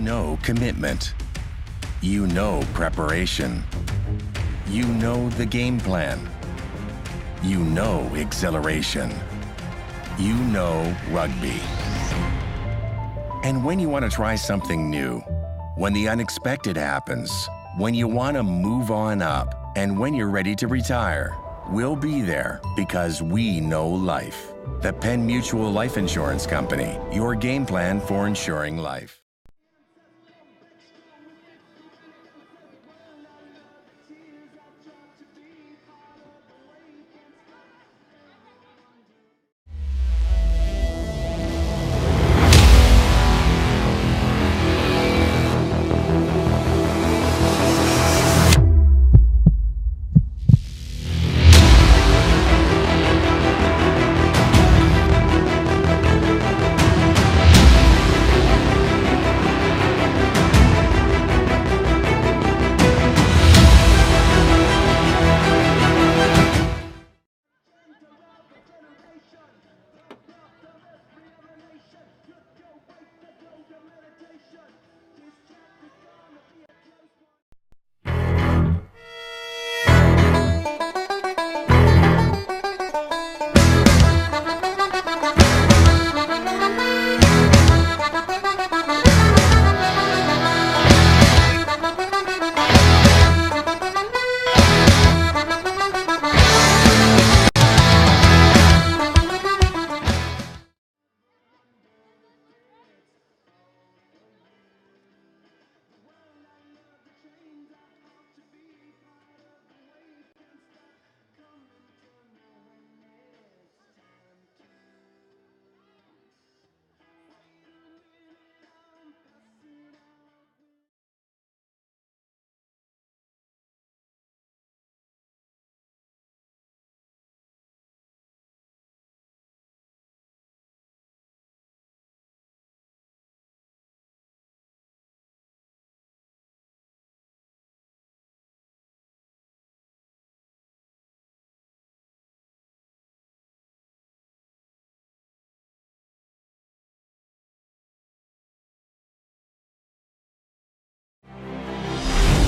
know commitment. You know preparation. You know the game plan. You know exhilaration. You know rugby. And when you want to try something new, when the unexpected happens, when you want to move on up, and when you're ready to retire, we'll be there because we know life. The Penn Mutual Life Insurance Company, your game plan for insuring life.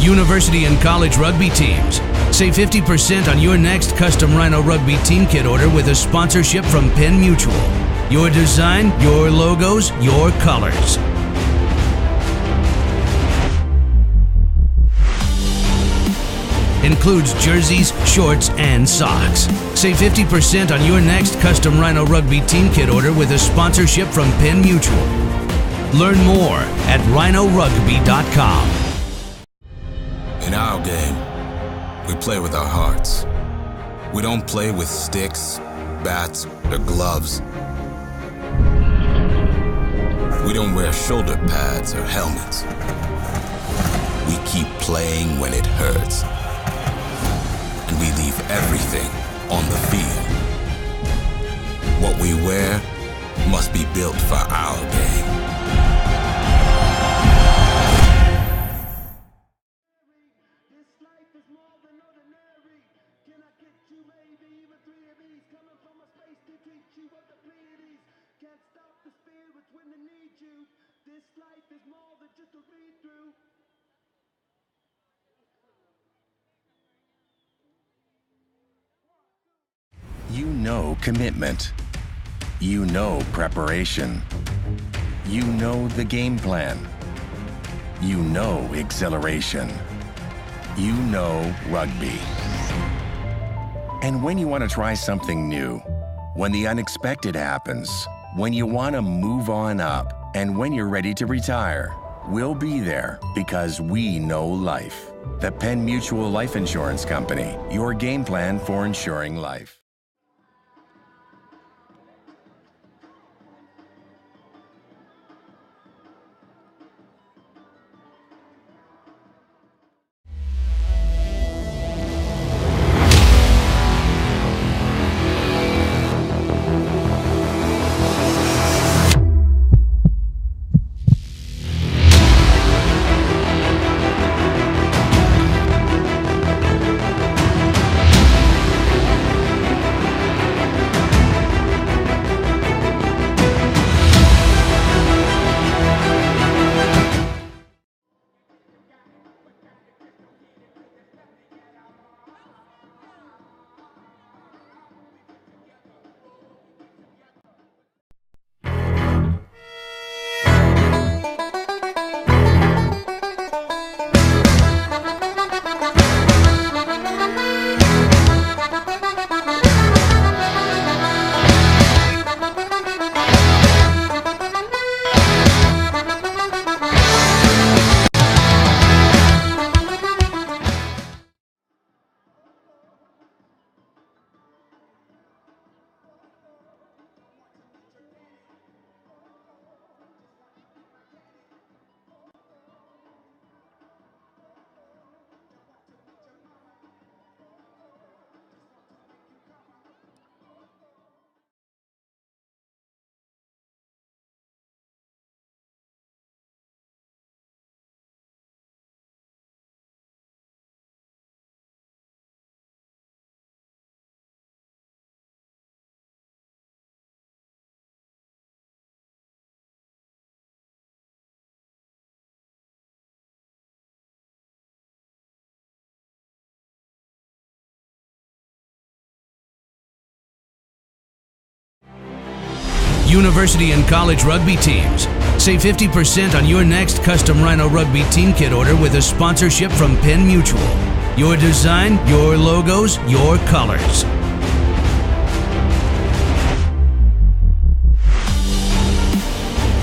University and college rugby teams. Save 50% on your next custom Rhino Rugby team kit order with a sponsorship from Penn Mutual. Your design, your logos, your colors. Includes jerseys, shorts, and socks. Save 50% on your next custom Rhino Rugby team kit order with a sponsorship from Penn Mutual. Learn more at rhinorugby.com. In our game, we play with our hearts. We don't play with sticks, bats, or gloves. We don't wear shoulder pads or helmets. We keep playing when it hurts. And we leave everything on the field. What we wear must be built for our game. You know commitment. You know preparation. You know the game plan. You know exhilaration. You know rugby. And when you want to try something new, when the unexpected happens, when you want to move on up, and when you're ready to retire, we'll be there because we know life. The Penn Mutual Life Insurance Company, your game plan for insuring life. University and college rugby teams. Save 50% on your next custom Rhino Rugby team kit order with a sponsorship from Penn Mutual. Your design, your logos, your colors.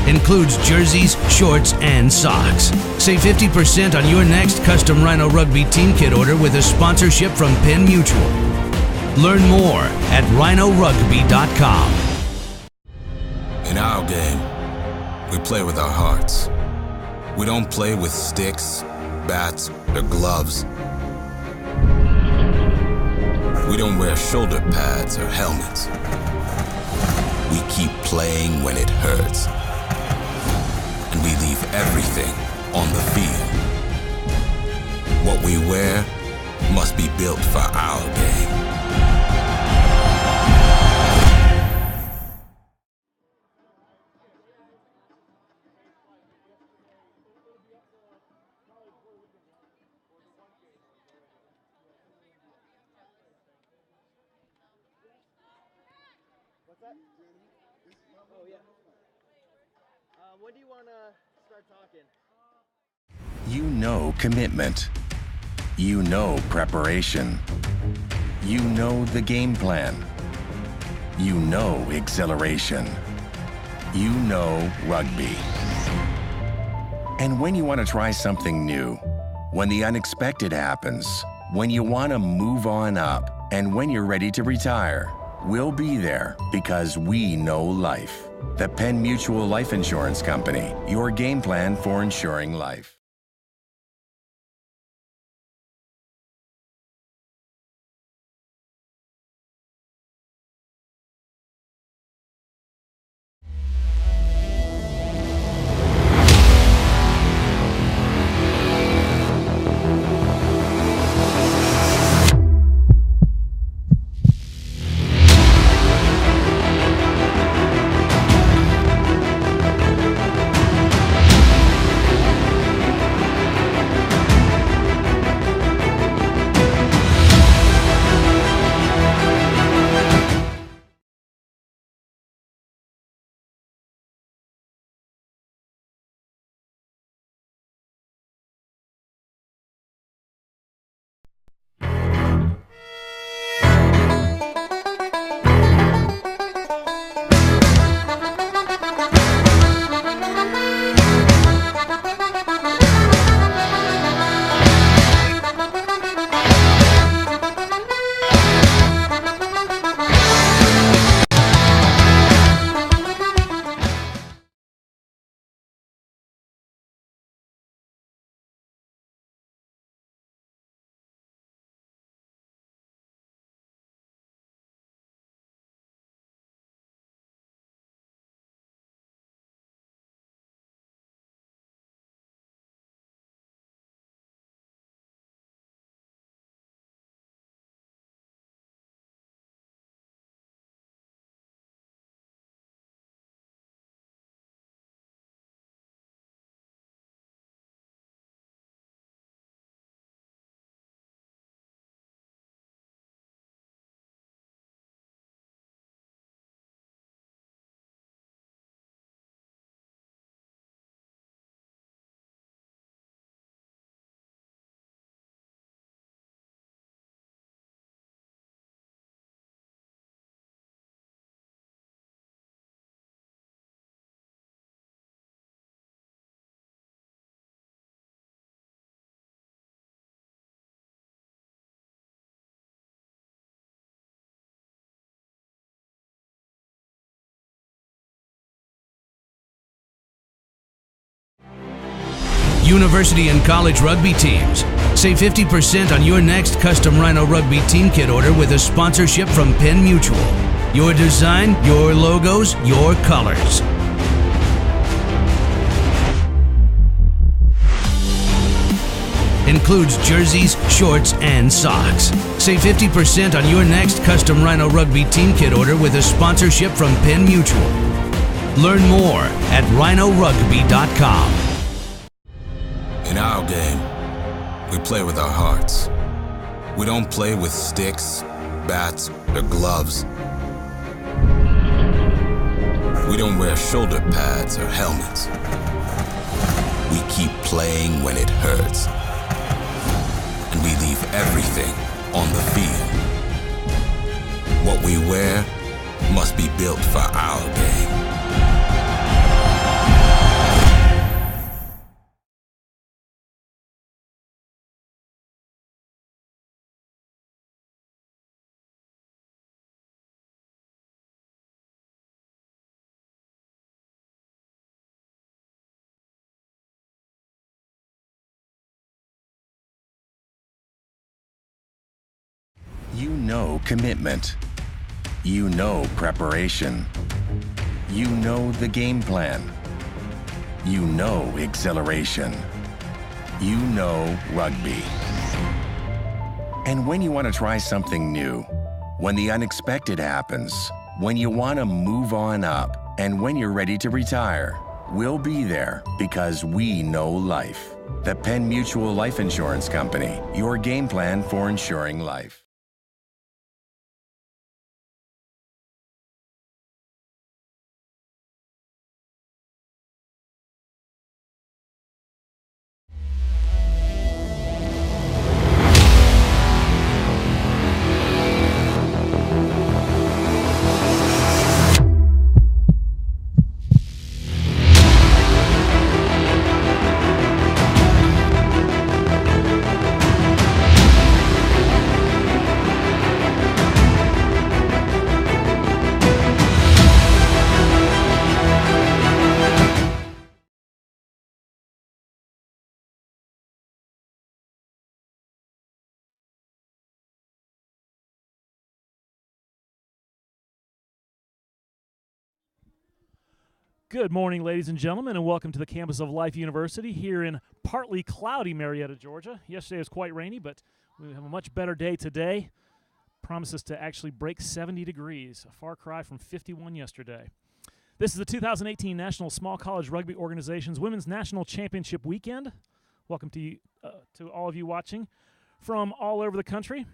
Includes jerseys, shorts, and socks. Save 50% on your next custom Rhino Rugby team kit order with a sponsorship from Penn Mutual. Learn more at rhinorugby.com. In our game, we play with our hearts. We don't play with sticks, bats, or gloves. We don't wear shoulder pads or helmets. We keep playing when it hurts. And we leave everything on the field. What we wear must be built for our game. What's that? Oh, yeah. When do you want to start talking? You know commitment. You know preparation. You know the game plan. You know exhilaration. You know rugby. And when you want to try something new, when the unexpected happens, when you want to move on up, and when you're ready to retire, we'll be there because we know life. The Penn Mutual Life Insurance Company, your game plan for insuring life. University and college rugby teams. Save 50% on your next custom Rhino Rugby team kit order with a sponsorship from Penn Mutual. Your design, your logos, your colors. Includes jerseys, shorts, and socks. Save 50% on your next custom Rhino Rugby team kit order with a sponsorship from Penn Mutual. Learn more at rhinorugby.com. In our game, we play with our hearts. We don't play with sticks, bats, or gloves. We don't wear shoulder pads or helmets. We keep playing when it hurts. And we leave everything on the field. What we wear must be built for our game. You know commitment. You know preparation. You know the game plan. You know exhilaration. You know rugby. And when you want to try something new, when the unexpected happens, when you want to move on up, and when you're ready to retire, we'll be there because we know life. The Penn Mutual Life Insurance Company, your game plan for insuring life. Good morning, ladies and gentlemen, and welcome to the campus of Life University here in partly cloudy Marietta, Georgia. Yesterday was quite rainy, but we have a much better day today. Promises to actually break 70 degrees, a far cry from 51 yesterday. This is the 2018 National Small College Rugby Organization's Women's National Championship Weekend. Welcome to all of you watching from all over the country.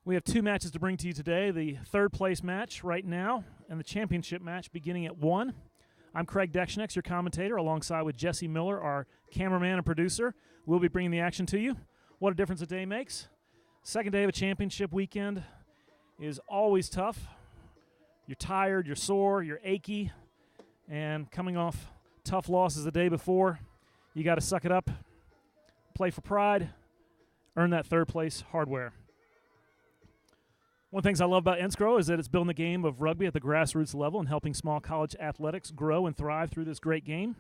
We have two matches to bring to you today, the third place match right now and the championship match beginning at 1. I'm Craig Dekschnex, your commentator, alongside with Jesse Miller, our cameraman and producer. We'll be bringing the action to you. What a difference a day makes. Second day of a championship weekend is always tough. You're tired, you're sore, you're achy, and coming off tough losses the day before, you got to suck it up, play for pride, earn that third place hardware. One of the things I love about NSCRO is that it's building the game of rugby at the grassroots level and helping small college athletics grow and thrive through this great game.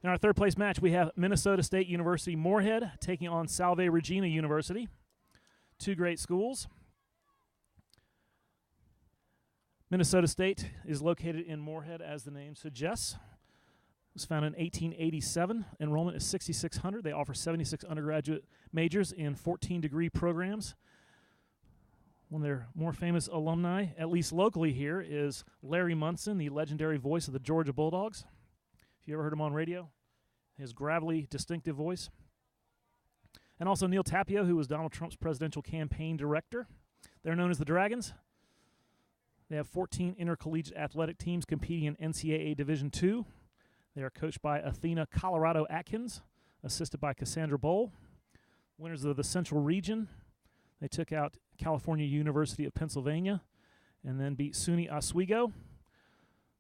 In our third place match, we have Minnesota State University Moorhead taking on Salve Regina University. Two great schools. Minnesota State is located in Moorhead, as the name suggests. It was founded in 1887. Enrollment is 6,600. They offer 76 undergraduate majors in 14-degree programs. One of their more famous alumni, at least locally here, is Larry Munson, the legendary voice of the Georgia Bulldogs. If you ever heard him on radio, his gravelly, distinctive voice. And also Neil Tapio, who was Donald Trump's presidential campaign director. They're known as the Dragons. They have 14 intercollegiate athletic teams competing in NCAA Division II. They are coached by Athena Colorado Atkins, assisted by Cassandra Bowl. Winners of the Central Region. They took out California University of Pennsylvania and then beat SUNY Oswego.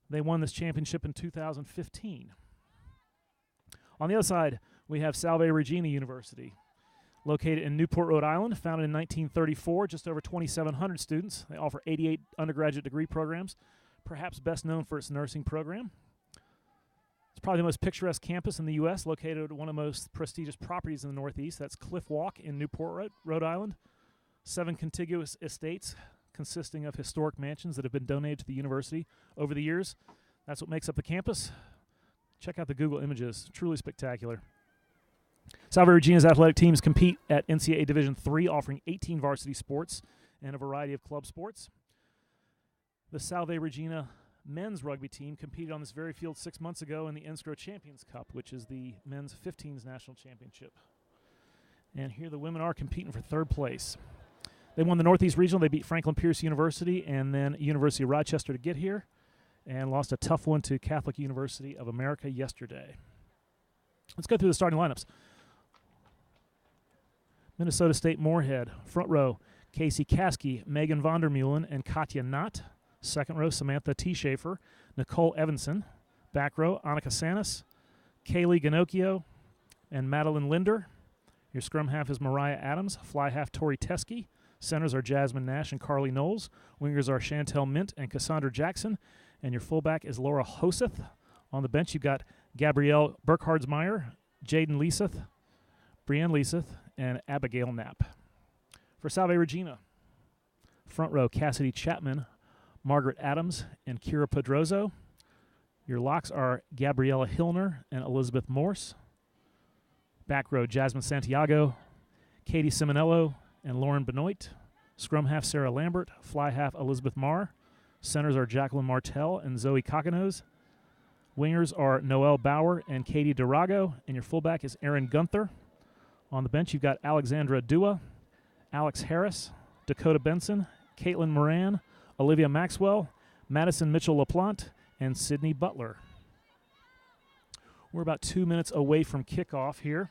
They won this championship in 2015. On the other side, we have Salve Regina University, located in Newport, Rhode Island, founded in 1934, just over 2,700 students. They offer 88 undergraduate degree programs, perhaps best known for its nursing program. It's probably the most picturesque campus in the U.S., located at one of the most prestigious properties in the Northeast. That's Cliff Walk in Newport, Rhode Island. 7 contiguous estates consisting of historic mansions that have been donated to the university over the years. That's what makes up the campus. Check out the Google images. Truly spectacular. Salve Regina's athletic teams compete at NCAA Division III, offering 18 varsity sports and a variety of club sports. The Salve Regina men's rugby team competed on this very field 6 months ago in the NSCRO Champions Cup, which is the men's 15s national championship. And here the women are competing for third place. They won the Northeast Regional. They beat Franklin Pierce University and then University of Rochester to get here, and lost a tough one to Catholic University of America yesterday. Let's go through the starting lineups. Minnesota State Moorhead. Front row, Casey Caskey, Megan Vondermeulen, and Katya Knott. Second row, Samantha T. Schaefer, Nicole Evanson. Back row, Annika Sanis, Kaylee Ganocchio, and Madeline Linder. Your scrum half is Mariah Adams. Fly half, Tori Teskey. Centers are Jasmine Nash and Carly Knowles. Wingers are Chantel Mint and Cassandra Jackson. And your fullback is Laura Hoseth. On the bench, you've got Gabrielle Burkhardsmeyer, Jaden Leeseth, Brienne Leeseth, and Abigail Knapp. For Salve Regina, front row, Cassidy Chapman, Margaret Adams, and Kira Pedrozo. Your locks are Gabriella Hillner and Elizabeth Morse. Back row, Jasmine Santiago, Katie Simonello, and Lauren Benoit. Scrum half, Sarah Lambert. Fly half, Elizabeth Marr. Centers are Jacqueline Martell and Zoe Coconos. Wingers are Noelle Bauer and Katie Durago. And your fullback is Erin Gunther. On the bench, you've got Alexandra Dua, Alex Harris, Dakota Benson, Caitlin Moran, Olivia Maxwell, Madison Mitchell-LaPlante, and Sydney Butler. We're about 2 minutes away from kickoff here.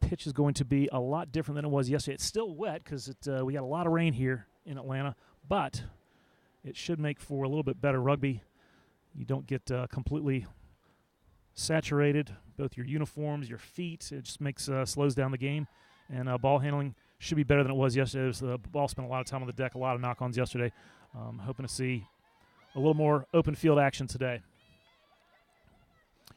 Pitch is going to be a lot different than it was yesterday. It's still wet because we got a lot of rain here in Atlanta, but it should make for a little bit better rugby. You don't get completely saturated, both your uniforms, your feet. It just makes slows down the game, and ball handling should be better than it was yesterday. The ball spent a lot of time on the deck, a lot of knock-ons yesterday. Hoping to see a little more open field action today.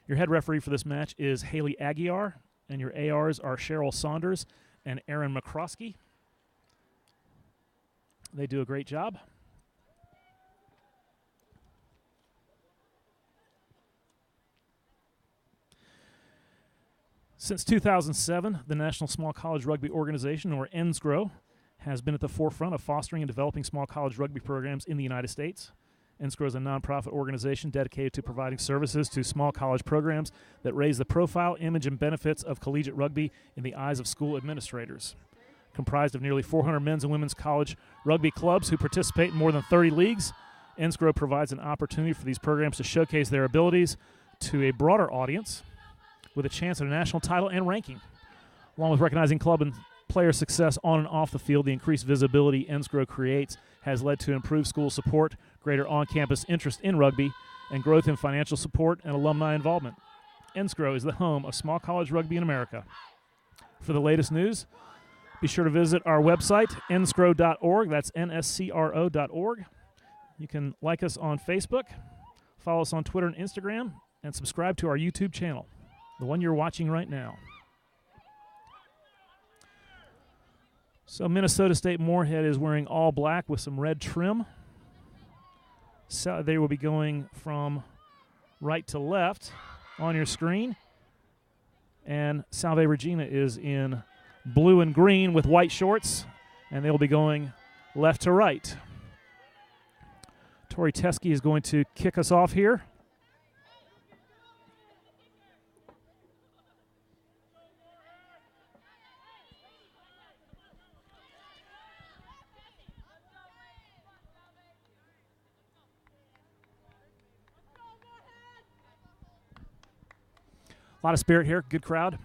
Your head referee for this match is Haley Aguiar, and your ARs are Cheryl Saunders and Aaron McCroskey. They do a great job. Since 2007, the National Small College Rugby Organization, or NSCRO, has been at the forefront of fostering and developing small college rugby programs in the United States. NSCRO is a nonprofit organization dedicated to providing services to small college programs that raise the profile, image, and benefits of collegiate rugby in the eyes of school administrators. Comprised of nearly 400 men's and women's college rugby clubs who participate in more than 30 leagues, NSCRO provides an opportunity for these programs to showcase their abilities to a broader audience with a chance at a national title and ranking. Along with recognizing club and player success on and off the field, the increased visibility NSCRO creates has led to improved school support, greater on-campus interest in rugby, and growth in financial support and alumni involvement. NSCRO is the home of small college rugby in America. For the latest news, be sure to visit our website, nscro.org. That's nscro.org. You can like us on Facebook, follow us on Twitter and Instagram, and subscribe to our YouTube channel, the one you're watching right now. So Minnesota State Moorhead is wearing all black with some red trim. So they will be going from right to left on your screen. And Salve Regina is in blue and green with white shorts, and they'll be going left to right. Tori Teskey is going to kick us off here. A lot of spirit here, good crowd.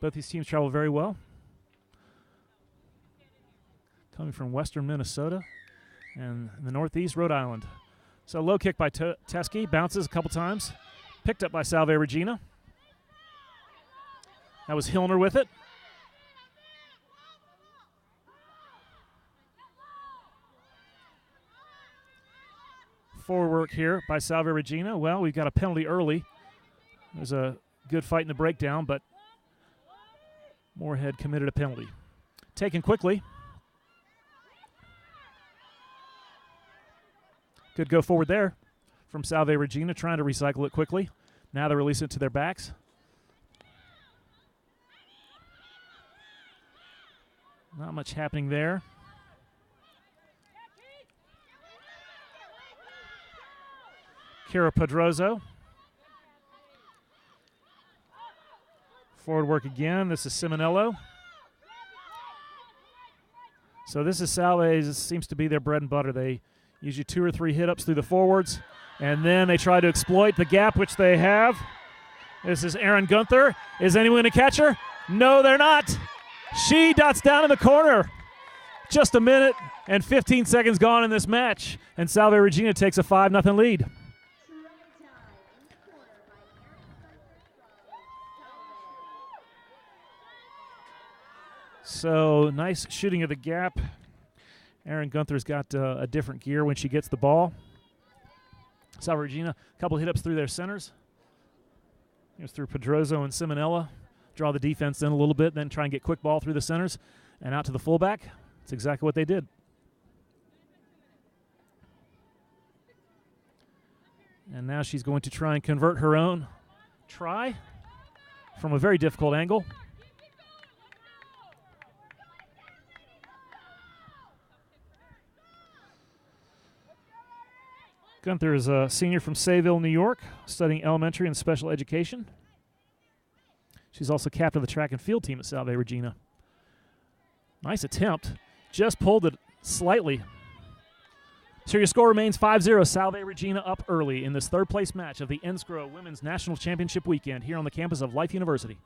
Both these teams travel very well. Coming from western Minnesota and the northeast, Rhode Island. So low kick by Teskey, bounces a couple times. Picked up by Salve Regina. That was Hillner with it. Forward work here by Salve Regina. Well, we've got a penalty early. There's a good fight in the breakdown, but Moorhead committed a penalty. Taken quickly. Good go forward there from Salve Regina, trying to recycle it quickly. Now they release it to their backs. Not much happening there. Kira Pedrozo. Forward work again. This is Simonello. So this is Salve's. This seems to be their bread and butter. They usually 2 or 3 hit-ups through the forwards, and then they try to exploit the gap, which they have. This is Erin Gunther. Is anyone going to catch her? No, they're not. She dots down in the corner. Just a minute and 15 seconds gone in this match, and Salve Regina takes a 5-0 lead. So nice shooting of the gap. Erin Gunther's got a different gear when she gets the ball. Salve Regina, a couple hit-ups through their centers. Here's through Pedroso and Simonella. Draw the defense in a little bit, then try and get quick ball through the centers and out to the fullback. That's exactly what they did. And now she's going to try and convert her own try from a very difficult angle. Gunther is a senior from Sayville, New York, studying elementary and special education. She's also captain of the track and field team at Salve Regina. Nice attempt. Just pulled it slightly. So your score remains 5-0. Salve Regina up early in this third-place match of the NSCRO Women's National Championship Weekend here on the campus of Life University.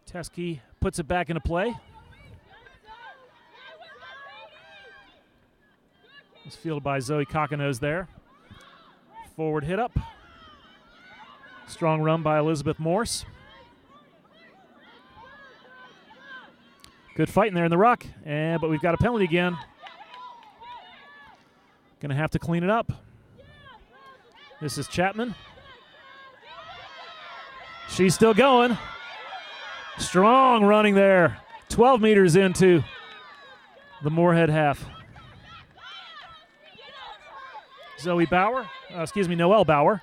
Teskey puts it back into play. It's fielded by Zoe Coconos there. Forward hit up. Strong run by Elizabeth Morse. Good fighting there in the ruck, but we've got a penalty again. Going to have to clean it up. This is Chapman. She's still going. Strong running there. 12 meters into the Moorhead half. Noelle Bauer.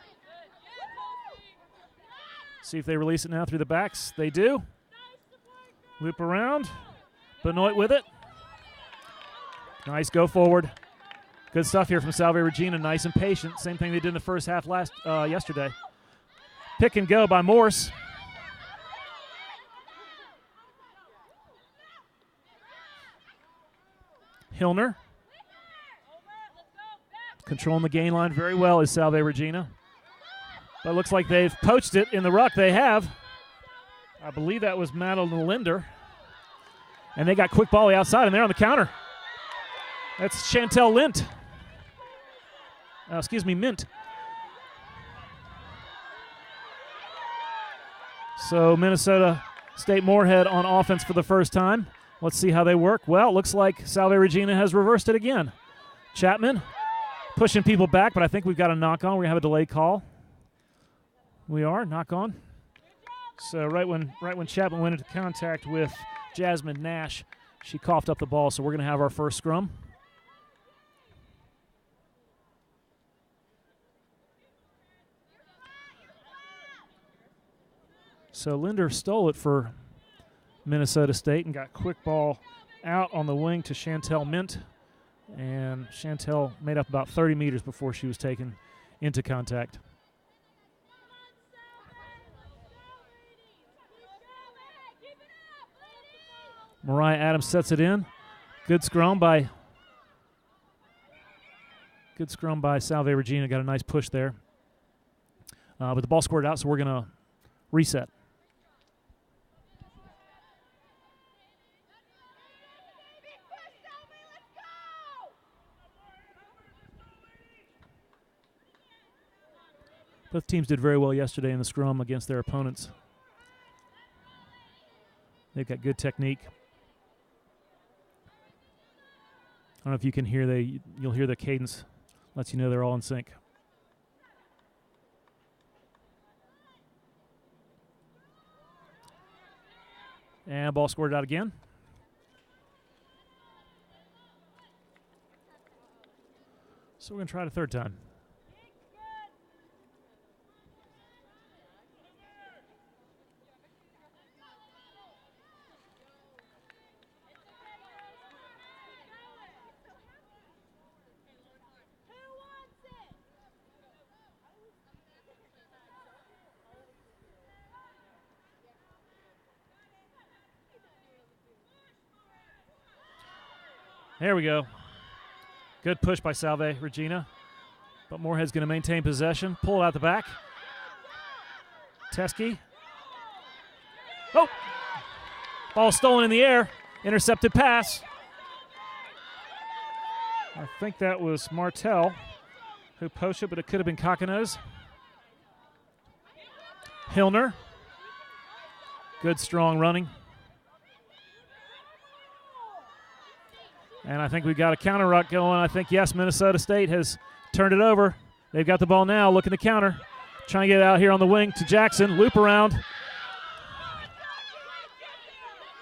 See if they release it now through the backs. They do. Loop around. Benoit with it. Nice go forward. Good stuff here from Salve Regina. Nice and patient. Same thing they did in the first half yesterday. Pick and go by Morse. Hilner. Controlling the gain line very well is Salve Regina. But it looks like they've poached it in the ruck. They have. I believe that was Madeline Linder. And they got quick volley outside, and they're on the counter. That's Chantel Mint. So Minnesota State Moorhead on offense for the first time. Let's see how they work. Well, it looks like Salve Regina has reversed it again. Chapman pushing people back, but I think we've got a knock on. We have a delay call. We are knock on. So right when Chapman went into contact with Jasmine Nash, she coughed up the ball. So we're going to have our first scrum. So Linder stole it for Minnesota State and got quick ball out on the wing to Chantel Mint. And Chantel made up about 30 meters before she was taken into contact. Mariah Adams sets it in. Good scrum by Salve Regina. Got a nice push there. But the ball squirted out, so we're going to reset. Both teams did very well yesterday in the scrum against their opponents. They've got good technique. I don't know if you can hear you'll hear the cadence. Lets you know they're all in sync. And ball squirted out again. So we're going to try it a third time. There we go. Good push by Salve Regina. But Moorhead's going to maintain possession. Pull it out the back. Teskey. Oh! Ball stolen in the air. Intercepted pass. I think that was Martell who posted, but it could have been Kakano's. Hilner. Good, strong running. And I think we've got a counter ruck going. I think, yes, Minnesota State has turned it over. They've got the ball now, looking to counter. Trying to get it out here on the wing to Jackson. Loop around.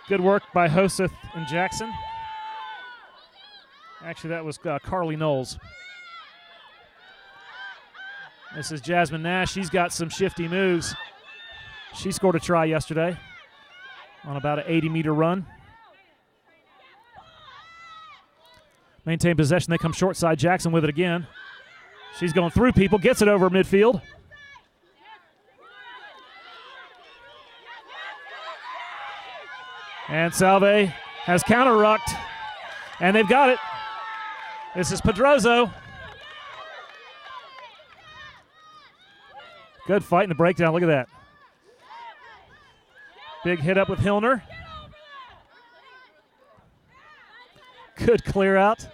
Good work by Hoseth and Jackson. Actually, that was Carly Knowles. This is Jasmine Nash. She's got some shifty moves. She scored a try yesterday on about an 80-meter run. Maintain possession. They come short side. Jackson with it again. She's going through people. Gets it over midfield. And Salve has counter-rucked. And they've got it. This is Pedrozo. Good fight in the breakdown. Look at that. Big hit up with Hilner. Good clear out.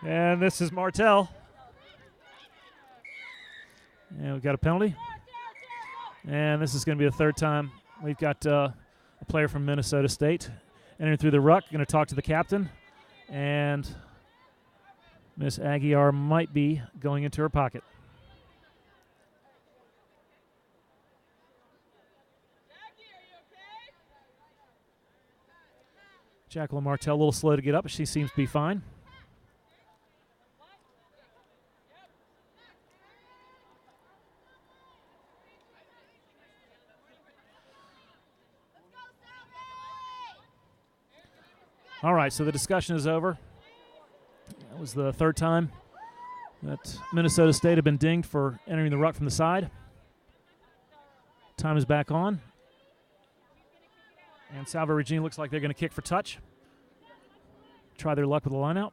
And this is Martell. And we've got a penalty. And this is going to be the third time we've got a player from Minnesota State entering through the ruck. Going to talk to the captain. And Miss Aguiar might be going into her pocket. Jacqueline Martell a little slow to get up, but she seems to be fine. All right, so the discussion is over. That was the third time that Minnesota State had been dinged for entering the ruck from the side. Time is back on. And Salve Regina looks like they're going to kick for touch. Try their luck with the lineout.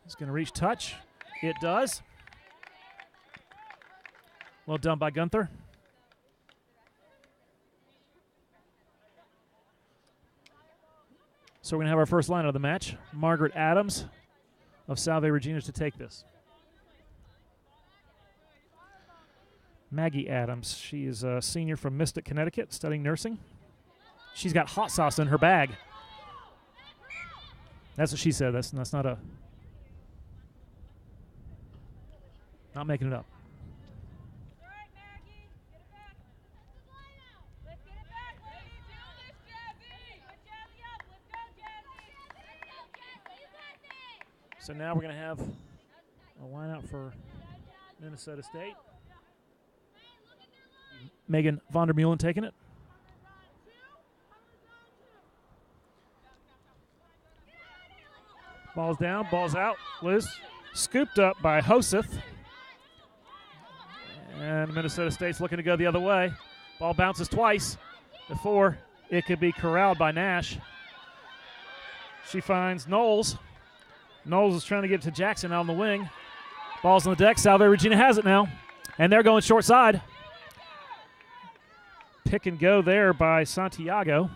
It's going to reach touch. It does. Well done by Gunther. So we're going to have our first line of the match. Margaret Adams of Salve Regina to take this. Maggie Adams. She is a senior from Mystic, Connecticut, studying nursing. She's got hot sauce in her bag. That's what she said. That's not a... Not making it up. So now we're going to have a lineup for Minnesota State. Megan Vondermeulen taking it. Ball's down, ball's out, loose. Scooped up by Hoseth. And Minnesota State's looking to go the other way. Ball bounces twice before it could be corralled by Nash. She finds Knowles. Knowles is trying to get it to Jackson out on the wing. Ball's on the deck. Salve Regina has it now. And they're going short side. Pick and go there by Santiago.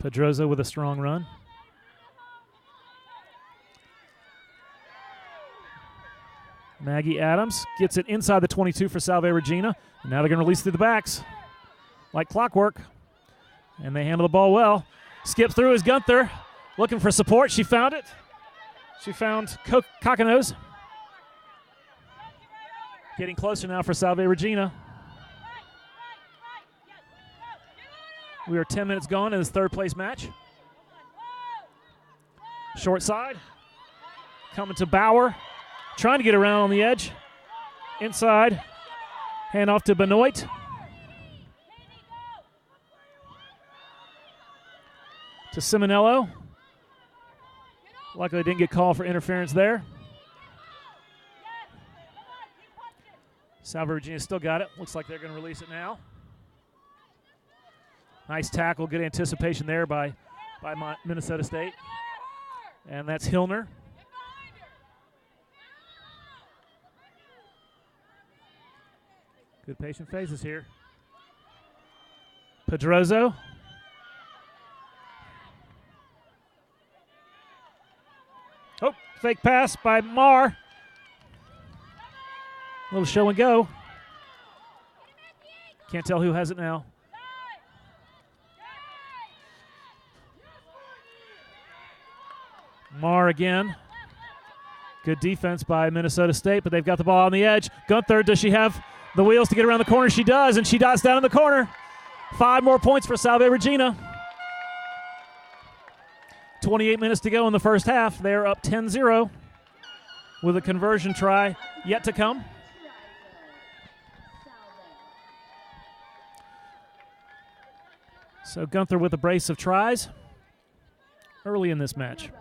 Pedrozo with a strong run. Maggie Adams gets it inside the 22 for Salve Regina. And now they're going to release through the backs like clockwork. And they handle the ball well. Skips through is Gunther. Looking for support. She found it. She found Kakano's. Getting closer now for Salve Regina. We are 10 minutes gone in this third place match. Short side. Coming to Bauer. Trying to get around on the edge. Inside. Hand off to Benoit. To Simonello. Luckily didn't get called for interference there. Salve Regina still got it. Looks like they're going to release it now. Nice tackle, good anticipation there by Minnesota State. And that's Hillner. Good patient phases here. Pedrozo. Oh, fake pass by Marr. Little show and go. Can't tell who has it now. Marr again. Good defense by Minnesota State, but they've got the ball on the edge. Gunther, does she have the wheels to get around the corner? She does, and she dots down in the corner. 5 more points for Salve Regina. 28 minutes to go in the first half. They're up 10-0 with a conversion try yet to come. So Gunther with a brace of tries early in this match.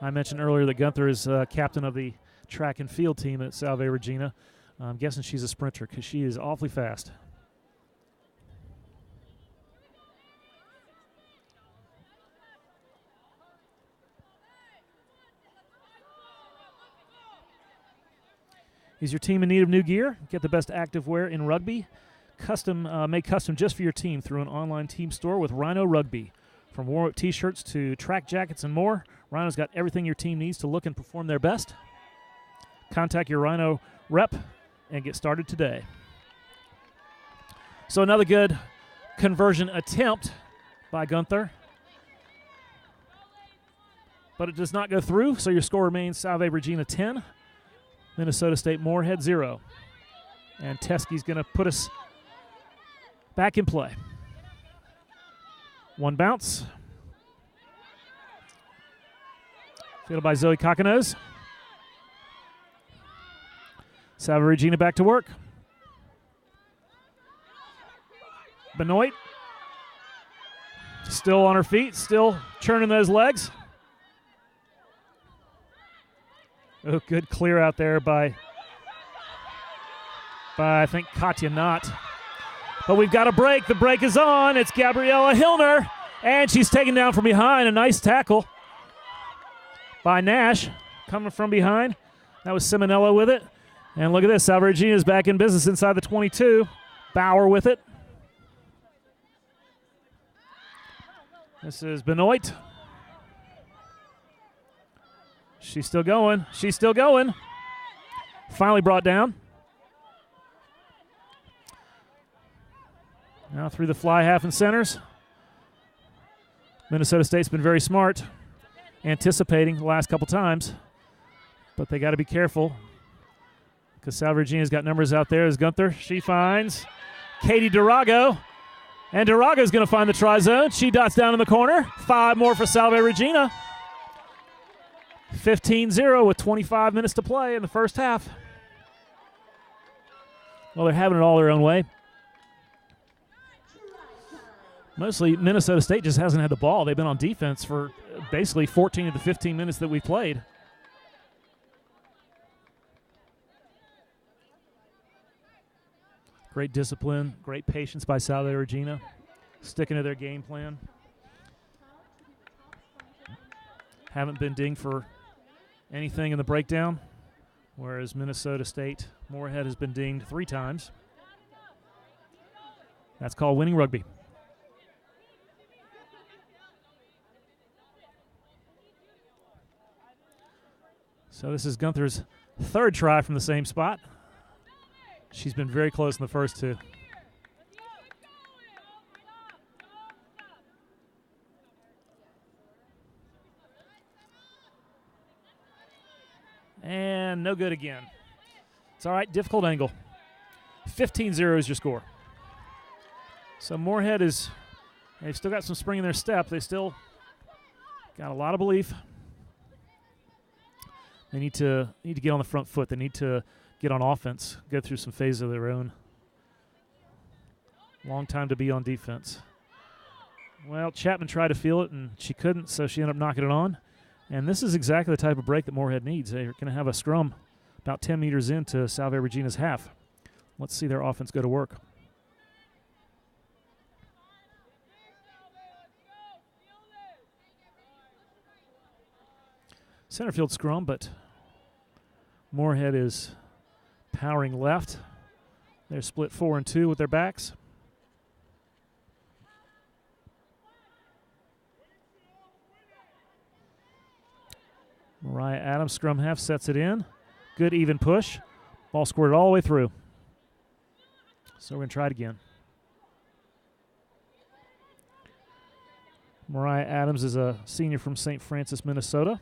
I mentioned earlier that Gunther is captain of the track and field team at Salve Regina. I'm guessing she's a sprinter because she is awfully fast. Is your team in need of new gear? Get the best active wear in rugby. Made custom just for your team through an online team store with Rhino Rugby. From warm-up t-shirts to track jackets and more, Rhino's got everything your team needs to look and perform their best. Contact your Rhino rep and get started today. So another good conversion attempt by Gunther. But it does not go through, so your score remains Salve Regina 10, Minnesota State Moorhead 0. And Teskey's going to put us back in play. One bounce. Fielded by Zoe Kakanose. Salve Regina back to work. Benoit. Still on her feet, still churning those legs. Oh, good clear out there by I think Katya Knott. But we've got a break. The break is on. It's Gabriella Hillner, and she's taken down from behind. A nice tackle by Nash coming from behind. That was Simonello with it. And look at this. Salve Regina is back in business inside the 22. Bauer with it. This is Benoit. She's still going. She's still going. Finally brought down. Now through the fly half and centers. Minnesota State's been very smart, anticipating the last couple times, but they got to be careful because Salve Regina's got numbers out there as Gunther. She finds Katie Durago, and Durago's going to find the try zone. She dots down in the corner. 5 more for Salve Regina. 15-0 with 25 minutes to play in the first half. Well, they're having it all their own way. Mostly Minnesota State just hasn't had the ball. They've been on defense for basically 14 of the 15 minutes that we've played. Great discipline, great patience by Salve Regina, sticking to their game plan. Haven't been dinged for anything in the breakdown, whereas Minnesota State Moorhead has been dinged 3 times. That's called winning rugby. So this is Gunther's 3rd try from the same spot. She's been very close in the first 2. And no good again. It's all right, difficult angle. 15-0 is your score. So Moorhead they've still got some spring in their step. They still got a lot of belief. They need to get on the front foot. They need to get on offense, go through some phases of their own. Long time to be on defense. Well, Chapman tried to feel it, and she couldn't, so she ended up knocking it on. And this is exactly the type of break that Moorhead needs. They're going to have a scrum about 10 meters into Salve Regina's half. Let's see their offense go to work. Center field scrum, but Moorhead is powering left. They're split 4 and 2 with their backs. Mariah Adams, scrum half, sets it in. Good even push. Ball squirted all the way through. So we're going to try it again. Mariah Adams is a senior from St. Francis, Minnesota.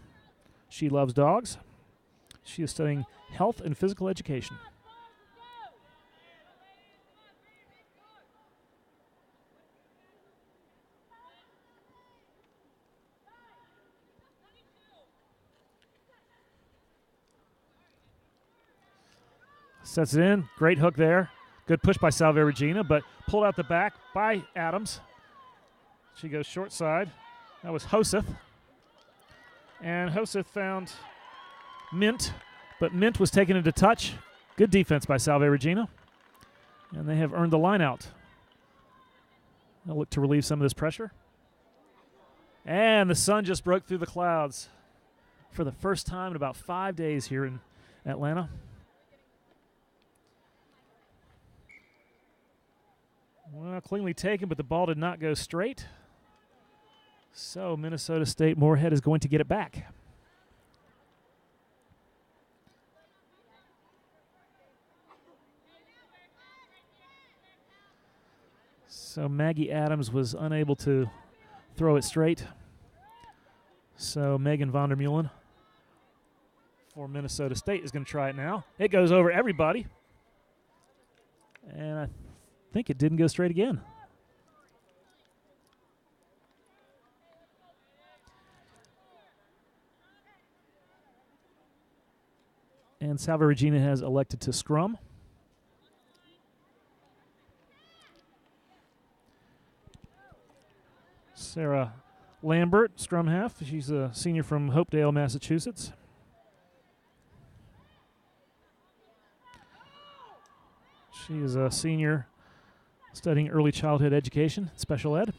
She loves dogs. She is studying health and physical education. Sets it in. Great hook there. Good push by Salve Regina, but pulled out the back by Adams. She goes short side. That was Hoseth. And Hoseth found Mint, but Mint was taken into touch. Good defense by Salve Regina. And they have earned the line out. They'll look to relieve some of this pressure. And the sun just broke through the clouds for the first time in about 5 days here in Atlanta. Well, cleanly taken, but the ball did not go straight. So Minnesota State Moorhead is going to get it back. So Maggie Adams was unable to throw it straight. So Megan Vondermeulen for Minnesota State is going to try it now. It goes over everybody. And I think it didn't go straight again. And Salve Regina has elected to scrum. Sarah Lambert, scrum half. She's a senior from Hopedale, Massachusetts. She is a senior studying early childhood education, special ed.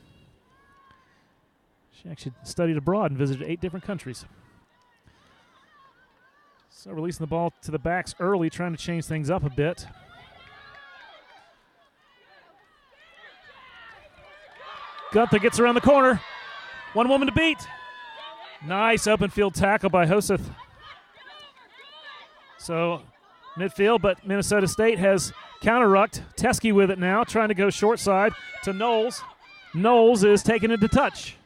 She actually studied abroad and visited 8 different countries. So releasing the ball to the backs early, trying to change things up a bit. Gunther gets around the corner. One woman to beat. Nice open field tackle by Hoseth. So midfield, but Minnesota State has counter-rucked. Teskey with it now, trying to go short side to Knowles. Knowles is taking it to touch.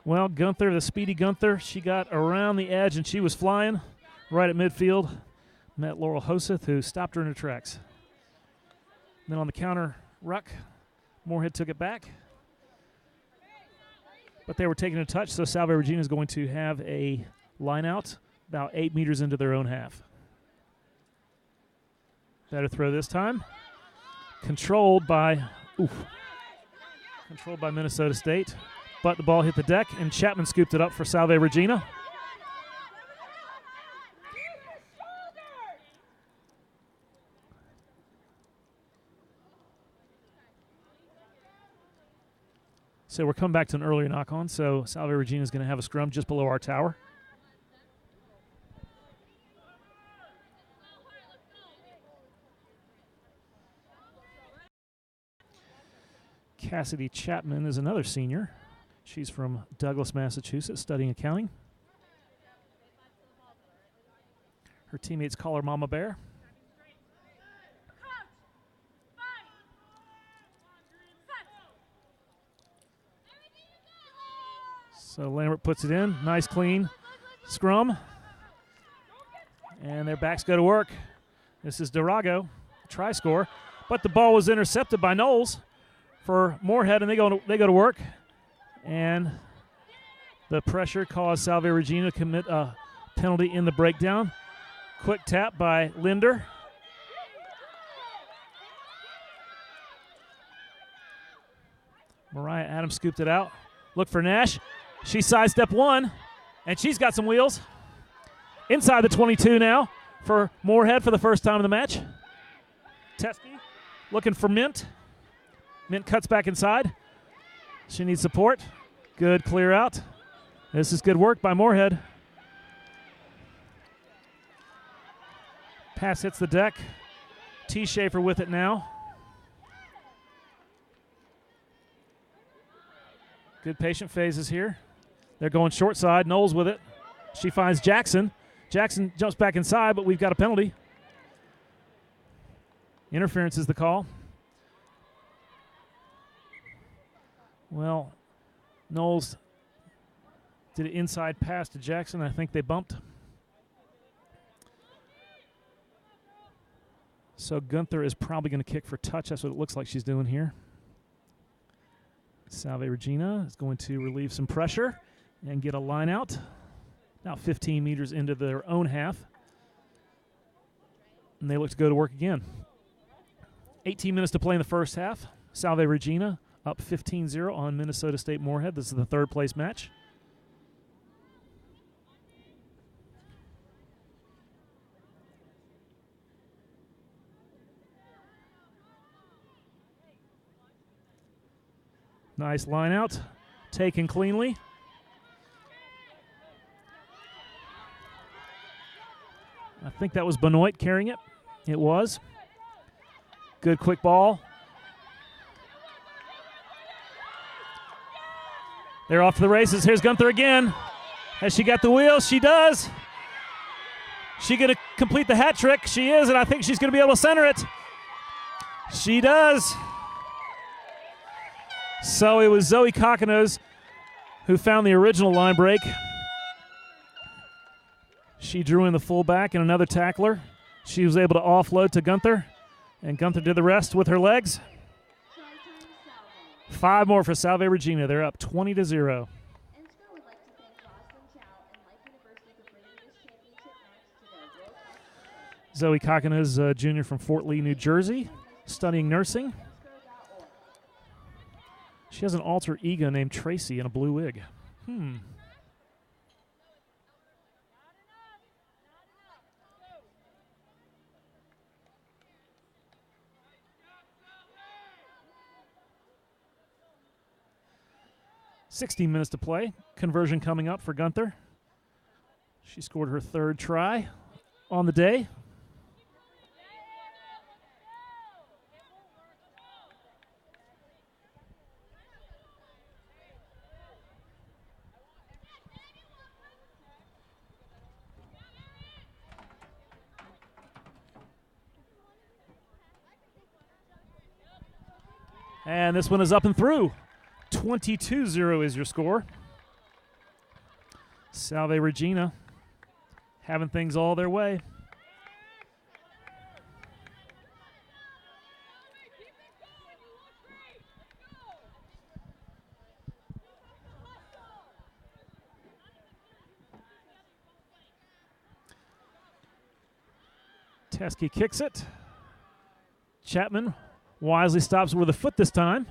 Well, Gunther, the speedy Gunther, she got around the edge and she was flying right at midfield. Met Laurel Hoseth, who stopped her in her tracks. Then on the counter ruck, Moorhead took it back. But they were taking a touch, so Salve Regina is going to have a line out about 8 meters into their own half. Better throw this time. Controlled by Minnesota State. But the ball hit the deck, and Chapman scooped it up for Salve Regina. So we're coming back to an earlier knock-on, so Salve Regina is going to have a scrum just below our tower. Cassidy Chapman is another senior. She's from Douglas, Massachusetts, studying accounting. Her teammates call her Mama Bear. So Lambert puts it in. Nice, clean scrum. And their backs go to work. This is Durago, try score. But the ball was intercepted by Knowles for Moorhead, and they go to work. And the pressure caused Salve Regina to commit a Penalty in the breakdown. Quick tap by Linder. Mariah Adams scooped it out. Look for Nash. She sidestepped one, and she's got some wheels. Inside the 22 now for Moorhead for the first time in the match. Teskey looking for Mint. Mint cuts back inside. She needs support. Good clear out. This is good work by Moorhead. Pass hits the deck. T. Schaefer with it now. Good patient phases here. They're going short side. Knowles with it. She finds Jackson. Jackson jumps back inside, but we've got a penalty. Interference is the call. Well, Knowles did an inside pass to Jackson. I think they bumped. So Gunther is probably going to kick for touch. That's what it looks like she's doing here. Salve Regina is going to relieve some pressure and get a line out. Now 15 meters into their own half. And they look to go to work again. 18 minutes to play in the first half. Salve Regina up 15-0 on Minnesota State Moorhead. This is the third place match. Nice line out, taken cleanly. I think that was Benoit carrying it. It was. Good quick ball. They're off to the races. Here's Gunther again. Has she got the wheels? She does. She going to complete the hat trick? She is, and I think she's going to be able to center it. She does. So it was Zoe Kokonos who found the original line break. She drew in the fullback and another tackler. She was able to offload to Gunther, and Gunther did the rest with her legs. 5 more for Salve Regina. They're up 20-0. Zoe Kokonos, junior from Fort Lee, New Jersey, studying nursing. She has an alter ego named Tracy in a blue wig. 16 minutes to play. Conversion coming up for Gunther. She scored her third try on the day. And this one is up and through. 22-0 is your score. Salve Regina having things all their way. Teskey kicks it. Chapman wisely stops with a foot this time,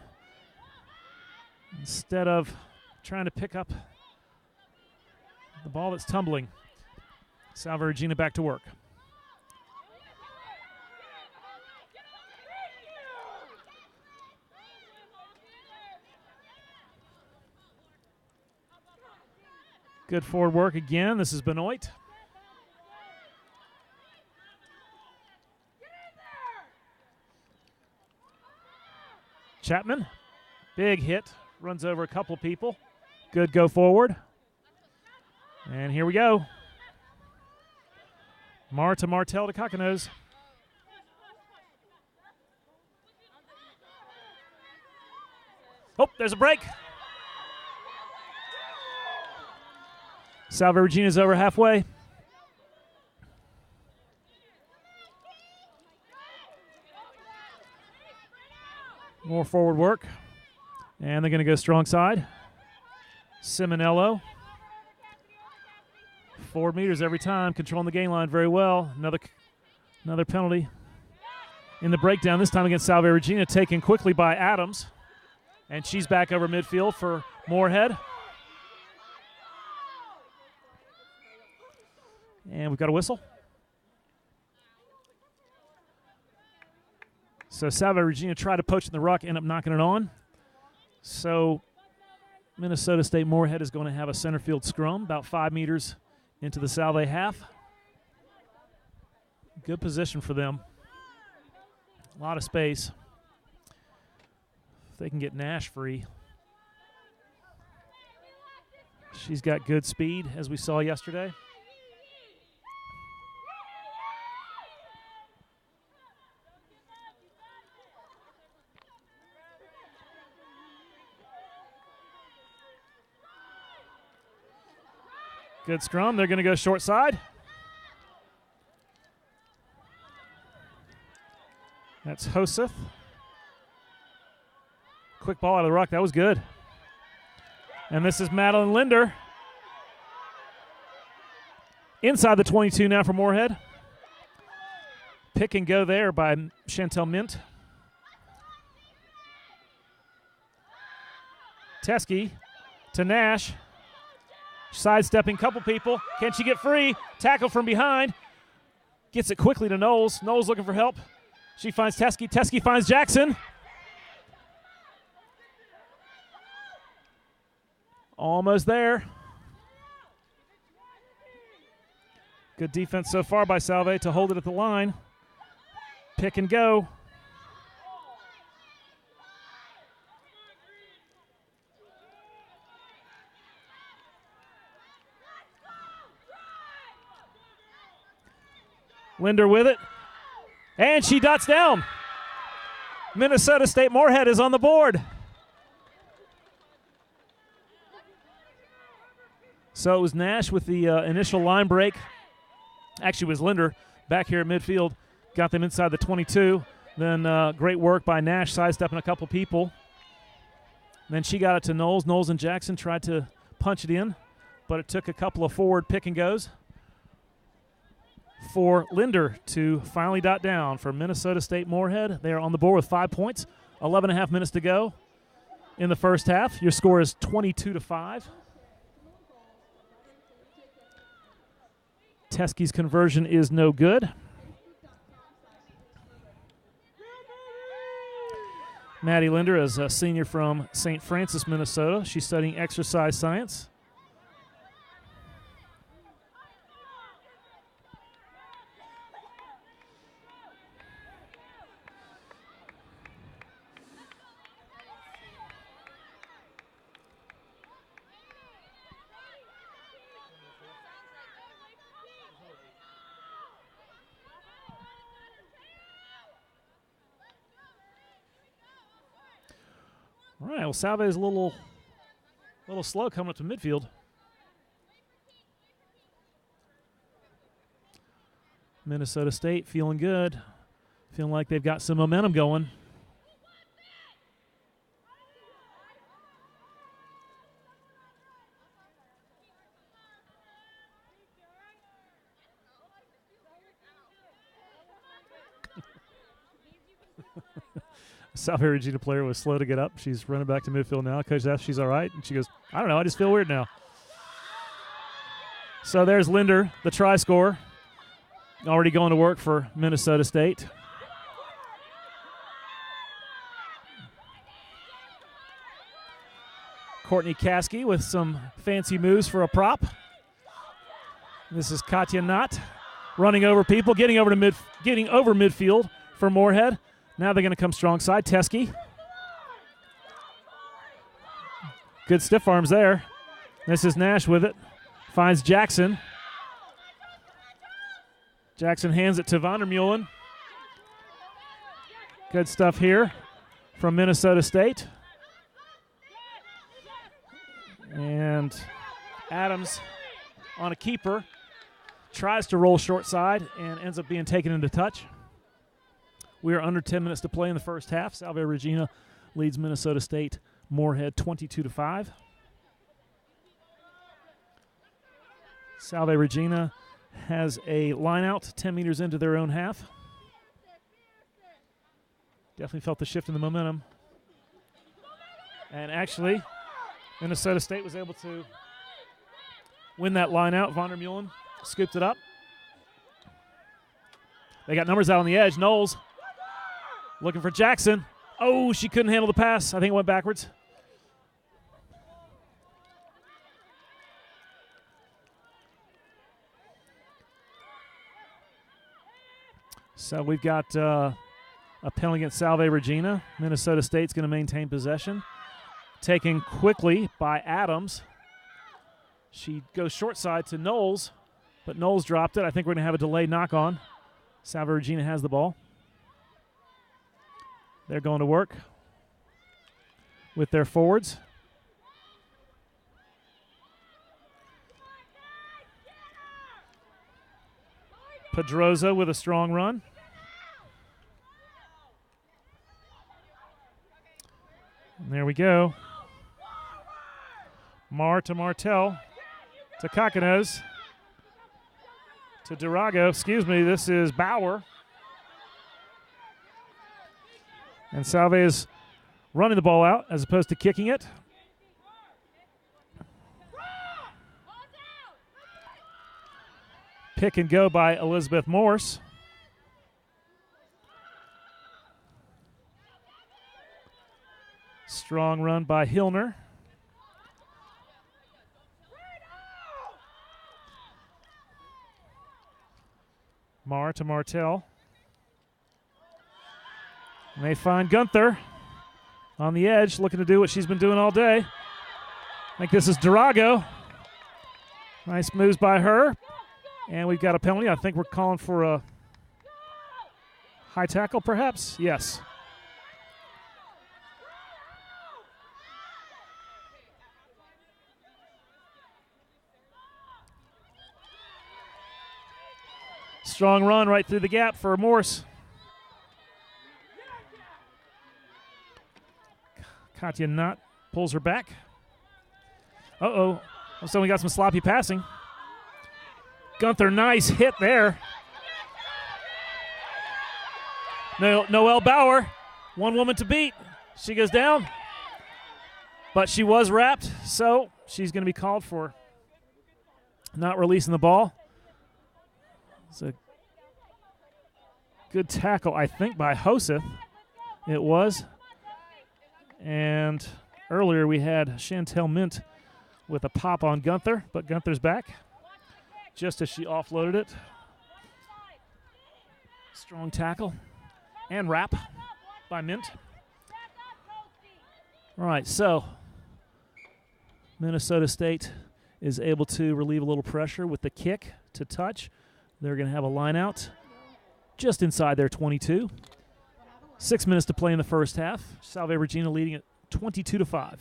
instead of trying to pick up the ball that's tumbling. Salve Regina back to work. Good forward work again. This is Benoit. Chapman, big hit, runs over a couple of people. Good go forward. And here we go. Marta Martell to Kokonos. Oh, there's a break. Salve Regina's over halfway. More forward work. And they're going to go strong side. Simonello 4 meters every time, controlling the gain line very well. Another penalty in the breakdown, this time against Salve Regina, taken quickly by Adams. And she's back over midfield for Moorhead. And we've got a whistle. So Salve Regina tried to poach in the ruck, end up knocking it on. So Minnesota State Moorhead is going to have a center field scrum about 5 meters into the Salve half. Good position for them. A lot of space. If they can get Nash free. She's got good speed, as we saw yesterday. Good scrum. They're going to go short side. That's Hoseth. Quick ball out of the ruck. That was good. And this is Madeline Linder. Inside the 22 now for Moorhead. Pick and go there by Chantel Mint. Teskey to Nash. Sidestepping couple people. Can she get free? Tackle from behind. Gets it quickly to Knowles. Knowles looking for help. She finds Teskey. Teskey finds Jackson. Almost there. Good defense so far by Salve to hold it at the line. Pick and go. Linder with it. And she dots down. Minnesota State Moorhead is on the board. So it was Nash with the initial line break. Actually, it was Linder back here at midfield. Got them inside the 22. Then great work by Nash sidestepping a couple people. Then she got it to Knowles. Knowles and Jackson tried to punch it in, but it took a couple of forward pick and goes for Linder to finally dot down for Minnesota State Moorhead. They are on the board with 5 points. 11.5 minutes to go in the first half. Your score is 22-5. Teskey's conversion is no good. Maddie Linder is a senior from St. Francis, Minnesota. She's studying exercise science. All right, well, Salve is a little slow coming up to midfield. Minnesota State feeling good, feeling like they've got some momentum going. Salve Regina player was slow to get up. She's running back to midfield now. Coach asks she's all right, and she goes, I don't know, I just feel weird now. So there's Linder, the try scorer, already going to work for Minnesota State. Courtney Caskey with some fancy moves for a prop. This is Katya Knott running over people, getting over midfield for Moorhead. Now they're going to come strong side. Teskey. Good stiff arms there. This is Nash with it. Finds Jackson. Jackson hands it to Vandermeulen. Good stuff here from Minnesota State. And Adams on a keeper. Tries to roll short side and ends up being taken into touch. We are under 10 minutes to play in the first half. Salve Regina leads Minnesota State Moorhead 22-5. Salve Regina has a line out 10 meters into their own half. Definitely felt the shift in the momentum. And actually, Minnesota State was able to win that line out. Von der Meulen scooped it up. They got numbers out on the edge. Knowles looking for Jackson. Oh, she couldn't handle the pass. I think it went backwards. So we've got a penalty against Salve Regina. Minnesota State's going to maintain possession. Taken quickly by Adams. She goes short side to Knowles, but Knowles dropped it. I think we're going to have a delayed knock-on. Salve Regina has the ball. They're going to work with their forwards. Pedroza with a strong run. And there we go. Mar to Martel to Cacanos to Durago. Excuse me, this is Bauer. And Salve is running the ball out as opposed to kicking it. Pick and go by Elizabeth Morse. Strong run by Hillner. Mar to Martel. And they find Gunther on the edge, looking to do what she's been doing all day. I think this is Durago. Nice moves by her. And we've got a penalty. I think we're calling for a high tackle, perhaps? Yes. Strong run right through the gap for Morse. Katya Knott pulls her back. Uh-oh. So we got some sloppy passing. Gunther, nice hit there. Noelle Bauer, one woman to beat. She goes down. But she was wrapped, so she's going to be called for not releasing the ball. It's a good tackle, I think, by Hoseth. It was. And earlier we had Chantel Mint with a pop on Gunther, but Gunther's back just as she offloaded it. Strong tackle and wrap by Mint. All right, so Minnesota State is able to relieve a little pressure with the kick to touch. They're going to have a line out just inside their 22. 6 minutes to play in the first half. Salve Regina leading at 22-5.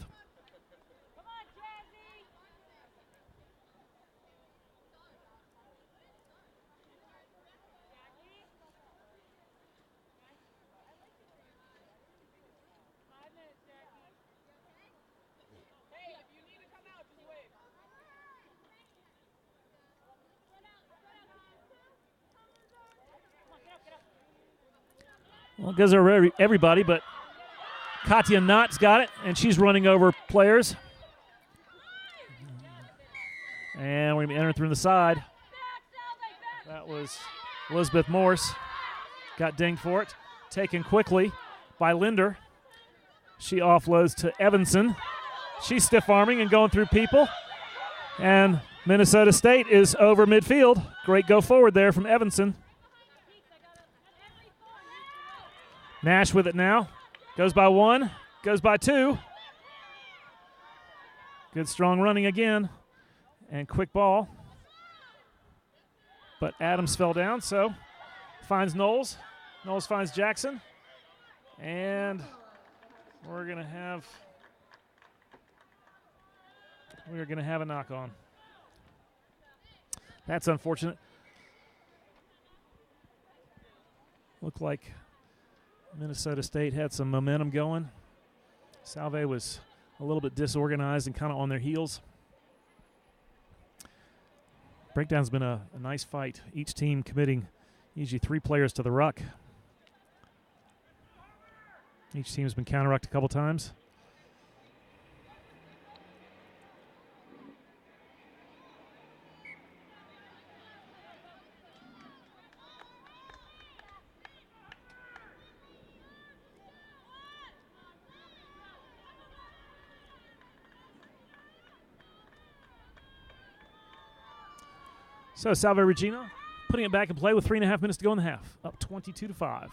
Well, it goes over everybody, but Katya Knott's got it, and she's running over players. And we're going to be entering through the side. That was Elizabeth Morse. Got dinged for it. Taken quickly by Linder. She offloads to Evanson. She's stiff-arming and going through people. And Minnesota State is over midfield. Great go forward there from Evanson. Nash with it now. Goes by one. Goes by two. Good strong running again. And quick ball. But Adams fell down, so finds Knowles. Knowles finds Jackson. And we're going to have a knock-on. That's unfortunate. Looked like Minnesota State had some momentum going. Salve was a little bit disorganized and kind of on their heels. Breakdown's been a nice fight. Each team committing usually 3 players to the ruck. Each team has been counter-rucked a couple times. So Salve Regina putting it back in play with 3.5 minutes to go in the half. Up 22-5.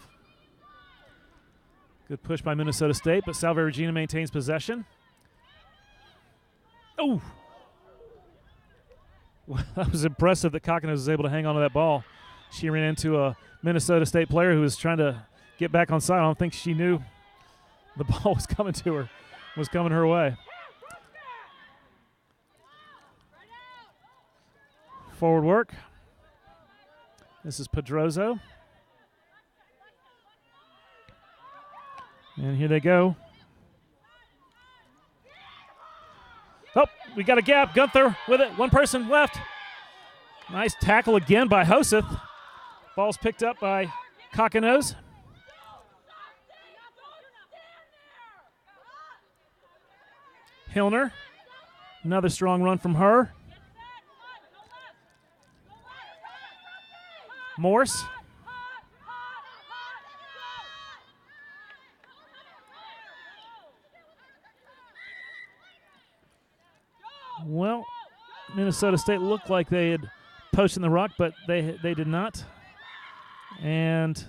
Good push by Minnesota State, but Salve Regina maintains possession. Oh! Well, that was impressive that Cocknose was able to hang on to that ball. She ran into a Minnesota State player who was trying to get back on side. I don't think she knew the ball was coming to her, was coming her way. Forward work. This is Pedroso. And here they go. Oh, we got a gap. Gunther with it. One person left. Nice tackle again by Hoseth. Ball's picked up by Cocknose. Hilner. Another strong run from her. Morse. Well, Minnesota State looked like they had posted the ruck, but they did not. And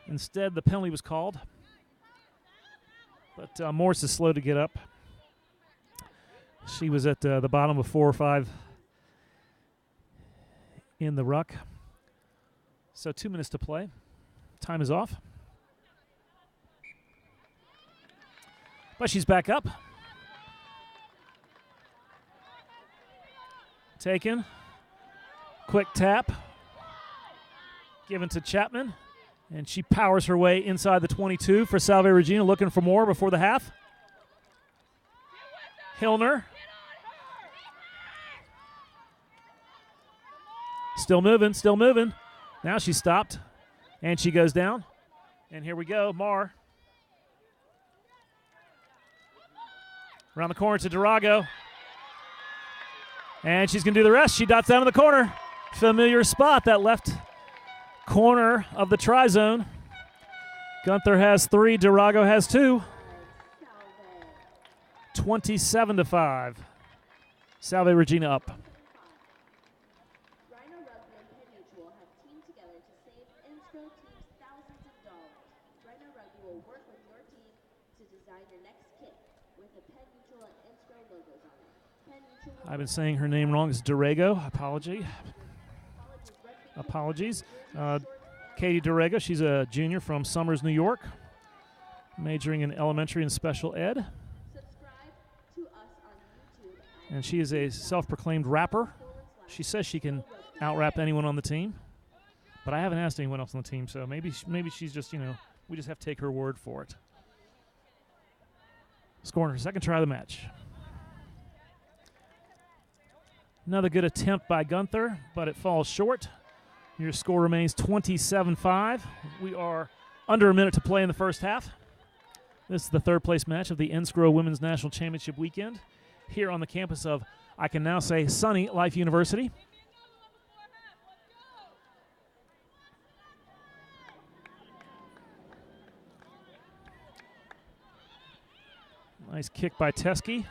instead, the penalty was called. But Morse is slow to get up. She was at the bottom of 4 or 5 in the ruck. So 2 minutes to play. Time is off. But she's back up. Taken. Quick tap. Given to Chapman. And she powers her way inside the 22 for Salve Regina, looking for more before the half. Hilner. Still moving, still moving. Now she stopped, and she goes down. And here we go, Marr. Around the corner to Durago. And she's going to do the rest. She dots down in the corner. Familiar spot, that left corner of the tri-zone. Gunther has 3, Durago has 2. 27-5. Salve Regina up. I've been saying her name wrong. It's Durago. Apologies. Katie Durago, she's a junior from Summers, New York, majoring in elementary and special ed. And she is a self-proclaimed rapper. She says she can out-rap anyone on the team. But I haven't asked anyone else on the team, so maybe she's just, we just have to take her word for it. Scoring her second try of the match. Another good attempt by Gunther, but it falls short. Your score remains 27-5. We are under a minute to play in the first half. This is the third place match of the NSCRO Women's National Championship weekend here on the campus of, I can now say, sunny Life University. Nice kick by Teskey.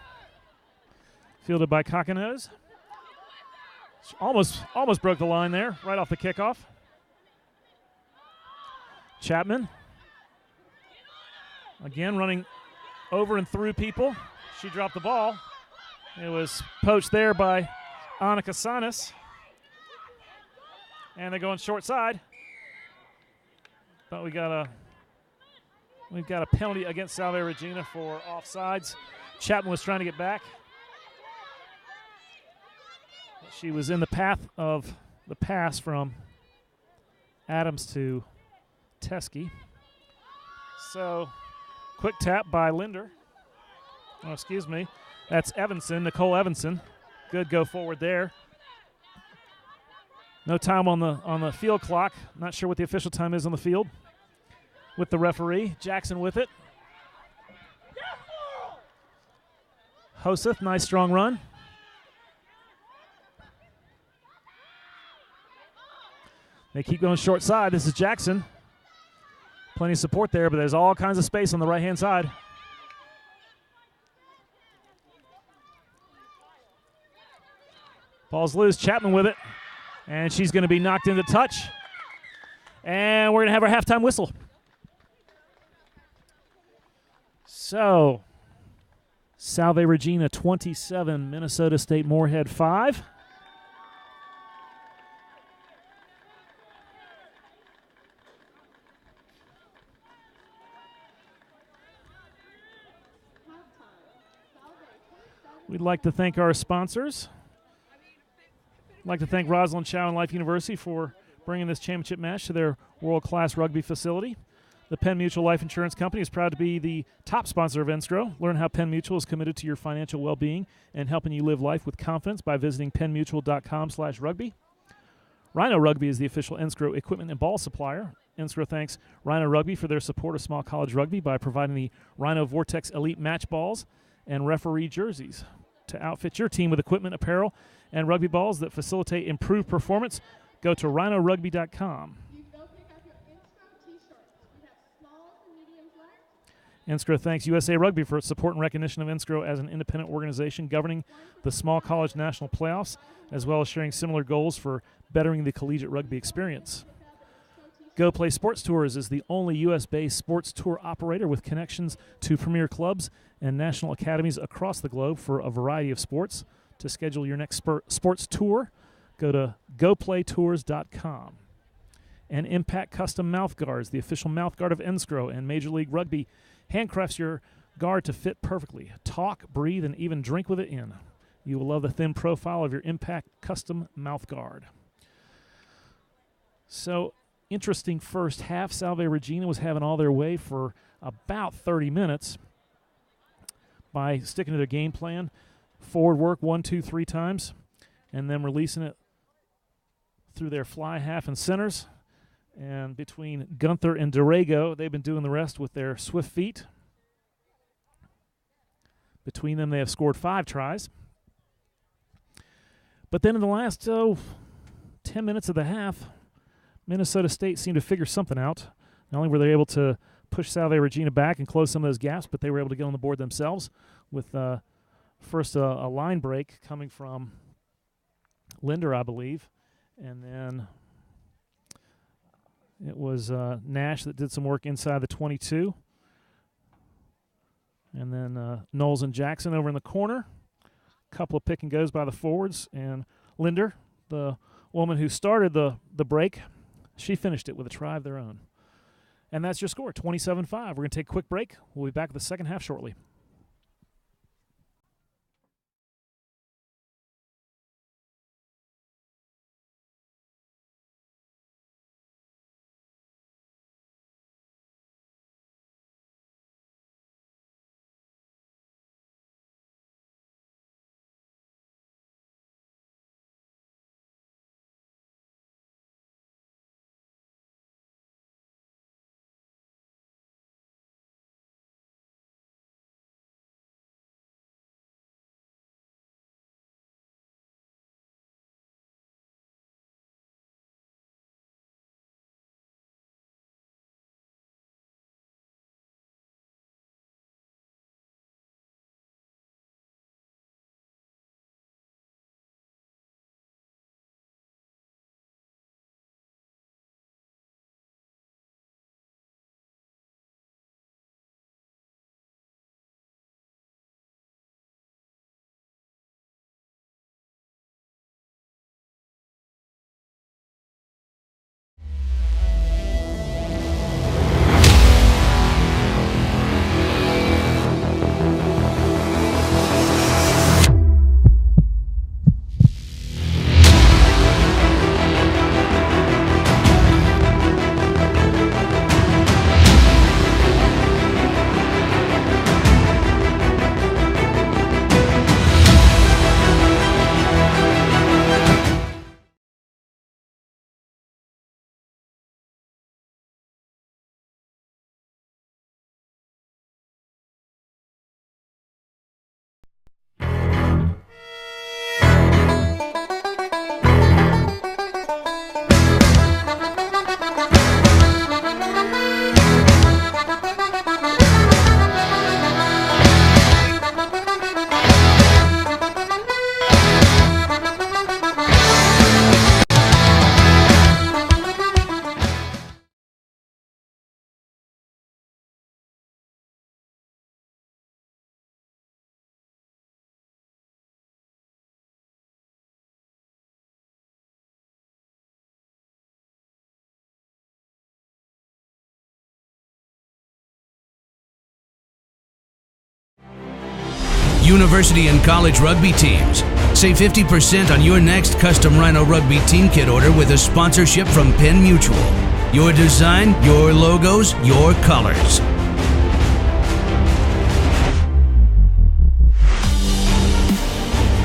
Fielded by Cocknose. Almost broke the line there, right off the kickoff. Chapman. Again, running over and through people. She dropped the ball. It was poached there by Annika Sanis. And they're going short side. But we've got a penalty against Salve Regina for offsides. Chapman was trying to get back. She was in the path of the pass from Adams to Teskey. So, quick tap by Linder. Oh, excuse me. That's Evanson, Nicole Evanson. Good go forward there. No time on the field clock. Not sure what the official time is on the field with the referee. Jackson with it. Hoseth, nice strong run. They keep going short side. This is Jackson. Plenty of support there, but there's all kinds of space on the right-hand side. Ball's loose. Chapman with it. And she's going to be knocked into touch. And we're going to have our halftime whistle. So, Salve Regina 27, Minnesota State Moorhead 5. We'd like to thank our sponsors. I'd like to thank Rosalind Chow and Life University for bringing this championship match to their world-class rugby facility. The Penn Mutual Life Insurance Company is proud to be the top sponsor of NSCRO. Learn how Penn Mutual is committed to your financial well-being and helping you live life with confidence by visiting pennmutual.com/rugby. Rhino Rugby is the official NSCRO equipment and ball supplier. NSCRO thanks Rhino Rugby for their support of small college rugby by providing the Rhino Vortex Elite match balls and referee jerseys to outfit your team with equipment, apparel, and rugby balls that facilitate improved performance. Go to rhinorugby.com. You can go pick up your NSCRO t-shirts. We have smalls and mediums left. NSCRO thanks USA Rugby for its support and recognition of NSCRO as an independent organization governing the small college national playoffs, as well as sharing similar goals for bettering the collegiate rugby experience. Go Play Sports Tours is the only U.S.-based sports tour operator with connections to premier clubs and national academies across the globe for a variety of sports. To schedule your next sports tour, go to goplaytours.com. And Impact Custom Mouth Guards, the official mouth guard of NSCRO and Major League Rugby, handcrafts your guard to fit perfectly. Talk, breathe, and even drink with it in. You will love the thin profile of your Impact Custom Mouth Guard. So, interesting first half. Salve Regina was having all their way for about 30 minutes by sticking to their game plan. Forward work 1, 2, 3 times, and then releasing it through their fly half and centers. And between Gunther and Dorego, they've been doing the rest with their swift feet. Between them, they have scored 5 tries. But then in the last 10 minutes of the half, Minnesota State seemed to figure something out. Not only were they able to push Salve Regina back and close some of those gaps, but they were able to get on the board themselves with first a line break coming from Linder, I believe, and then it was Nash that did some work inside the 22, and then Knowles and Jackson over in the corner. A couple of pick and goes by the forwards, and Linder, the woman who started the break, she finished it with a try of their own. And that's your score, 27-5. We're going to take a quick break. We'll be back with the second half shortly. University and college rugby teams. Save 50% on your next custom Rhino Rugby team kit order with a sponsorship from Penn Mutual. Your design, your logos, your colors.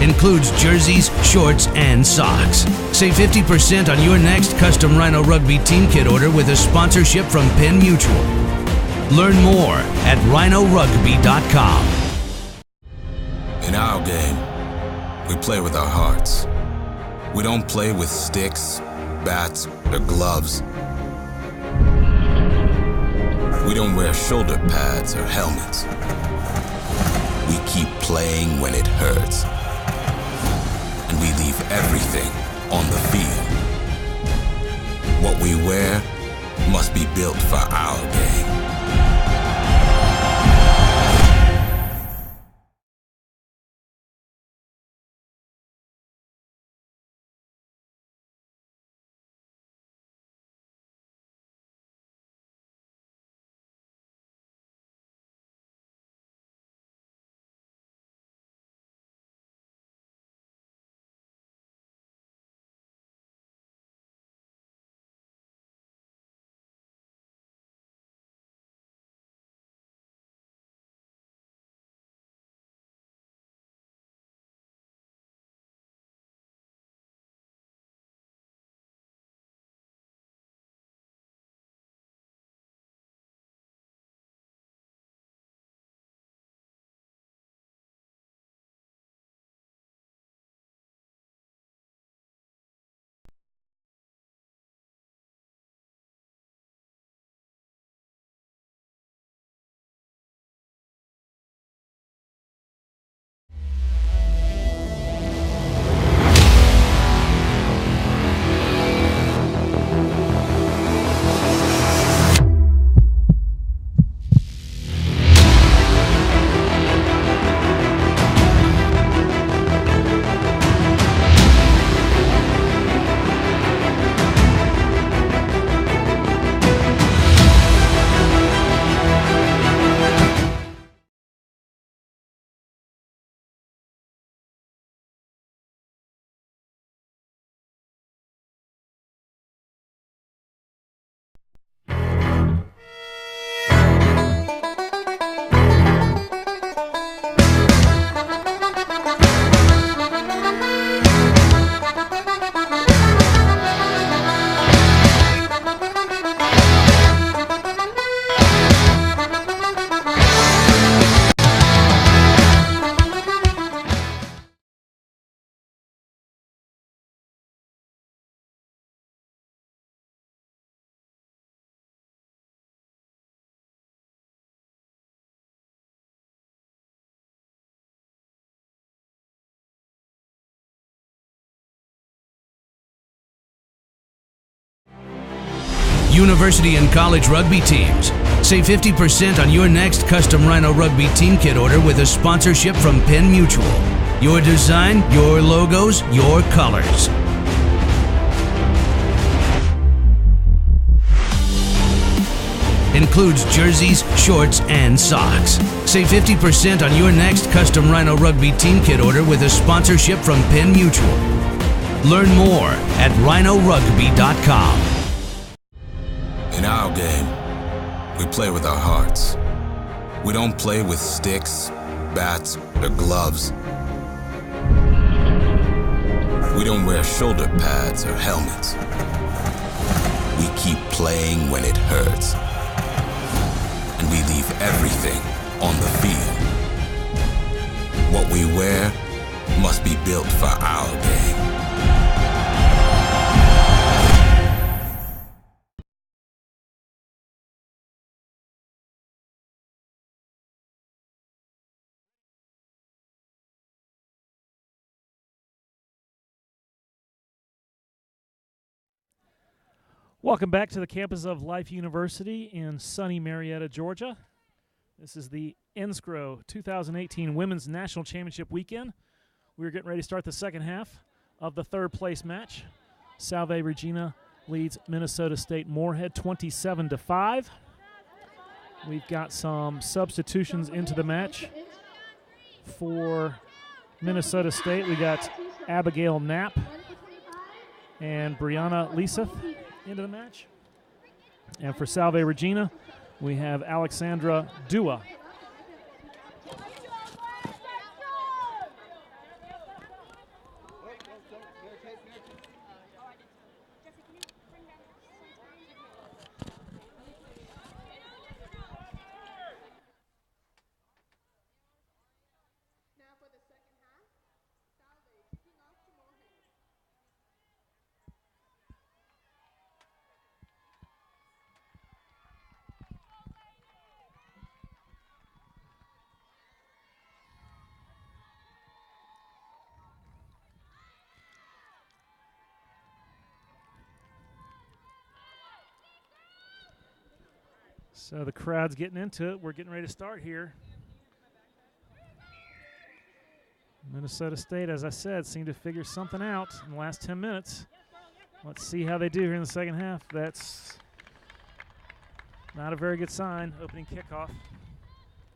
Includes jerseys, shorts, and socks. Save 50% on your next custom Rhino Rugby team kit order with a sponsorship from Penn Mutual. Learn more at rhinorugby.com. In our game, we play with our hearts. We don't play with sticks, bats, or gloves. We don't wear shoulder pads or helmets. We keep playing when it hurts. And we leave everything on the field. What we wear must be built for our game. University and college rugby teams. Save 50% on your next custom Rhino Rugby team kit order with a sponsorship from Penn Mutual. Your design, your logos, your colors. Includes jerseys, shorts, and socks. Save 50% on your next custom Rhino Rugby team kit order with a sponsorship from Penn Mutual. Learn more at rhinorugby.com. In our game, we play with our hearts. We don't play with sticks, bats, or gloves. We don't wear shoulder pads or helmets. We keep playing when it hurts. And we leave everything on the field. What we wear must be built for our game. Welcome back to the campus of Life University in sunny Marietta, Georgia. This is the NSCRO 2018 Women's National Championship weekend. We're getting ready to start the second half of the third place match. Salve Regina leads Minnesota State Moorhead 27-5. We've got some substitutions into the match. For Minnesota State, we got Abigail Knapp and Brianna Lisa into the match. And for Salve Regina, we have Alexandra Dua. Now for the second half, Salve kicking off to Moorhead. So the crowd's getting into it. We're getting ready to start here. Minnesota State, as I said, seemed to figure something out in the last 10 minutes. Let's see how they do here in the second half. That's not a very good sign. Opening kickoff.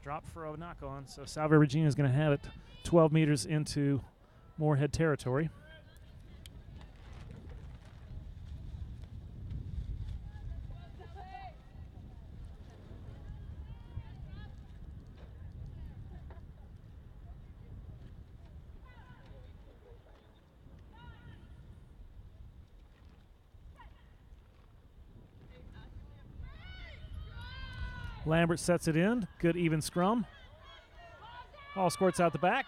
Drop for a knock-on. So Salve Regina is going to have it 12 meters into Moorhead territory. Lambert sets it in. Good even scrum. Ball squirts out the back.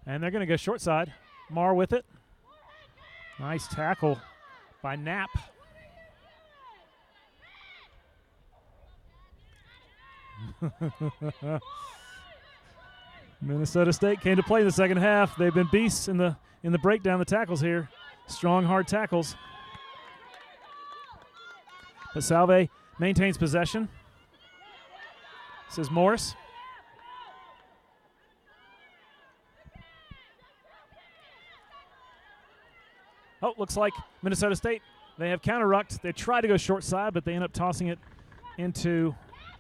And they're going to go short side. Marr with it. Nice tackle by Knapp. Minnesota State came to play in the second half. They've been beasts in the breakdown, the tackles here. Strong, hard tackles. But Salve maintains possession. This is Morris. Oh, looks like Minnesota State, they have counter-rucked. They try to go short side, but they end up tossing it into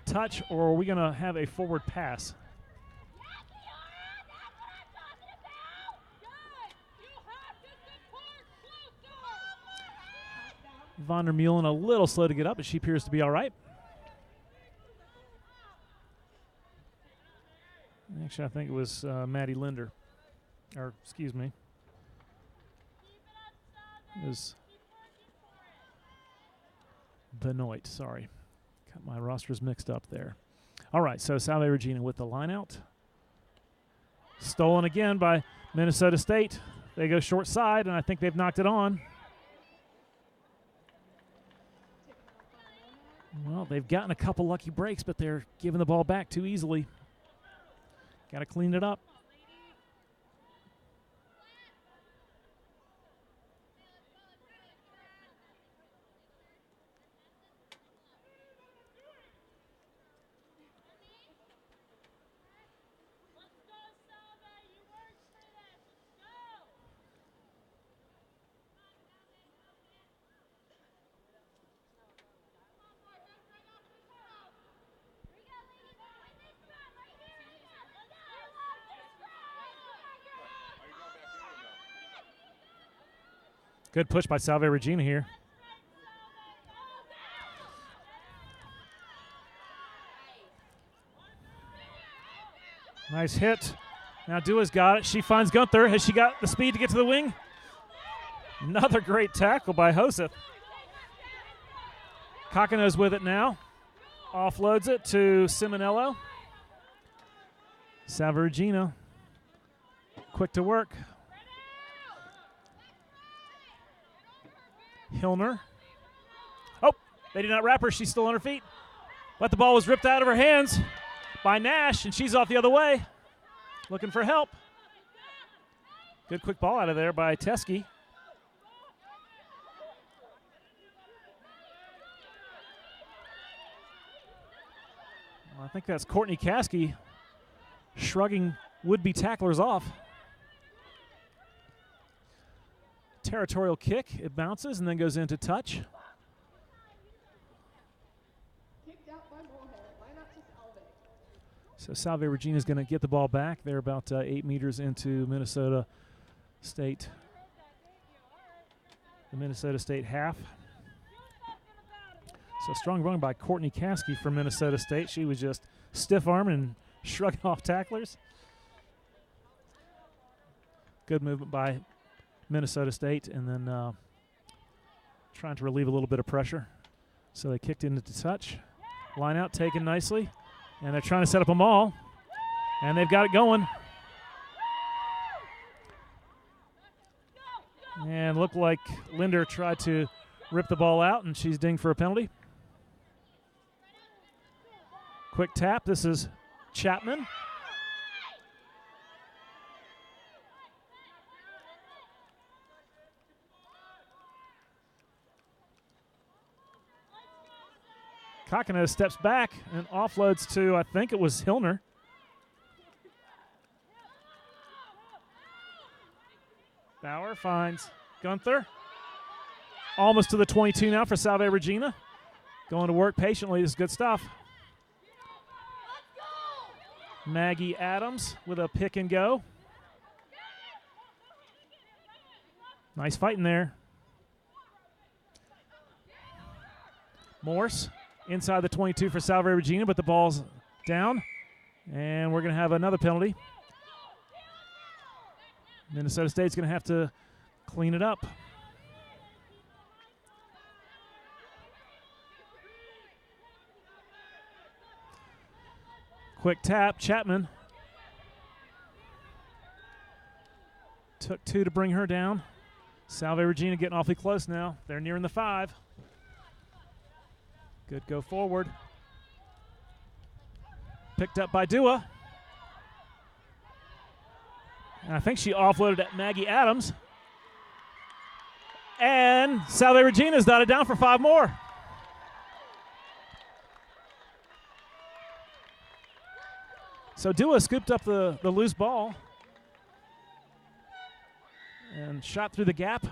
touch, or are we going to have a forward pass? Von der Meulen a little slow to get up, but she appears to be all right. Actually, I think it was Maddie Linder. Or, excuse me. It was Benoit, sorry. Got my rosters mixed up there. All right, so Salve Regina with the line out. Stolen again by Minnesota State. They go short side, and I think they've knocked it on. Well, they've gotten a couple lucky breaks, but they're giving the ball back too easily. Got to clean it up. Good push by Salve Regina here. Nice hit. Now Dua's got it. She finds Gunther. Has she got the speed to get to the wing? Another great tackle by Joseph. Kakano's with it now. Offloads it to Simonello. Salve Regina. Quick to work. Hilner. Oh, they did not wrap her. She's still on her feet. But the ball was ripped out of her hands by Nash, and she's off the other way, looking for help. Good quick ball out of there by Teskey. Well, I think that's Courtney Caskey shrugging would-be tacklers off. Territorial kick. It bounces and then goes into touch. Kicked out by Moorhead. Line up to Salve. So Salve Regina is going to get the ball back. They're about 8 meters into Minnesota State. The Minnesota State half. So strong run by Courtney Caskey from Minnesota State. She was just stiff arming and shrugging off tacklers. Good movement by Minnesota State, and then trying to relieve a little bit of pressure. So they kicked into touch. Line out taken nicely. And they're trying to set up a maul. And they've got it going. And looked like Linder tried to rip the ball out, and she's dinged for a penalty. Quick tap. This is Chapman. Kakano steps back and offloads to, I think it was Hilner. Bauer finds Gunther. Almost to the 22 now for Salve Regina. Going to work patiently. This is good stuff. Maggie Adams with a pick and go. Nice fight in there. Morse inside the 22 for Salve Regina, but the ball's down. And we're going to have another penalty. Minnesota State's going to have to clean it up. Quick tap, Chapman. Took 2 to bring her down. Salve Regina getting awfully close now. They're nearing the 5. Good go forward. Picked up by Dua. And I think she offloaded at Maggie Adams. And Salve Regina's dotted down for 5 more. So Dua scooped up the loose ball and shot through the gap.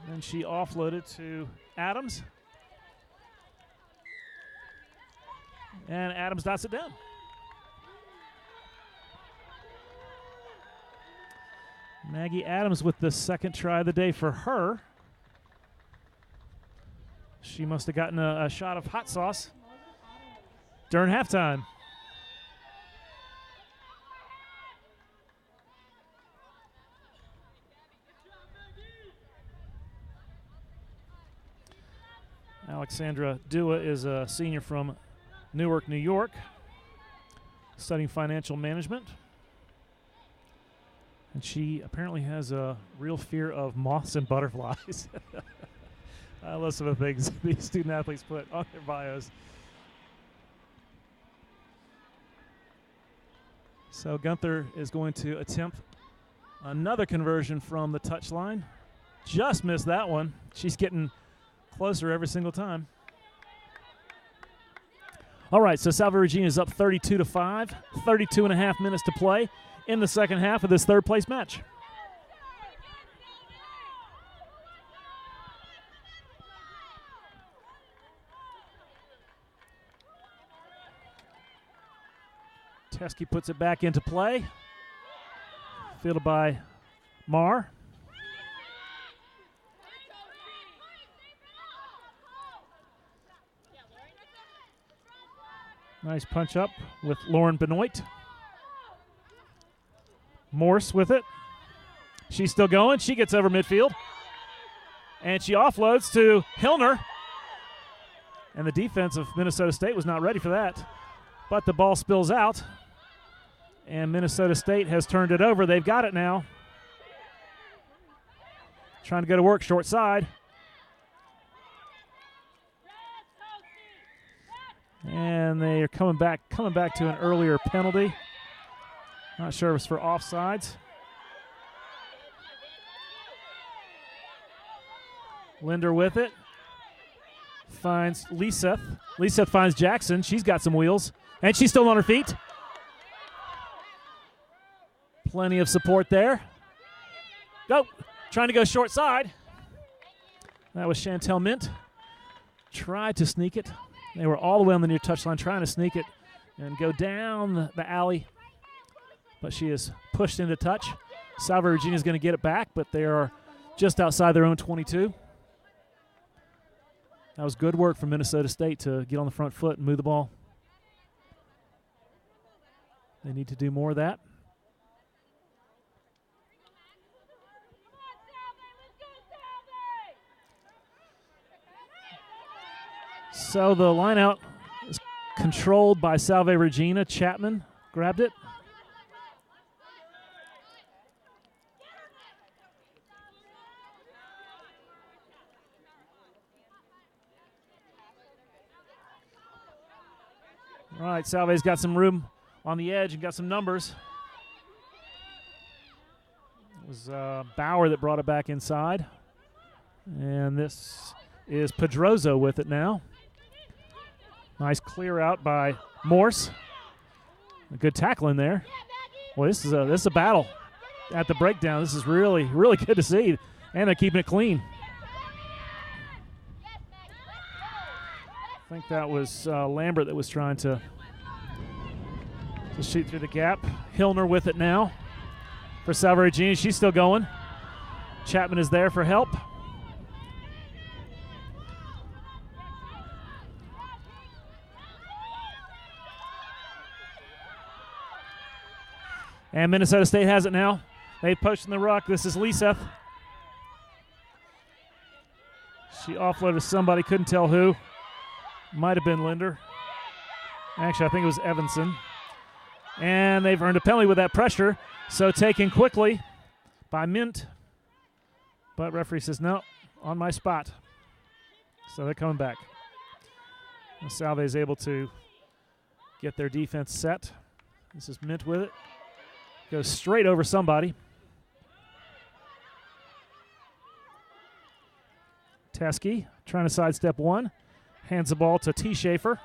Then she offloaded to Adams. And Adams dots it down. Maggie Adams with the second try of the day for her. She must have gotten a shot of hot sauce during halftime. Alexandra Dua is a senior from Newark, New York, studying financial management. And she apparently has a real fear of moths and butterflies. I love some of the things these student athletes put on their bios. So Gunther is going to attempt another conversion from the touchline. Just missed that one. She's getting closer every single time. All right, so Salve Regina is up 32-5, 32 and a half minutes to play in the second half of this third place match. Teskey puts it back into play. Fielded by Marr. Nice punch up with Lauren Benoit. Morse with it. She's still going. She gets over midfield. And she offloads to Hilner. And the defense of Minnesota State was not ready for that. But the ball spills out. And Minnesota State has turned it over. They've got it now. Trying to go to work short side. And they are coming back to an earlier penalty. Not sure if it's for offsides. Linder with it. Finds Liseth. Liseth finds Jackson. She's got some wheels. And she's still on her feet. Plenty of support there. Go. Trying to go short side. That was Chantel Mint. Tried to sneak it. They were all the way on the near touchline trying to sneak it. and go down the alley, but she is pushed into touch. Salve Regina is going to get it back, but they are just outside their own 22. That was good work from Minnesota State to get on the front foot and move the ball. They need to do more of that. So the line out is controlled by Salve Regina. Chapman grabbed it. All right, Salve's got some room on the edge and got some numbers. It was Bauer that brought it back inside. And this is Pedrozo with it now. Nice clear out by Morse. A good tackle in there. Well, this is a battle at the breakdown. This is really, really good to see. And they're keeping it clean. I think that was Lambert that was trying to shoot through the gap. Hillner with it now for Salve Regina. She's still going. Chapman is there for help. And Minnesota State has it now. They post in the ruck. This is Liseth. She offloaded somebody, couldn't tell who. Might have been Linder. Actually, I think it was Evanson. And they've earned a penalty with that pressure. So taken quickly by Mint. But referee says, no, on my spot. So they're coming back. And Salve is able to get their defense set. This is Mint with it. Goes straight over somebody. Teskey trying to sidestep one. Hands the ball to T. Schaefer.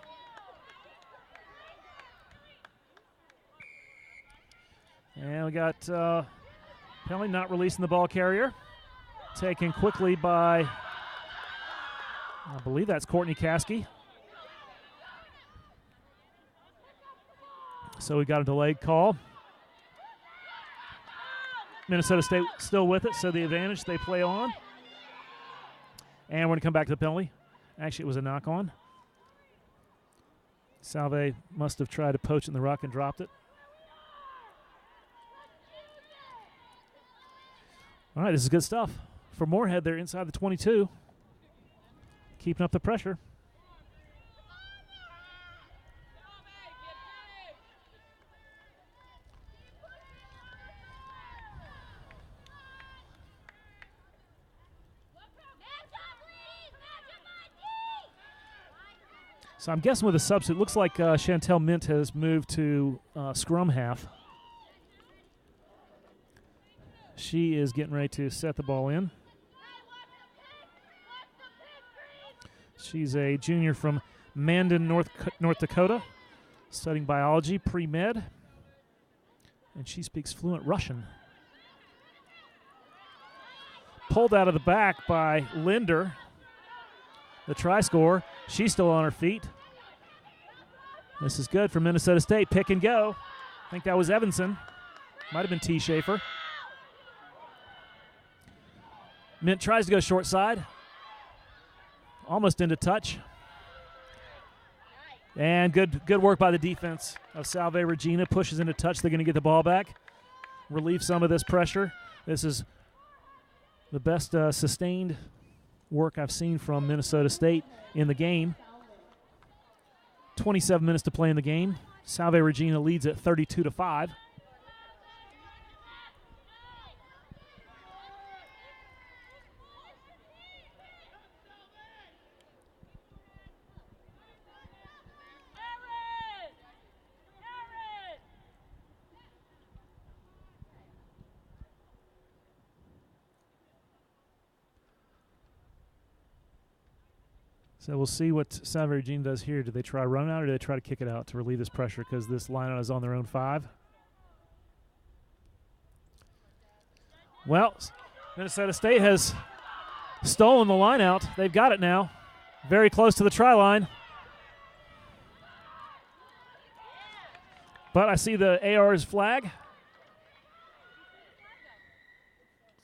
And we got penalty not releasing the ball carrier. Taken quickly by, I believe that's Courtney Caskey. So we got a delayed call. Minnesota State still with it, so the advantage, they play on. And we're going to come back to the penalty. Actually, it was a knock-on. Salve must have tried to poach in the ruck and dropped it. All right, this is good stuff. For Moorhead, they're inside the 22. Keeping up the pressure. So I'm guessing with a substitute, looks like Chantel Mint has moved to scrum half. She is getting ready to set the ball in. She's a junior from Mandan, North Dakota, studying biology, pre-med, and she speaks fluent Russian. Pulled out of the back by Linder, the try scorer. She's still on her feet. This is good for Minnesota State. Pick and go. I think that was Evanson. Might have been T. Schaefer. Mint tries to go short side. Almost into touch. And good work by the defense of Salve Regina. Pushes into touch. They're going to get the ball back. Relieve some of this pressure. This is the best sustained work I've seen from Minnesota State in the game. 27 minutes to play in the game. Salve Regina leads at 32-5. So we'll see what Salve Regina does here. Do they try run out or do they try to kick it out to relieve this pressure because this lineout is on their own 5? Well, Minnesota State has stolen the lineout. They've got it now. Very close to the try line. But I see the AR's flag.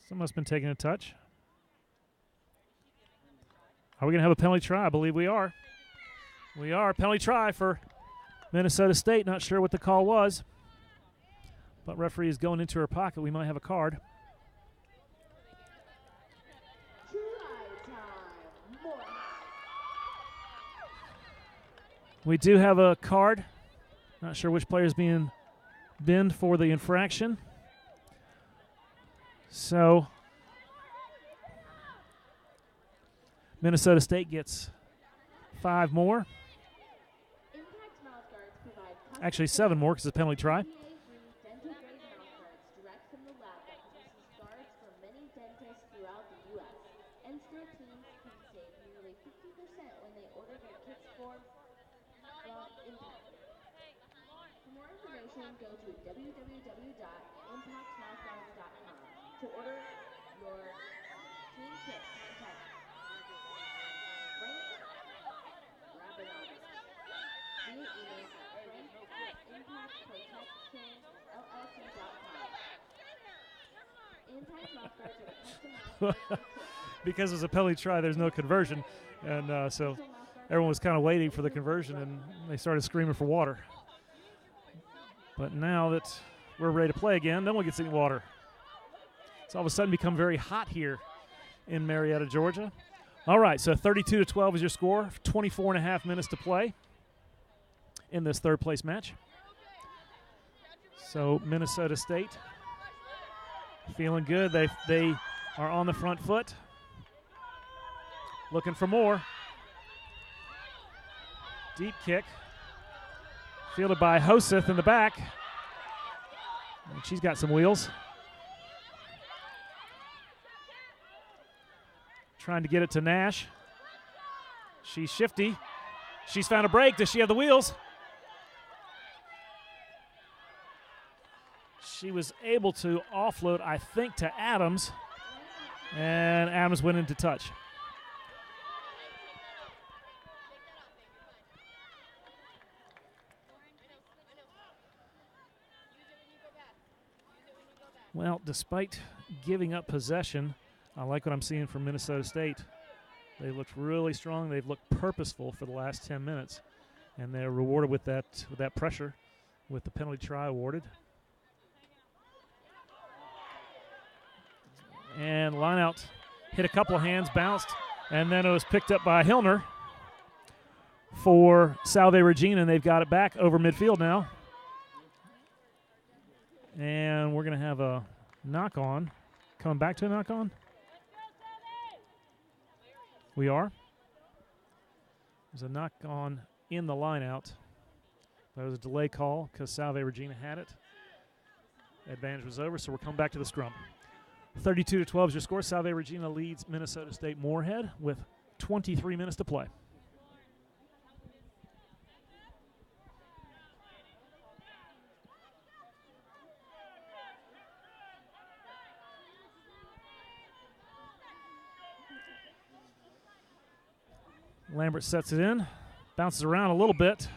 Someone must have been taking a touch. Are we going to have a penalty try? I believe we are. We are. Penalty try for Minnesota State. Not sure what the call was. But referee is going into her pocket. We might have a card. We do have a card. Not sure which player is being binned for the infraction. So Minnesota State gets 5 more. Actually 7 more because it's a penalty try. Go to www.impactmouthguards.com to order your team kit. Contact Frank Rabinowitz via email at frank@impactprotectionllc.com. Impact Mouthguards are custom. Because it's a penalty try, there's no conversion, and so everyone was kind of waiting for the conversion, and they started screaming for water. But now that we're ready to play again, no one gets any water. It's all of a sudden become very hot here in Marietta, Georgia. All right, so 32-12 is your score. 24.5 minutes to play in this third-place match. So Minnesota State feeling good. They are on the front foot, looking for more. Deep kick. Fielded by Hoseth in the back. And she's got some wheels. Trying to get it to Nash. She's shifty. She's found a break. Does she have the wheels? She was able to offload, I think, to Adams. And Adams went into touch. Well, despite giving up possession, I like what I'm seeing from Minnesota State. They looked really strong. They've looked purposeful for the last 10 minutes, and they're rewarded with that pressure, with the penalty try awarded. And line out hit a couple of hands, bounced, and then it was picked up by Hillner for Salve Regina, and they've got it back over midfield now. And we're going to have a knock-on. Coming back to a knock-on? We are. There's a knock-on in the line-out. That was a delay call because Salve Regina had it. Advantage was over, so we're coming back to the scrum. 32-12 is your score. Salve Regina leads Minnesota State Moorhead with 23 minutes to play. Lambert sets it in, bounces around a little bit.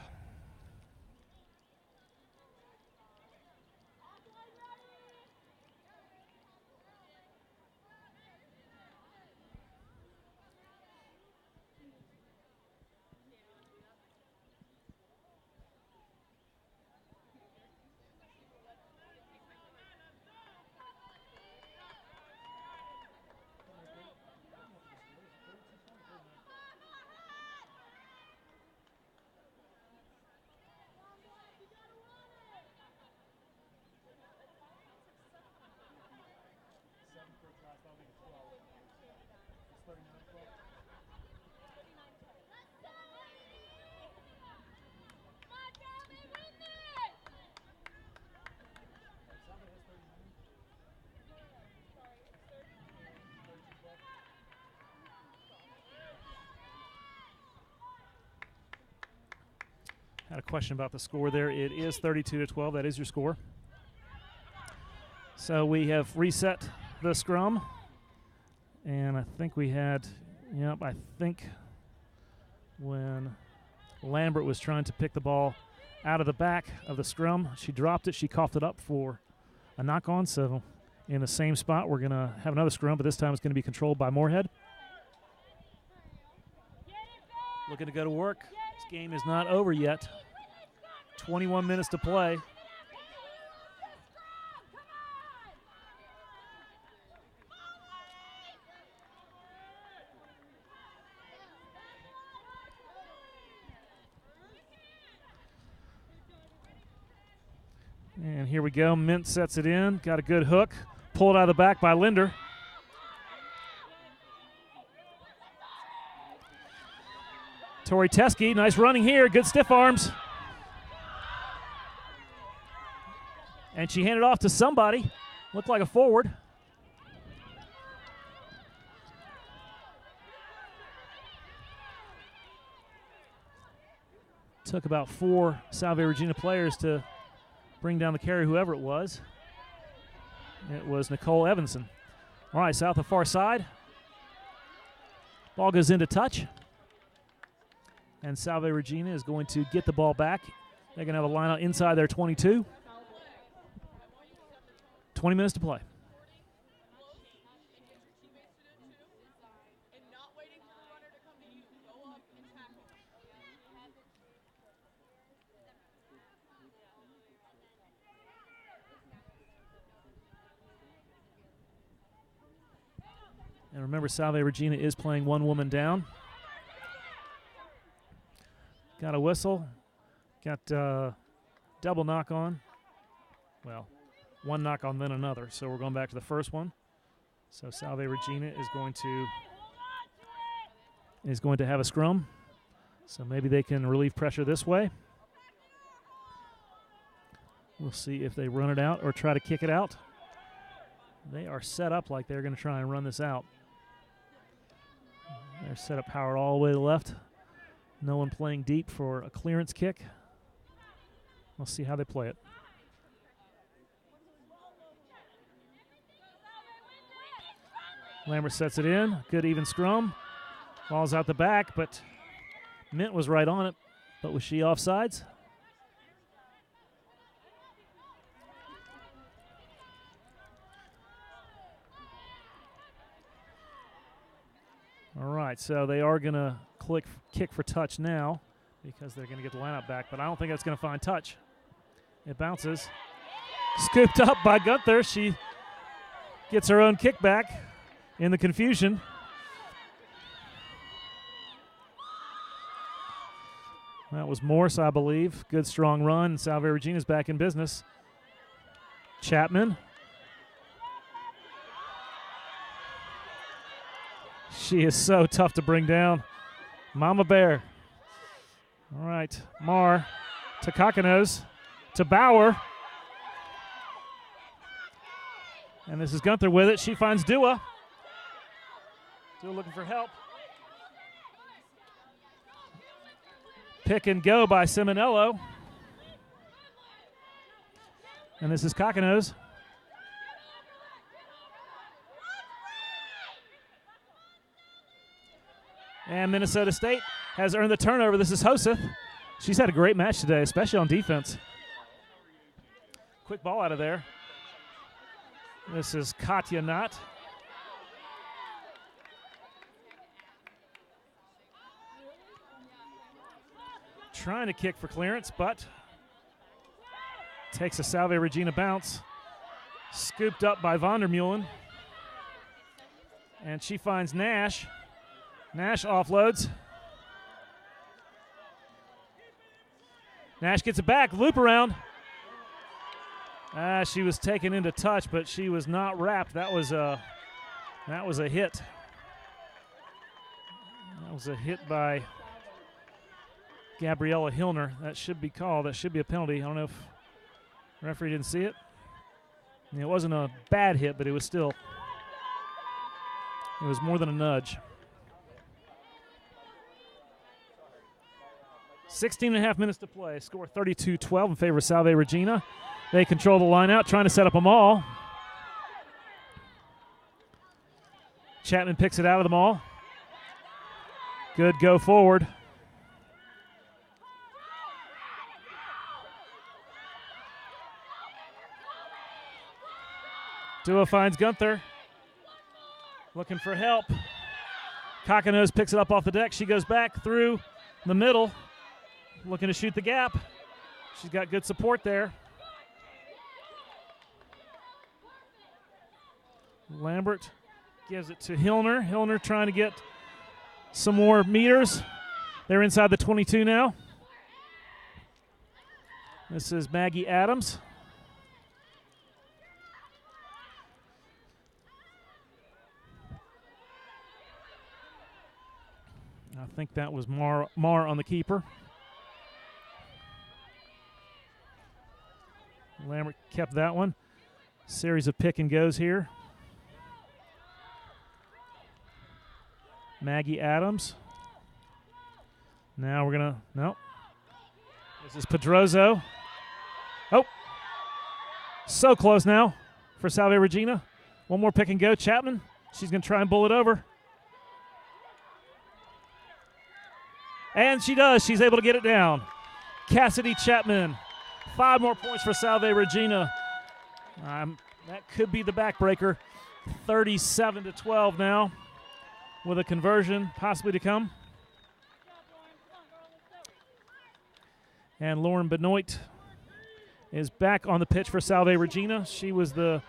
Had a question about the score there. It is 32-12. That is your score. So we have reset the scrum. And I think we had, I think when Lambert was trying to pick the ball out of the back of the scrum. She dropped it. She coughed it up for a knock-on. So in the same spot, we're going to have another scrum, but this time it's going to be controlled by Moorhead. Looking to go to work. This game is not over yet. 21 minutes to play. And here we go. Mint sets it in. Got a good hook. Pulled out of the back by Linder. Tori Teskey, nice running here. Good stiff arms. And she handed off to somebody. Looked like a forward. Took about 4 Salve Regina players to bring down the carry, whoever it was. It was Nicole Evanson. All right, south of far side. Ball goes into touch. And Salve Regina is going to get the ball back. They're going to have a line out inside their 22. 20 minutes to play. And remember, Salve Regina is playing one woman down. Got a whistle. Got double knock on. Well, one knock on, then another. So we're going back to the first one. So Salve Regina is going to have a scrum. So maybe they can relieve pressure this way. We'll see if they run it out or try to kick it out. They are set up like they're going to try and run this out. They're set up powered all the way to the left. No one playing deep for a clearance kick. We'll see how they play it. Lambert sets it in. Good even scrum. Ball's out the back, but Mint was right on it. But was she offsides? All right, so they are going to kick for touch now because they're going to get the lineup back, but I don't think that's going to find touch. It bounces. Scooped up by Gunther. She gets her own kickback in the confusion. That was Morse, I believe. Good strong run. Salve Regina's back in business. Chapman. She is so tough to bring down. Mama Bear. All right, Marr to Kakanos to Bauer. And this is Gunther with it. She finds Dua. Dua looking for help. Pick and go by Simonello. And this is Kakanos. And Minnesota State has earned the turnover. This is Hoseth. She's had a great match today, especially on defense. Quick ball out of there. This is Katya Knott. Trying to kick for clearance, but takes a Salve Regina bounce. Scooped up by Vandermeulen. And she finds Nash. Nash offloads. Nash gets it back, loop around. She was taken into touch, but she was not wrapped. That was a hit. That was a hit by Gabriella Hilner. That should be called. That should be a penalty. I don't know if the referee didn't see it. It wasn't a bad hit, but it was still, it was more than a nudge. 16.5 minutes to play. Score 32-12 in favor of Salve Regina. They control the line out, trying to set up them all. Chapman picks it out of them all. Good go forward. Dua finds Gunther. Looking for help. Cockanose picks it up off the deck. She goes back through the middle, looking to shoot the gap. She's got good support there. Lambert gives it to Hillner. Hillner trying to get some more meters. They're inside the 22 now. This is Maggie Adams. I think that was Mar on the keeper. Lambert kept that one. Series of pick and goes here. Maggie Adams. Now we're going to, nope. This is Pedrozo. Oh, so close now for Salve Regina. One more pick and go. Chapman, she's going to try and bull it over. And she does. She's able to get it down. Cassidy Chapman. 5 more points for Salve Regina. That could be the backbreaker. 37-12 now with a conversion possibly to come. And Lauren Benoit is back on the pitch for Salve Regina. She was the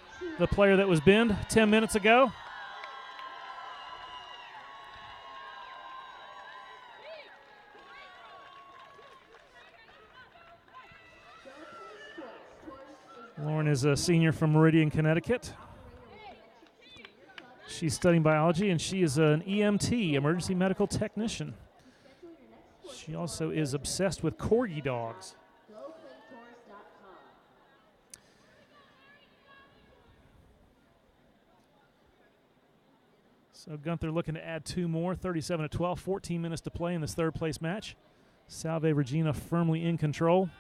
player that was binned 10 minutes ago. Lauren is a senior from Meridian, Connecticut. She's studying biology, and she is an EMT, emergency medical technician. She also is obsessed with corgi dogs. So Gunther looking to add 2 more, 37-12, 14 minutes to play in this third place match. Salve Regina firmly in control.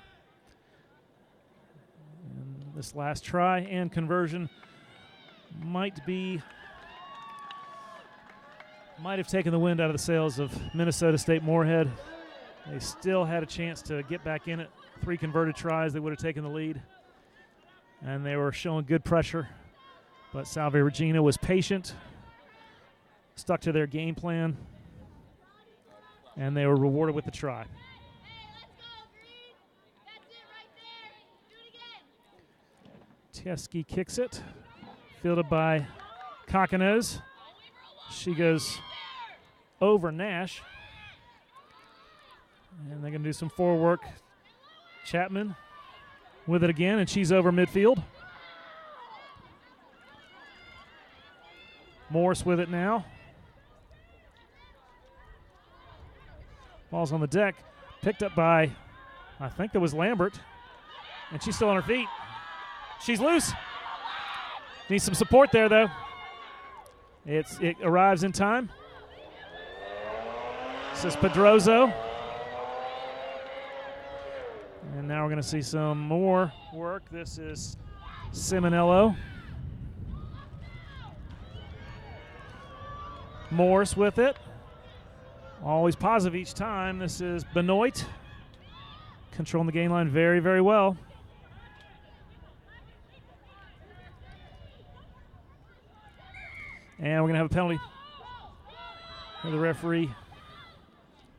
And this last try and conversion might have taken the wind out of the sails of Minnesota State Moorhead. They still had a chance to get back in it. 3 converted tries, they would have taken the lead. And they were showing good pressure. But Salve Regina was patient, stuck to their game plan, and they were rewarded with the try. Tieski kicks it, fielded by Cockanose. She goes over Nash. And they're going to do some forward work. Chapman with it again, and she's over midfield. Morris with it now. Ball's on the deck. Picked up by, I think that was Lambert. And she's still on her feet. She's loose. Needs some support there, though. It arrives in time. This is Pedrozo. And now we're going to see some more work. This is Simonello. Morris with it. Always positive each time. This is Benoit. Controlling the game line very, very well. And we're going to have a penalty. Hear the referee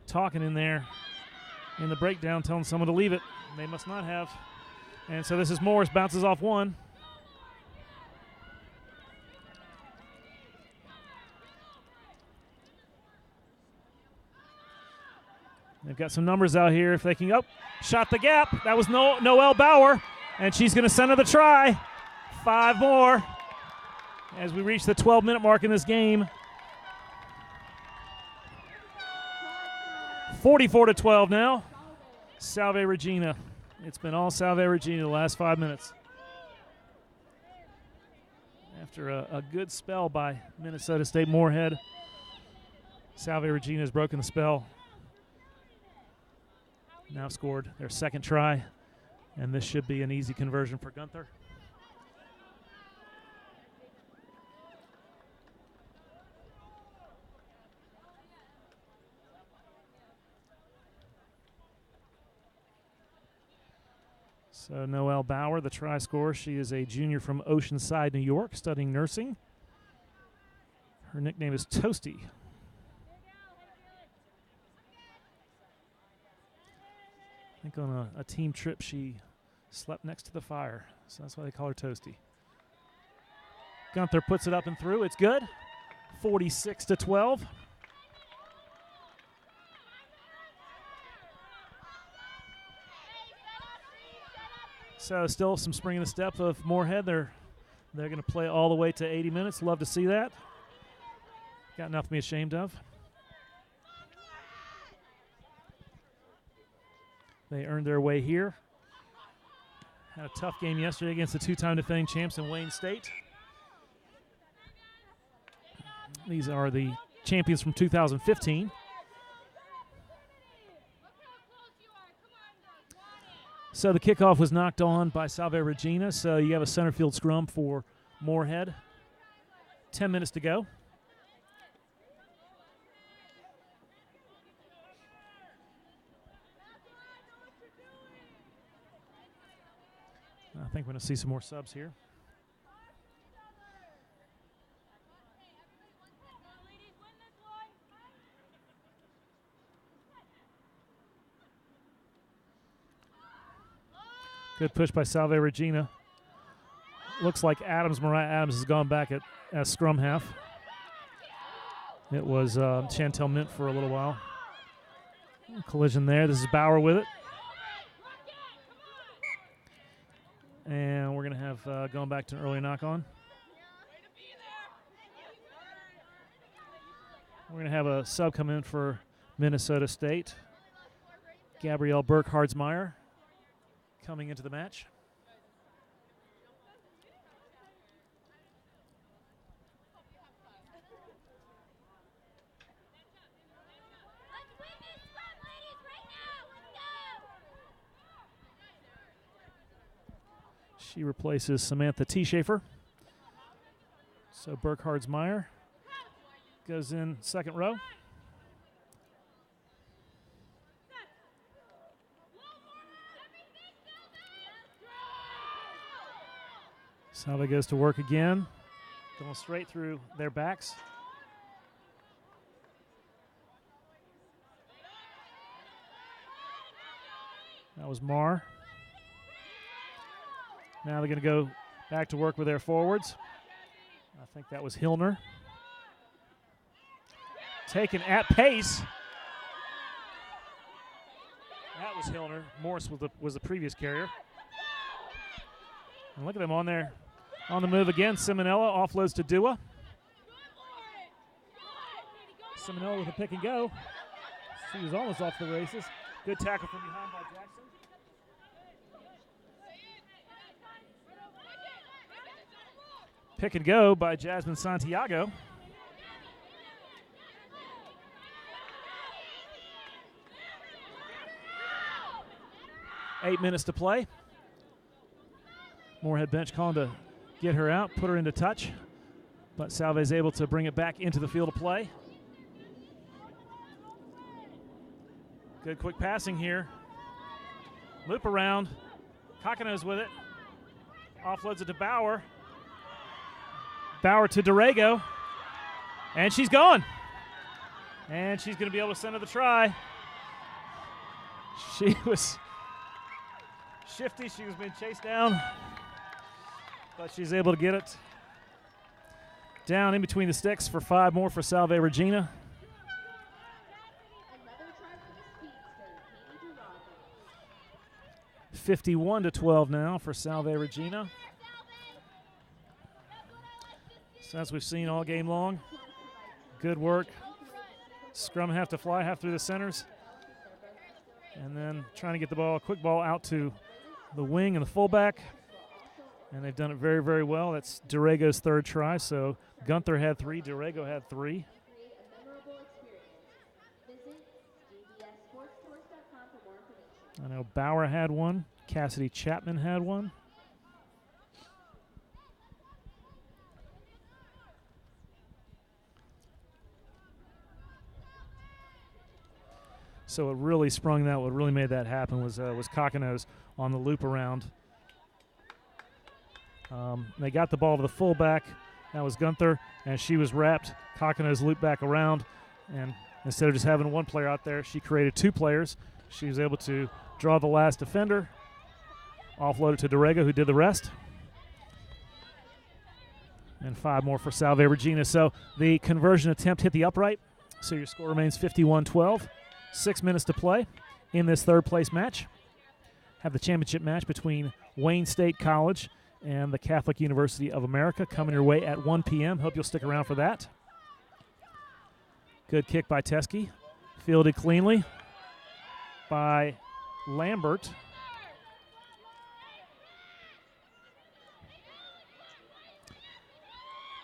talking in there in the breakdown, telling someone to leave it. They must not have. And so this is Morris, bounces off one. They've got some numbers out here if they can. Oh, shot the gap. That was Noelle Bauer, and she's going to center the try. 5 more as we reach the 12-minute mark in this game. 44-12 now. Salve Regina. It's been all Salve Regina the last 5 minutes. After a good spell by Minnesota State Moorhead, Salve Regina has broken the spell. Now scored their second try, and this should be an easy conversion for Gunther. So Noelle Bauer, the try scorer, she is a junior from Oceanside, New York, studying nursing. Her nickname is Toasty. I think on a team trip she slept next to the fire, so that's why they call her Toasty. Gunther puts it up and through. It's good. 46-12. So still some spring in the step of Moorhead. They're going to play all the way to 80 minutes. Love to see that. Got enough to be ashamed of. They earned their way here. Had a tough game yesterday against the two-time defending champs in Wayne State. These are the champions from 2015. So the kickoff was knocked on by Salve Regina, so you have a center field scrum for Moorhead. 10 minutes to go. I think we're going to see some more subs here. Good push by Salve Regina. Looks like Mariah Adams has gone back as scrum half. It was Chantel Mint for a little while. Collision there. This is Bauer with it. And we're going to have going back to an earlier knock-on. We're going to have a sub come in for Minnesota State. Gabrielle Burke-Hardsmeyer coming into the match. She replaces Samantha T. Schaefer. So Burke-Hardsmeyer goes in second row. Salve goes to work again, going straight through their backs. That was Marr. Now they're going to go back to work with their forwards. I think that was Hillner. Taken at pace. That was Hillner. Morris was the previous carrier. And look at them on there. On the move again, Simonella offloads to Dua. Simonella with a pick and go. She was almost off the races. Good tackle from behind by Jackson. Pick and go by Jasmine Santiago. Eight minutes to play. Moorhead bench calling to get her out, put her into touch, but Salve is able to bring it back into the field of play. Good quick passing here. Loop around. Cockano's with it. Offloads it to Bauer. Bauer to Dorrego. And she's gone. And she's going to be able to send her the try. She was shifty. She was being chased down. But she's able to get it down in between the sticks for 5 more for Salve Regina. Another try for the speedster, Katie Durago. 51-12 now for Salve Regina. So as we've seen all game long, good work. Scrum half to fly, half through the centers. And then trying to get the ball, a quick ball out to the wing and the fullback. And they've done it very, very well. That's Dorrego's third try. So Gunther had 3, Dorrego had 3. I know Bauer had 1. Cassidy Chapman had 1. So it really sprung that. What really made that happen was Kakano's on the loop around. They got the ball to the fullback. That was Gunther, and she was wrapped. Kakano's looped back around, and instead of just having one player out there, she created two players. She was able to draw the last defender, offload it to Dorrego, who did the rest. And 5 more for Salve Regina. So the conversion attempt hit the upright. So your score remains 51-12. 6 minutes to play in this third-place match. Have the championship match between Wayne State College and the Catholic University of America coming your way at 1 p.m. Hope you'll stick around for that. Good kick by Teskey. Fielded cleanly by Lambert.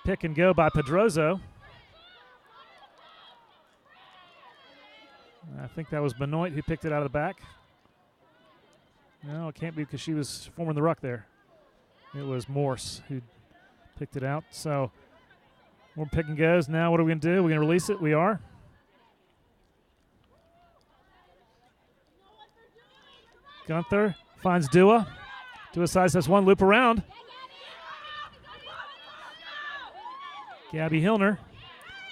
Pick and go by Pedroso. I think that was Benoit who picked it out of the back. No, it can't be because she was forming the ruck there. It was Morse who picked it out. So more pick and goes. Now what are we going to do? We're going to release it. We are. Gunther finds Dua. Dua size has one loop around. Gabby Hilner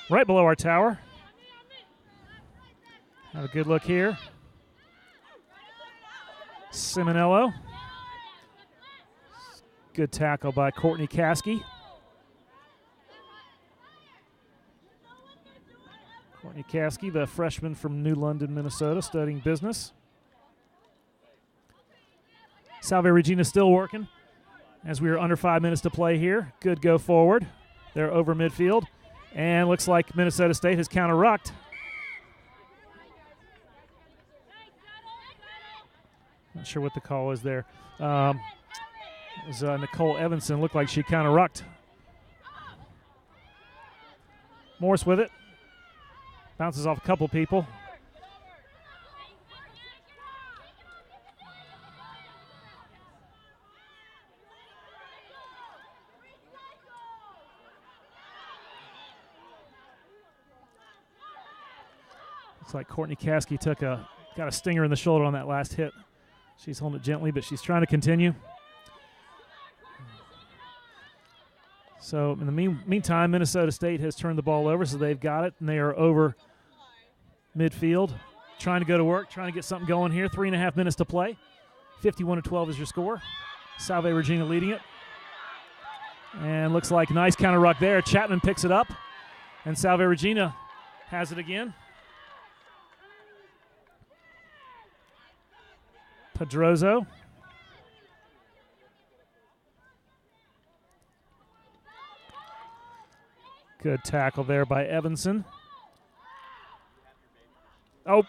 right below our tower. Have a good look here. Simonello. Good tackle by Courtney Caskey. Courtney Caskey, the freshman from New London, Minnesota, studying business. Salve Regina still working as we are under 5 minutes to play here. Good go forward. They're over midfield. And looks like Minnesota State has counter-rucked. Not sure what the call is there. It was Nicole Evanson. Looked like she counter-rucked. Morse with it. Bounces off a couple people. Looks like Courtney Caskey got a stinger in the shoulder on that last hit. She's holding it gently, but she's trying to continue. So in the meantime, Minnesota State has turned the ball over, so they've got it, and they are over midfield, trying to go to work, trying to get something going here. 3.5 minutes to play. 51-12 is your score. Salve Regina leading it. And looks like nice counter ruck there. Chapman picks it up, and Salve Regina has it again. Pedroso. Good tackle there by Evanson. Oh.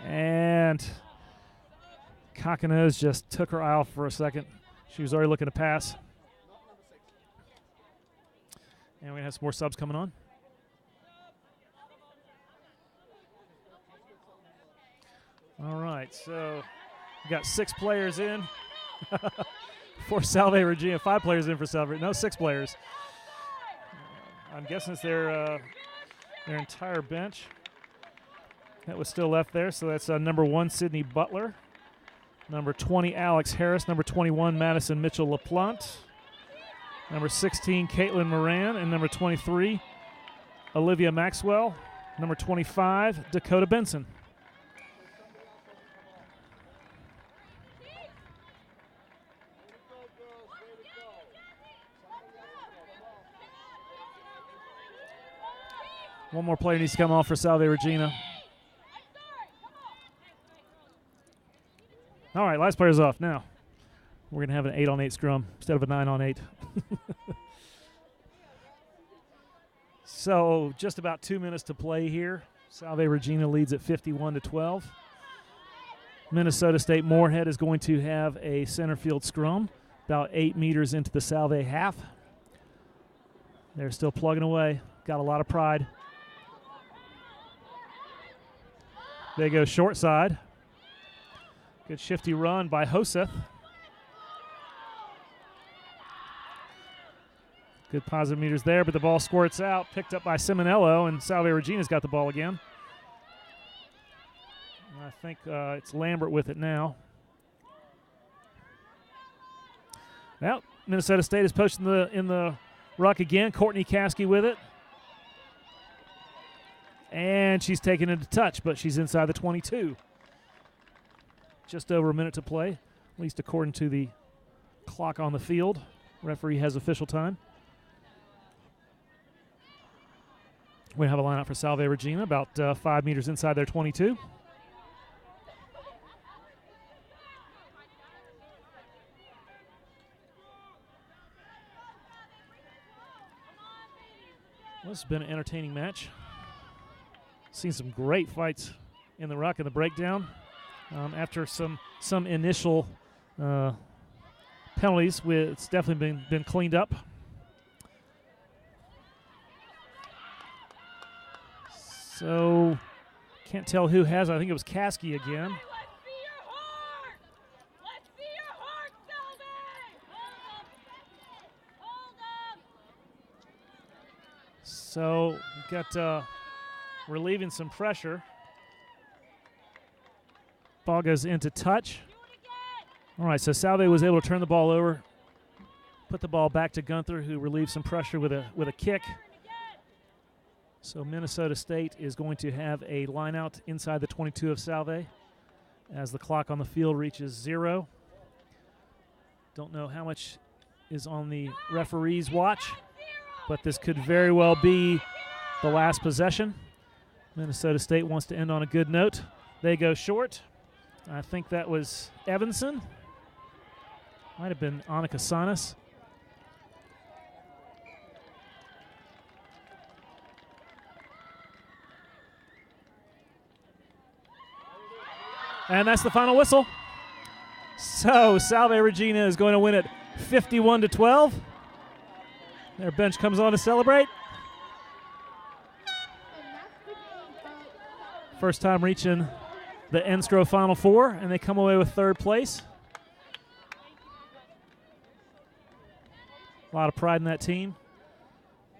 And Kakano's just took her eye off for a second. She was already looking to pass. And we're going to have some more subs coming on. All right, so we got 6 players in for Salve Regina. 5 players in for Salve. No, 6 players. I'm guessing it's their entire bench that was still left there. So that's number 1, Sydney Butler. Number 20, Alex Harris. Number 21, Madison Mitchell-LaPlante. Number 16, Caitlin Moran. And number 23, Olivia Maxwell. Number 25, Dakota Benson. One more player needs to come off for Salve Regina. All right, last player's off now. We're going to have an 8-on-8 scrum instead of a 9-on-8. So just about 2 minutes to play here. Salve Regina leads at 51-12. Minnesota State Moorhead is going to have a center field scrum about 8 meters into the Salve half. They're still plugging away. Got a lot of pride. They go short side. Good shifty run by Hoseth. Good positive meters there, but the ball squirts out. Picked up by Simonello, and Salve Regina's got the ball again. I think it's Lambert with it now. Well, Minnesota State is posting in the ruck again. Courtney Caskey with it. And she's taken it to touch, but she's inside the 22. Just over a minute to play, at least according to the clock on the field. Referee has official time. We have a lineup for Salve Regina, about 5 meters inside their 22. This has been an entertaining match. Seen some great fights in the ruck and the breakdown. After some initial penalties, it's definitely been cleaned up. So, can't tell who has. I think it was Caskey again. So, we've got relieving some pressure. Ball goes into touch. All right, so Salve was able to turn the ball over, put the ball back to Gunther, who relieved some pressure with a kick. So Minnesota State is going to have a line out inside the 22 of Salve as the clock on the field reaches 0. Don't know how much is on the referee's watch, but this could very well be the last possession. Minnesota State wants to end on a good note. They go short. I think that was Evanson. Might have been Annika Sanas. And that's the final whistle. So Salve Regina is going to win it 51-12. Their bench comes on to celebrate. First time reaching the NSCRO Final Four, and they come away with 3rd place. A lot of pride in that team.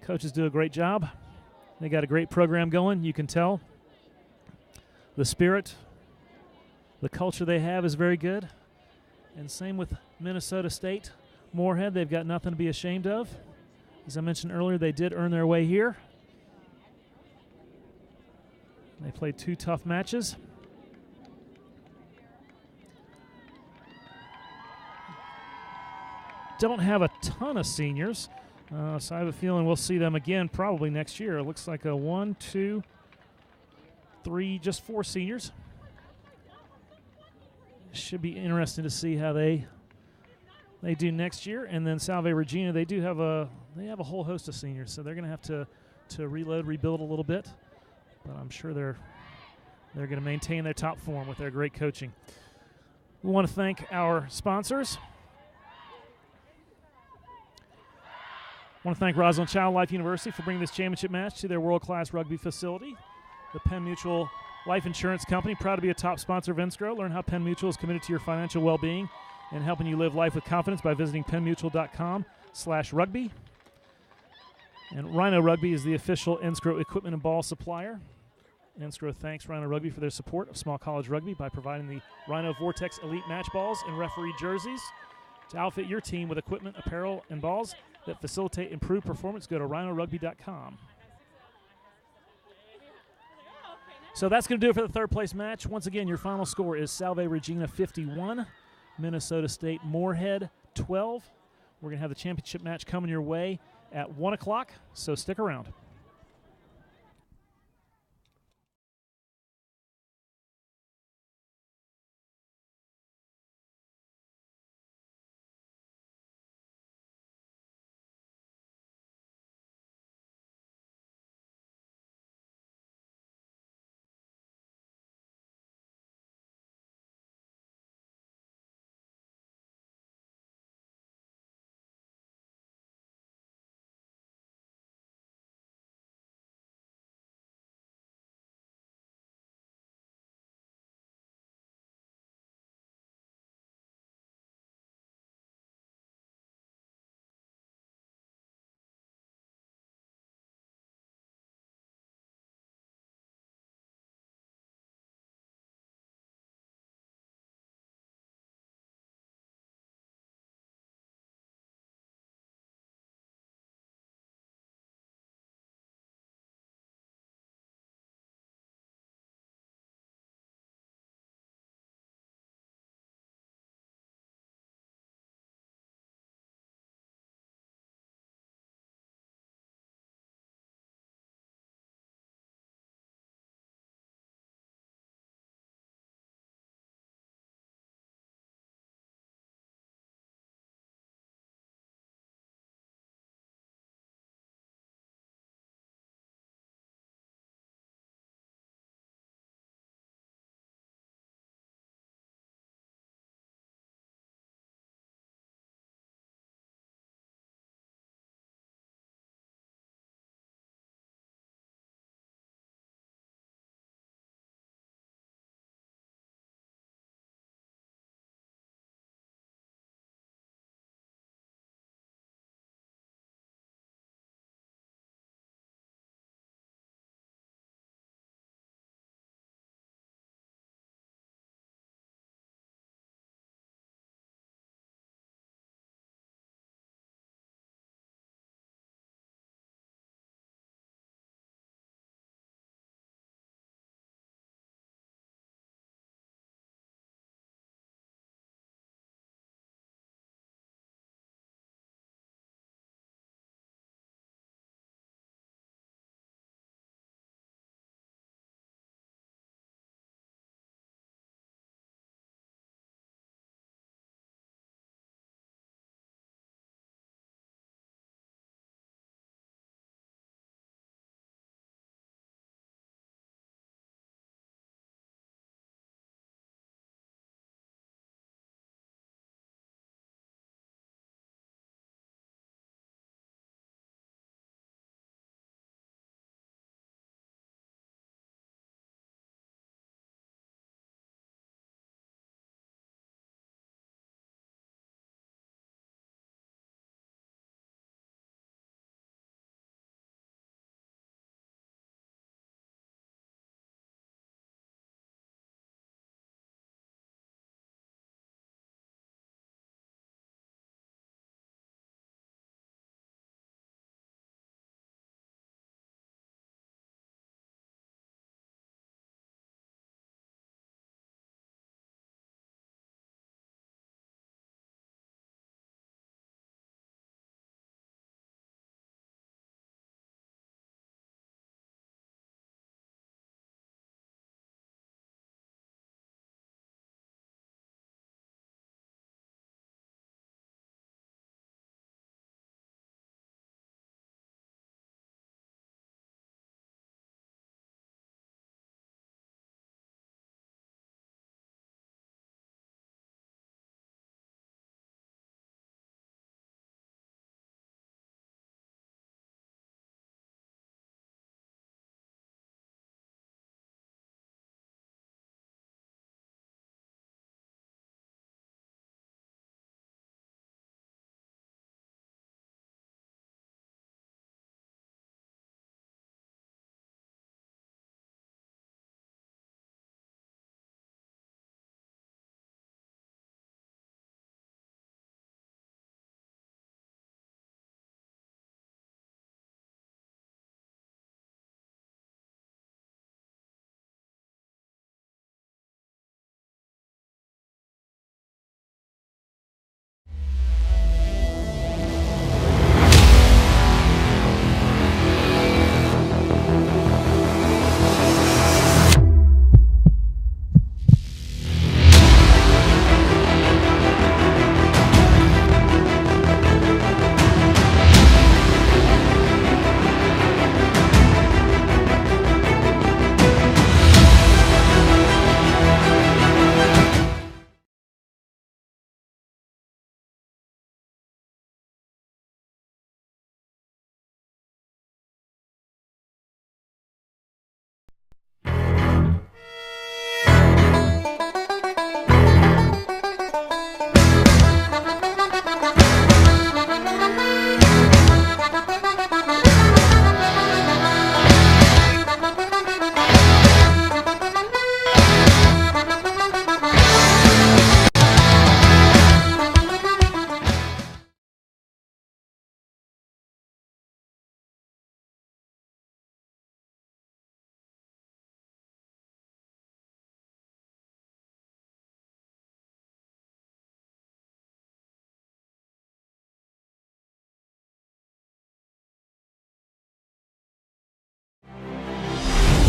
Coaches do a great job. They got a great program going, you can tell. The spirit, the culture they have is very good. And same with Minnesota State. Moorhead, they've got nothing to be ashamed of. As I mentioned earlier, they did earn their way here. They played 2 tough matches. Don't have a ton of seniors, so I have a feeling we'll see them again probably next year. It looks like a 1, 2, 3, just 4 seniors. Should be interesting to see how they do next year. And then Salve Regina, they have a whole host of seniors, so they're going to have to reload, rebuild a little bit. But I'm sure they're going to maintain their top form with their great coaching. We want to thank our sponsors. I want to thank Rosalind Child Life University for bringing this championship match to their world-class rugby facility. The Penn Mutual Life Insurance Company, proud to be a top sponsor of NSCRO. Learn how Penn Mutual is committed to your financial well-being and helping you live life with confidence by visiting pennmutual.com/rugby. And Rhino Rugby is the official NSCRO equipment and ball supplier. NSCRO thanks Rhino Rugby for their support of small college rugby by providing the Rhino Vortex Elite match balls and referee jerseys. To outfit your team with equipment, apparel, and balls that facilitate improved performance, go to rhinorugby.com. So that's going to do it for the 3rd place match. Once again, your final score is Salve Regina 51, Minnesota State Moorhead 12. We're going to have the championship match coming your way at 1 o'clock, so stick around.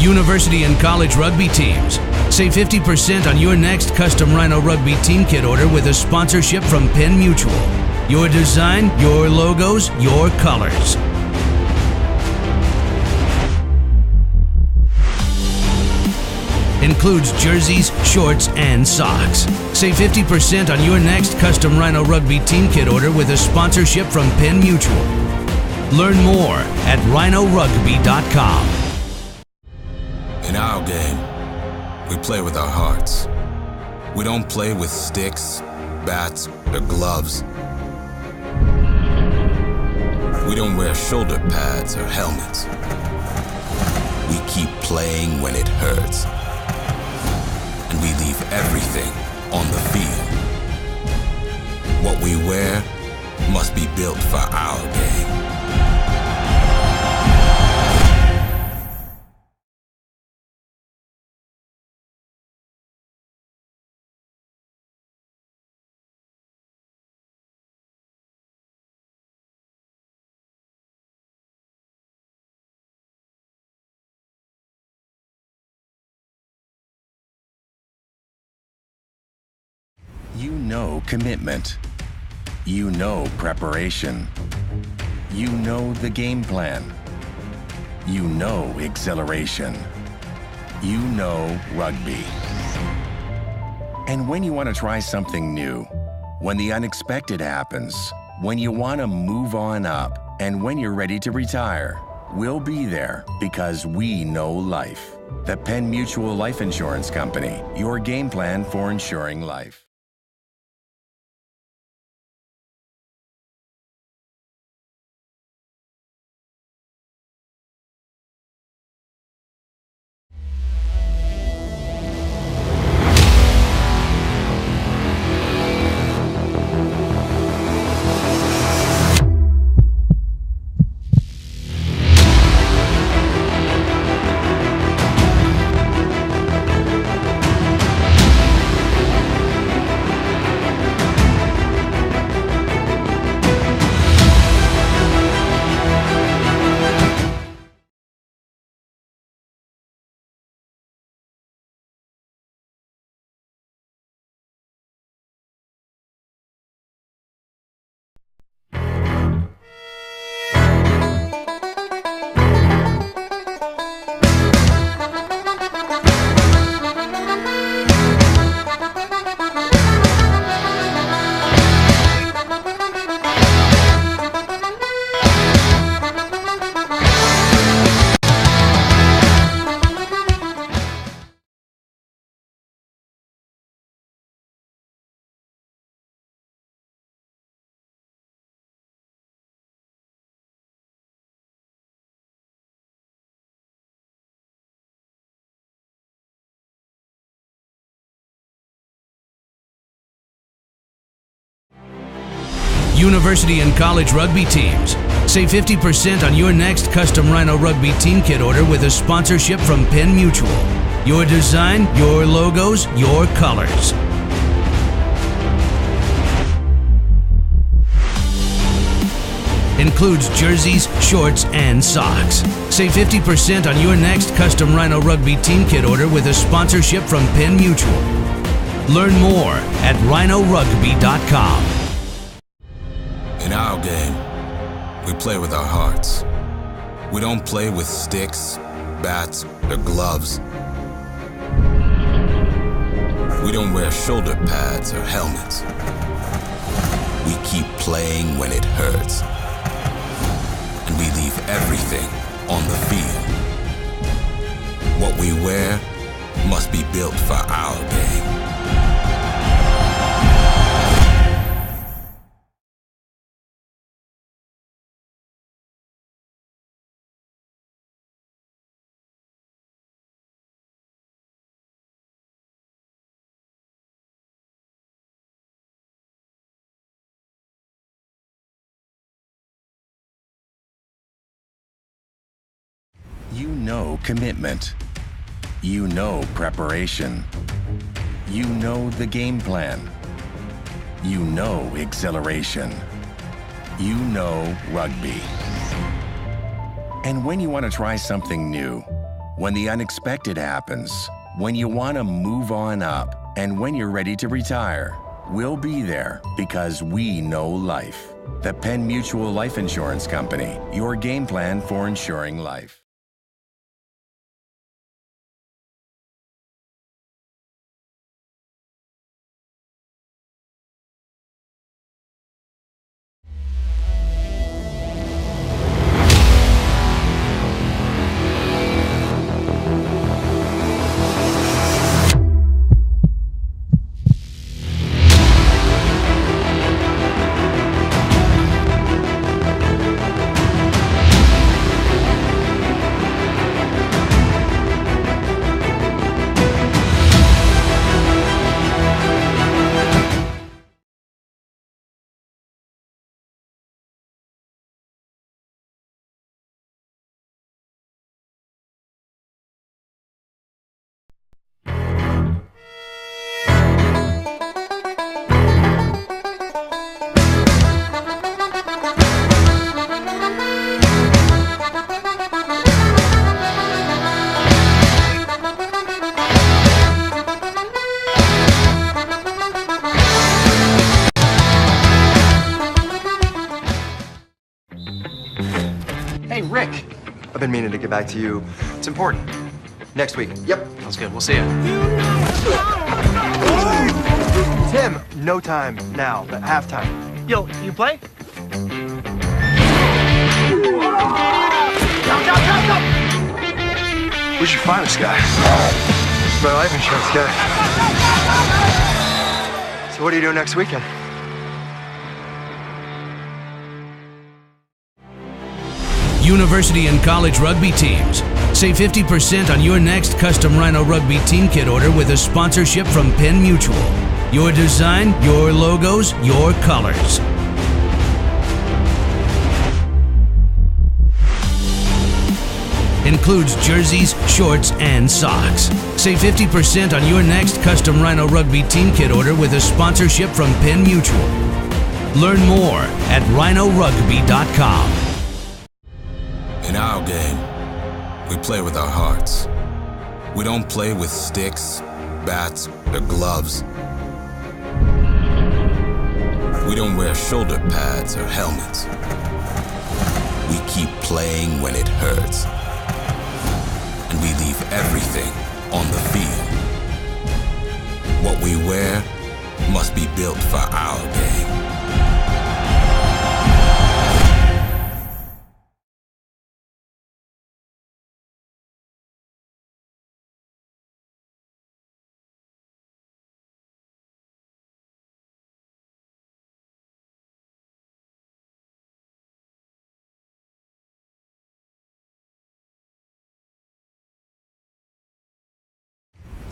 University and college rugby teams. Save 50% on your next custom Rhino Rugby team kit order with a sponsorship from Penn Mutual. Your design, your logos, your colors. Includes jerseys, shorts, and socks. Save 50% on your next custom Rhino Rugby team kit order with a sponsorship from Penn Mutual. Learn more at rhinorugby.com. In our game, we play with our hearts. We don't play with sticks, bats, or gloves. We don't wear shoulder pads or helmets. We keep playing when it hurts. And we leave everything on the field. What we wear must be built for our game. You know commitment. You know preparation. You know the game plan. You know exhilaration. You know rugby. And when you want to try something new, when the unexpected happens, when you want to move on up, and when you're ready to retire, we'll be there because we know life. The Penn Mutual Life Insurance Company, your game plan for insuring life. University and college rugby teams. Save 50% on your next custom Rhino Rugby team kit order with a sponsorship from Penn Mutual. Your design, your logos, your colors. Includes jerseys, shorts, and socks. Save 50% on your next custom Rhino Rugby team kit order with a sponsorship from Penn Mutual. Learn more at rhinorugby.com. In our game, we play with our hearts. We don't play with sticks, bats, or gloves. We don't wear shoulder pads or helmets. We keep playing when it hurts. And we leave everything on the field. What we wear must be built for our game. You know commitment. You know preparation. You know the game plan. You know exhilaration. You know rugby. And when you want to try something new, when the unexpected happens, when you want to move on up, and when you're ready to retire. We'll be there because we know life. The Penn Mutual Life Insurance Company, your game plan for insuring life. Hey, Rick. I've been meaning to get back to you. It's important. Next week. Yep. Sounds good. We'll see you. Tim, no time now, but halftime. Yo, you play? Where'd you find this guy? My life insurance guy. So what are you doing next weekend? University and college rugby teams. Save 50% on your next custom Rhino Rugby team kit order with a sponsorship from Penn Mutual. Your design, your logos, your colors. Includes jerseys, shorts, and socks. Save 50% on your next custom Rhino Rugby team kit order with a sponsorship from Penn Mutual. Learn more at rhinorugby.com. In our game, we play with our hearts. We don't play with sticks, bats, or gloves. We don't wear shoulder pads or helmets. We keep playing when it hurts. And we leave everything on the field. What we wear must be built for our game.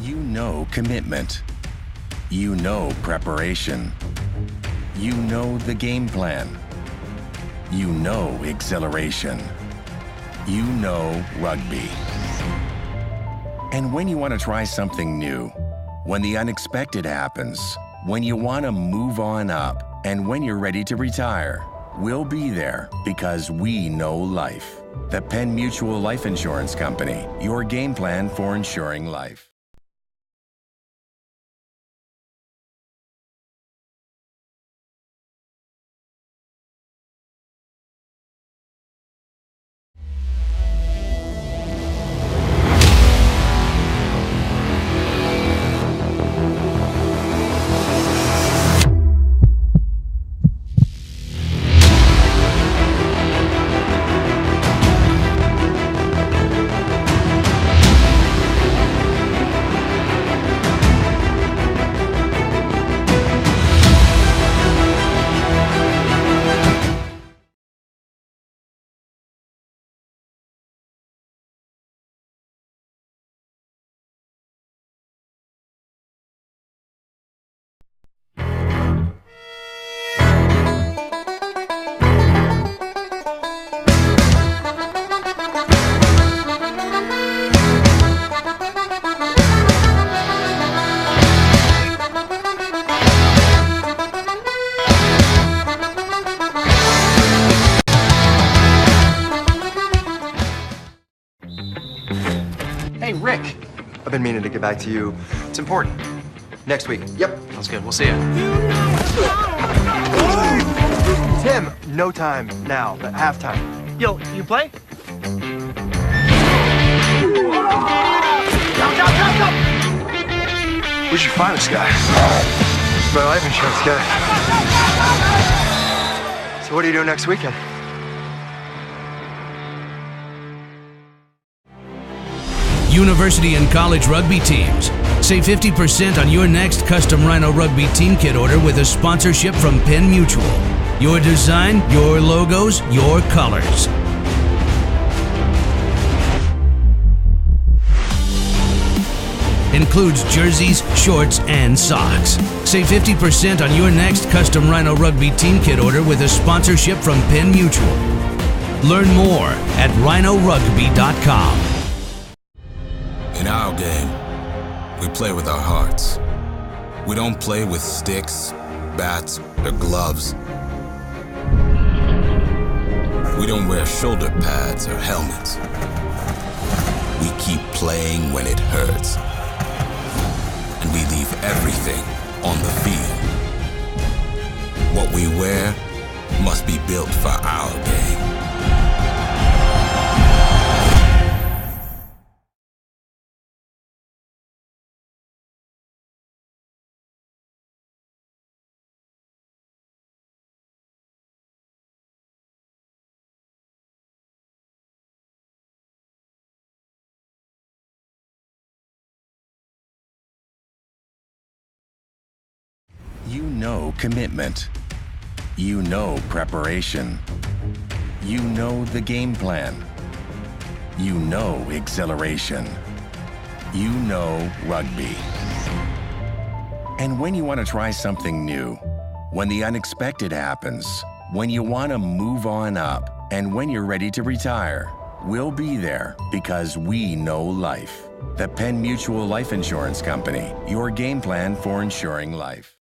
You know commitment. You know preparation. You know the game plan. You know exhilaration. You know rugby. And when you want to try something new, when the unexpected happens, when you want to move on up, and when you're ready to retire, we'll be there because we know life. The Penn Mutual Life Insurance Company, your game plan for insuring life. I've been meaning to get back to you. It's important. Next week. Yep. Sounds good. We'll see you. Tim, no time now, but halftime. Yo, you play? We should find this guy. My life insurance guy. So what are you doing next weekend? University and college rugby teams. Save 50% on your next custom Rhino Rugby team kit order with a sponsorship from Penn Mutual. Your design, your logos, your colors. Includes jerseys, shorts, and socks. Save 50% on your next custom Rhino Rugby team kit order with a sponsorship from Penn Mutual. Learn more at rhinorugby.com. In our game, we play with our hearts. We don't play with sticks, bats, or gloves. We don't wear shoulder pads or helmets. We keep playing when it hurts. And we leave everything on the field. What we wear must be built for our game. You know commitment. You know preparation. You know the game plan. You know exhilaration. You know rugby. And when you want to try something new, when the unexpected happens, when you want to move on up, and when you're ready to retire, we'll be there because we know life. The Penn Mutual Life Insurance Company, your game plan for insuring life.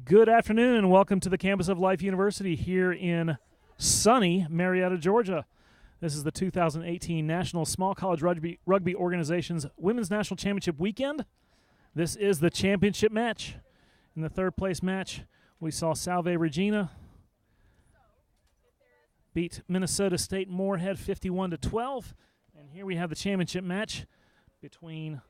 Good afternoon and welcome to the campus of Life University here in sunny Marietta, Georgia. This is the 2018 National Small College Rugby Organization's Women's National Championship weekend. This is the championship match. In the third place match, we saw Salve Regina beat Minnesota State Moorhead 51-12. And here we have the championship match between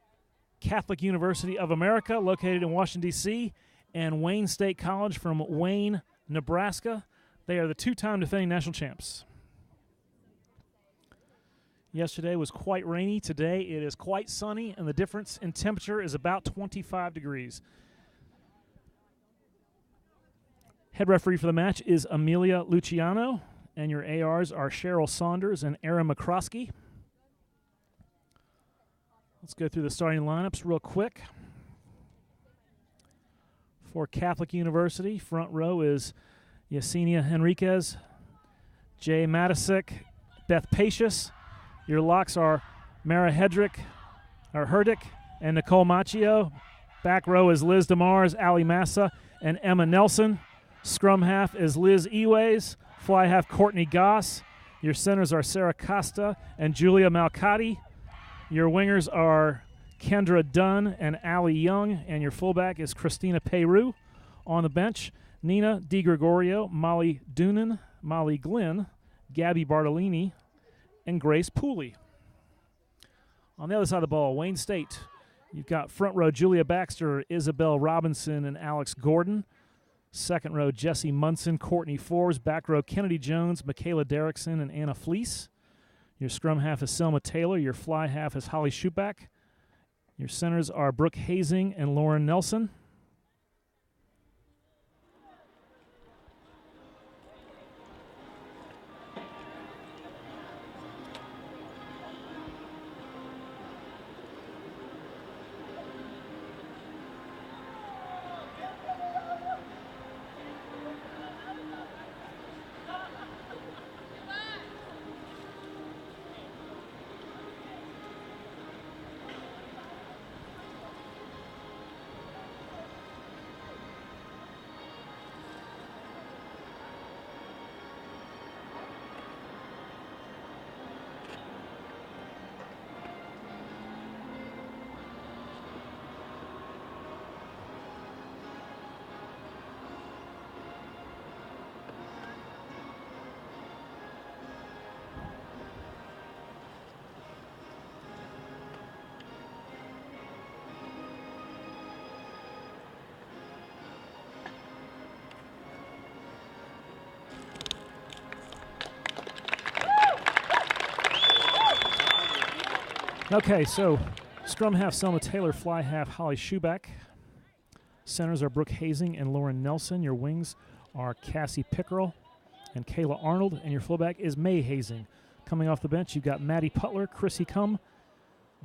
Catholic University of America, located in Washington, D.C., and Wayne State College from Wayne, Nebraska. They are the two-time defending national champs. Yesterday was quite rainy. Today it is quite sunny, and the difference in temperature is about 25 degrees. Head referee for the match is Amelia Luciano, and your ARs are Cheryl Saunders and Erin McCroskey. Let's go through the starting lineups real quick. For Catholic University, front row is Yesenia Henriquez, Jay Matisic, Beth Pacius. Your locks are Mara Herdick, and Nicole Machio. Back row is Liz DeMars, Ali Massa, and Emma Nelson. Scrum half is Liz Eways. Fly half Courtney Goss. Your centers are Sarah Costa and Julia Malcati. Your wingers are Kendra Dunn and Allie Young, and your fullback is Christina Peru. On the bench, Nina DiGregorio, Molly Doonan, Molly Glenn, Gabby Bartolini, and Grace Pooley. On the other side of the ball, Wayne State, you've got front row Julia Baxter, Isabel Robinson, and Alex Gordon. Second row, Jessie Munson, Courtney Forbes. Back row, Kennedy Jones, Michaela Derrickson, and Anna Fleece. Your scrum half is Selma Taylor. Your fly half is Holly Schuback. Your centers are Brooke Hazing and Lauren Nelson. Okay, so scrum half Selma Taylor, fly half Holly Schuback. Centers are Brooke Hazing and Lauren Nelson. Your wings are Cassie Pickerel and Kayla Arnold, and your fullback is May Hazing. Coming off the bench, you've got Maddie Putler, Chrissy Cum,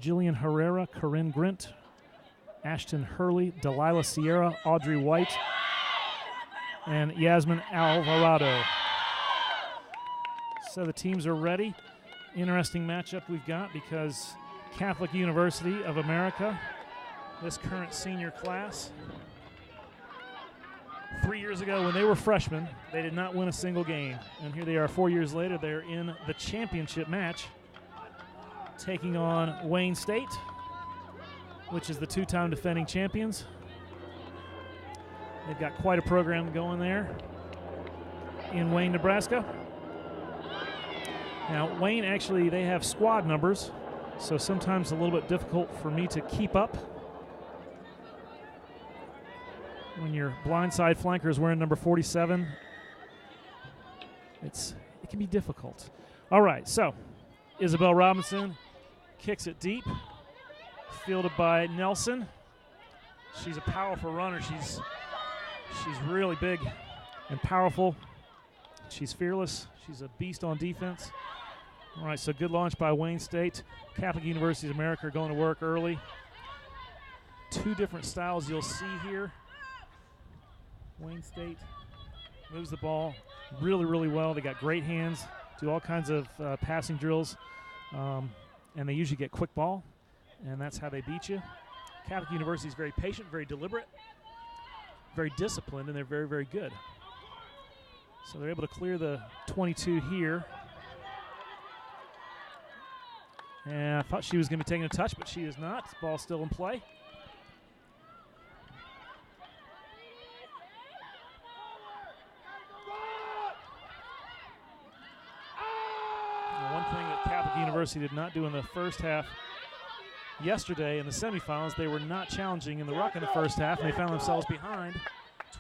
Jillian Herrera, Corinne Grint, Ashton Hurley, Delilah Sierra, Audrey White, and Yasmin Alvarado. So the teams are ready. Interesting matchup we've got because Catholic University of America, this current senior class, 3 years ago when they were freshmen, they did not win a single game. And here they are 4 years later. They're in the championship match, taking on Wayne State, which is the two-time defending champions. They've got quite a program going there in Wayne, Nebraska. Now, Wayne, actually, they have squad numbers, so sometimes a little bit difficult for me to keep up. When your blindside flanker is wearing number 47, it can be difficult. All right, so Isabel Robinson kicks it deep, fielded by Nelson. She's a powerful runner. She's really big and powerful. She's fearless. She's a beast on defense. All right, so good launch by Wayne State. Catholic University of America are going to work early. Two different styles you'll see here. Wayne State moves the ball really, really well. They got great hands, do all kinds of passing drills, and they usually get quick ball, and that's how they beat you. Catholic University is very patient, very deliberate, very disciplined, and they're very, very good. So they're able to clear the 22 here. And I thought she was going to be taking a touch, but she is not. Ball still in play. Now, one thing that Catholic University did not do in the first half yesterday in the semifinals, they were not challenging in the ruck in the first half, and they found themselves behind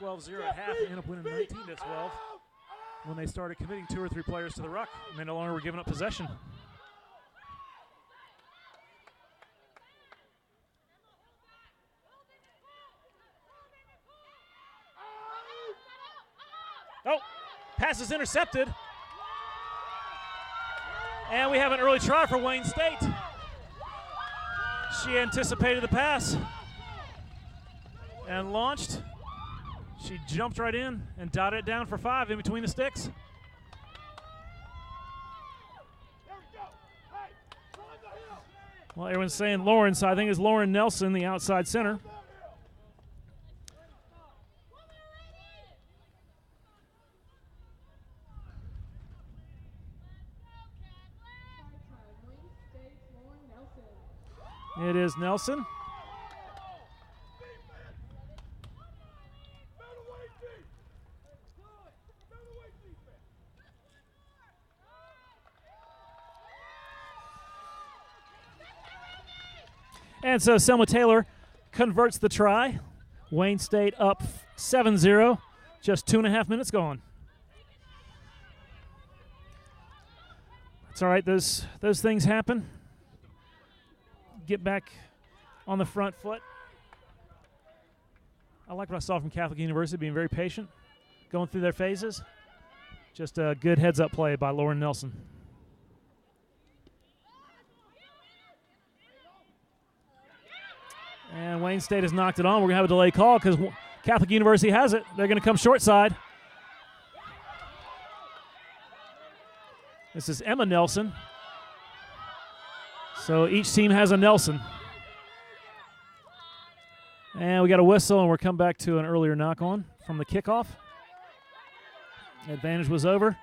12-0 at half. They ended up winning 19-12 when they started committing 2 or 3 players to the ruck, and they no longer were giving up possession. Oh, pass is intercepted. And we have an early try for Wayne State. She anticipated the pass and launched. She jumped right in and dotted it down for 5 in between the sticks. Well, everyone's saying Lauren, so I think it's Lauren Nelson, the outside center. It is Nelson. And so Selma Taylor converts the try. Wayne State up 7-0. Just 2.5 minutes gone. It's all right. Those things happen. Get back on the front foot. I like what I saw from Catholic University, being very patient, going through their phases. Just a good heads-up play by Lauren Nelson. And Wayne State has knocked it on. We're going to have a delay call because Catholic University has it. They're going to come short side. This is Emma Nelson. So each team has a Nelson. And we got a whistle, and we're coming back to an earlier knock-on from the kickoff. Advantage was over.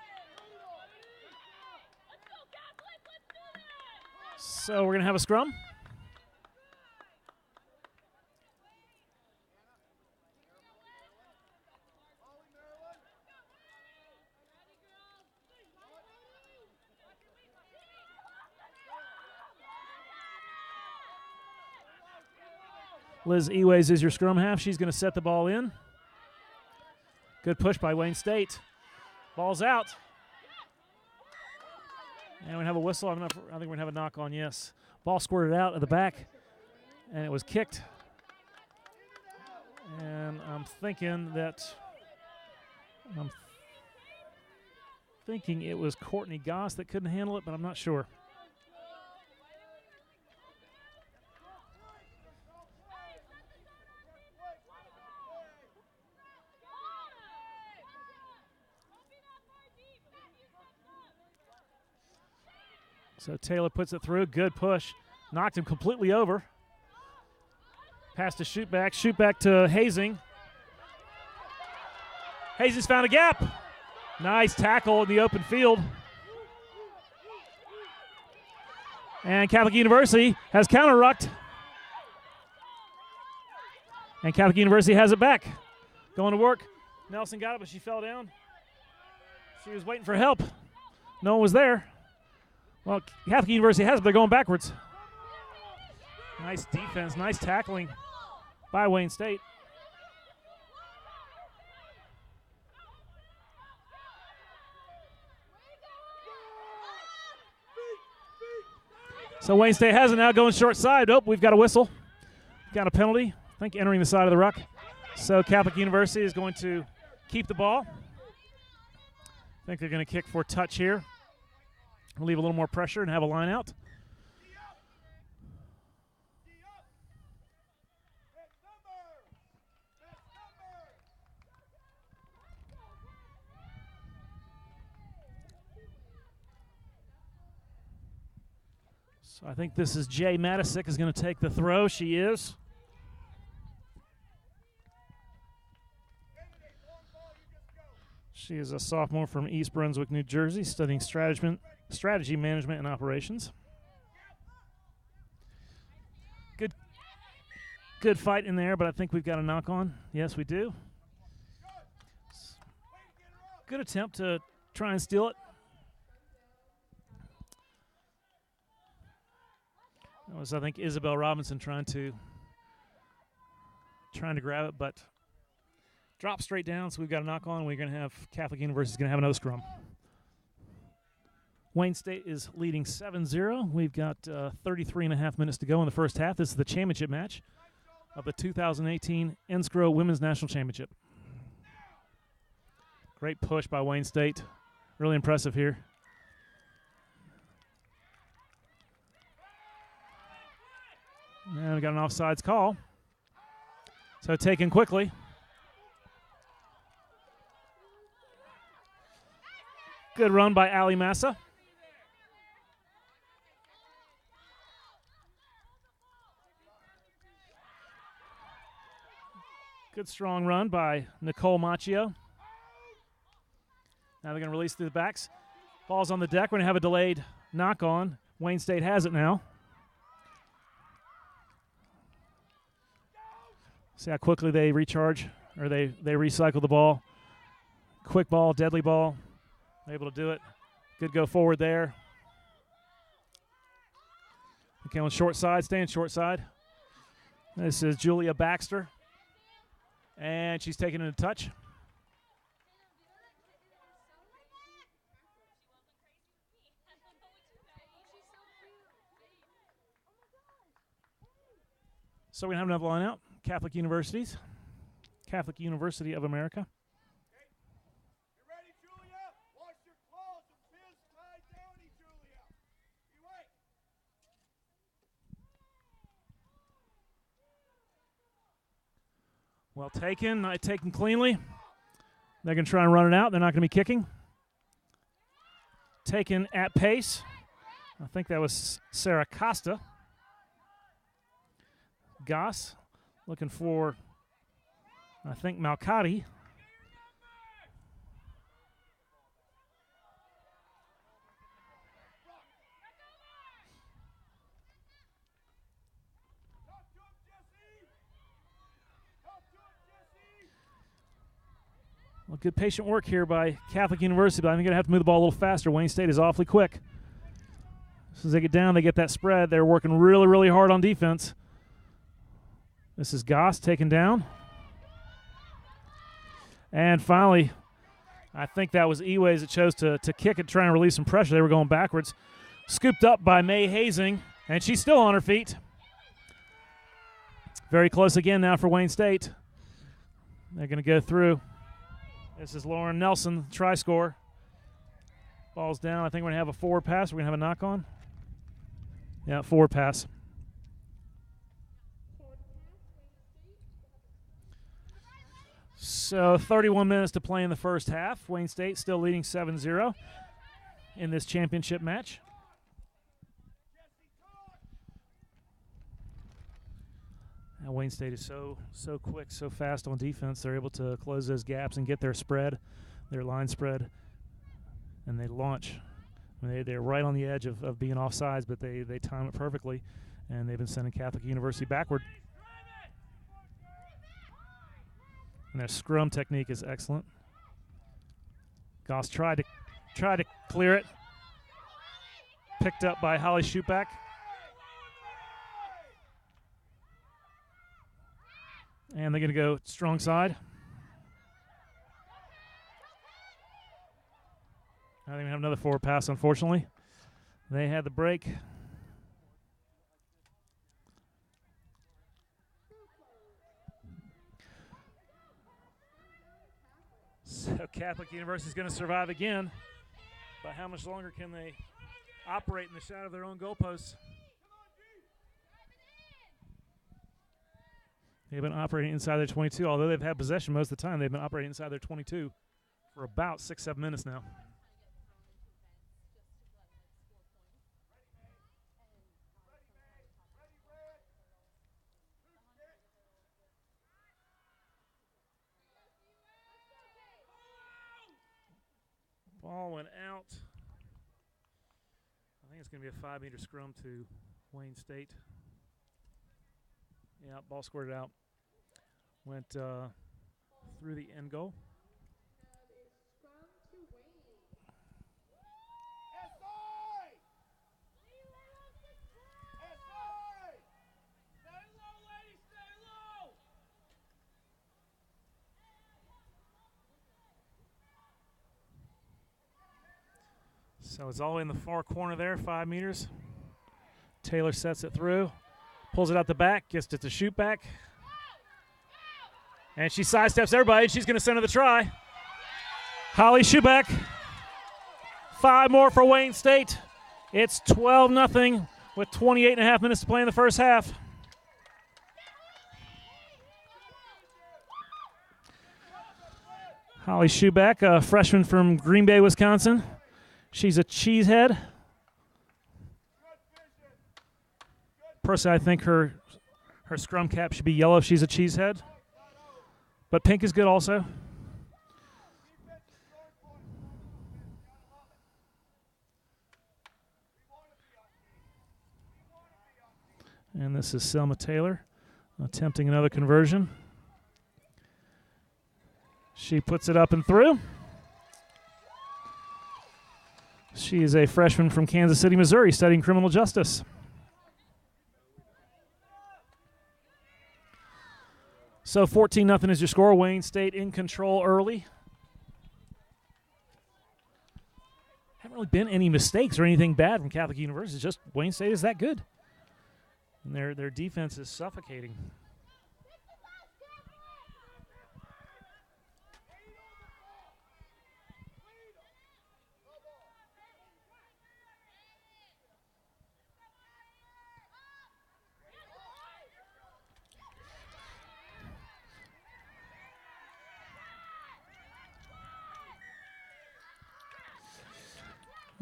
So we're going to have a scrum. Liz Eways is your scrum half. She's going to set the ball in. Good push by Wayne State. Ball's out. And we have a whistle. I think we're going to have a knock on, yes. Ball squirted out at the back, and it was kicked. And I'm thinking it was Courtney Goss that couldn't handle it, but I'm not sure. So Taylor puts it through. Good push. Knocked him completely over. Pass to shoot back. Shoot back to Hazing. Hazing's found a gap. Nice tackle in the open field. And Catholic University has counter-rucked. And Catholic University has it back. Going to work. Nelson got it, but she fell down. She was waiting for help. No one was there. Well, Catholic University has it. They're going backwards. Nice defense. Nice tackling by Wayne State. So Wayne State has it now, going short side. Oh, we've got a whistle. Got a penalty. I think entering the side of the ruck. So Catholic University is going to keep the ball. I think they're going to kick for touch here. Leave a little more pressure and have a line out. So I think this is Jay Matisick is going to take the throw. She is. She is a sophomore from East Brunswick, New Jersey, studying strategy management and operations. Good fight in there, but I think we've got a knock on. Yes, we do. Good attempt to try and steal it. That was, I think, Isabel Robinson trying to grab it, but drop straight down, so we've got a knock on. We're going to have Catholic University is going to have another scrum. Wayne State is leading 7-0. We've got 33 and a half minutes to go in the first half. This is the championship match of the 2018 NSCRO Women's National Championship. Great push by Wayne State. Really impressive here. And we got an offsides call. So taken quickly. Good run by Ali Massa. Good strong run by Nicole Macchio. Now they're going to release through the backs. Ball's on the deck. We're going to have a delayed knock on. Wayne State has it now. See how quickly they recharge, or they recycle the ball. Quick ball, deadly ball. Able to do it. Good go forward there. Okay, on short side, staying short side. This is Julia Baxter. And she's taking it a touch. So we have another line out. Catholic Universities. Catholic University of America. You ready, Julia? Wash your clothes and fizz tie downy, Julia. You wait. Well taken, taken cleanly. They're going to try and run it out. They're not going to be kicking. Taken at pace. I think that was Sarah Costa. Goss looking for, I think, Malcati. Well, good patient work here by Catholic University, but I think they're going to have to move the ball a little faster. Wayne State is awfully quick. As soon as they get down, they get that spread. They're working really, really hard on defense. This is Goss taken down. And finally, I think that was Eways that chose to kick it, trying to release some pressure. They were going backwards. Scooped up by May Hazing, and she's still on her feet. Very close again now for Wayne State. They're going to go through. This is Lauren Nelson, try score. Ball's down. I think we're going to have a forward pass. We're going to have a knock-on. Yeah, forward pass. So 31 minutes to play in the first half. Wayne State still leading 7-0 in this championship match. Now Wayne State is so quick, so fast on defense. They're able to close those gaps and get their spread, their line spread, and they launch. I mean, they're right on the edge of being offsides, but they time it perfectly, and they've been sending Catholic University backward. And their scrum technique is excellent. Goss tried to clear it. Picked up by Holly Schupack. And they're going to go strong side. I think we have another forward pass, unfortunately. They had the break. So Catholic University is going to survive again. But how much longer can they operate in the shadow of their own goalposts? They've been operating inside their 22. Although they've had possession most of the time, they've been operating inside their 22 for about 6-7 minutes now. Ball went out. I think it's going to be a 5-meter scrum to Wayne State. Yeah, ball squirted out. Went through the end goal. So it's all the way in the far corner there, 5 meters. Taylor sets it through, pulls it out the back, gets it to shoot back. And she sidesteps everybody, and she's going to send her the try. Holly Schuback. 5 more for Wayne State. It's 12-0 with 28.5 minutes to play in the first half. Holly Schuback, a freshman from Green Bay, Wisconsin. She's a cheesehead. Personally, I think her scrum cap should be yellow if she's a cheesehead. But pink is good also. And this is Selma Taylor attempting another conversion. She puts it up and through. She is a freshman from Kansas City, Missouri, studying criminal justice. So 14-0 is your score. Wayne State in control early. Haven't really been any mistakes or anything bad from Catholic University. It's just Wayne State is that good. And their defense is suffocating.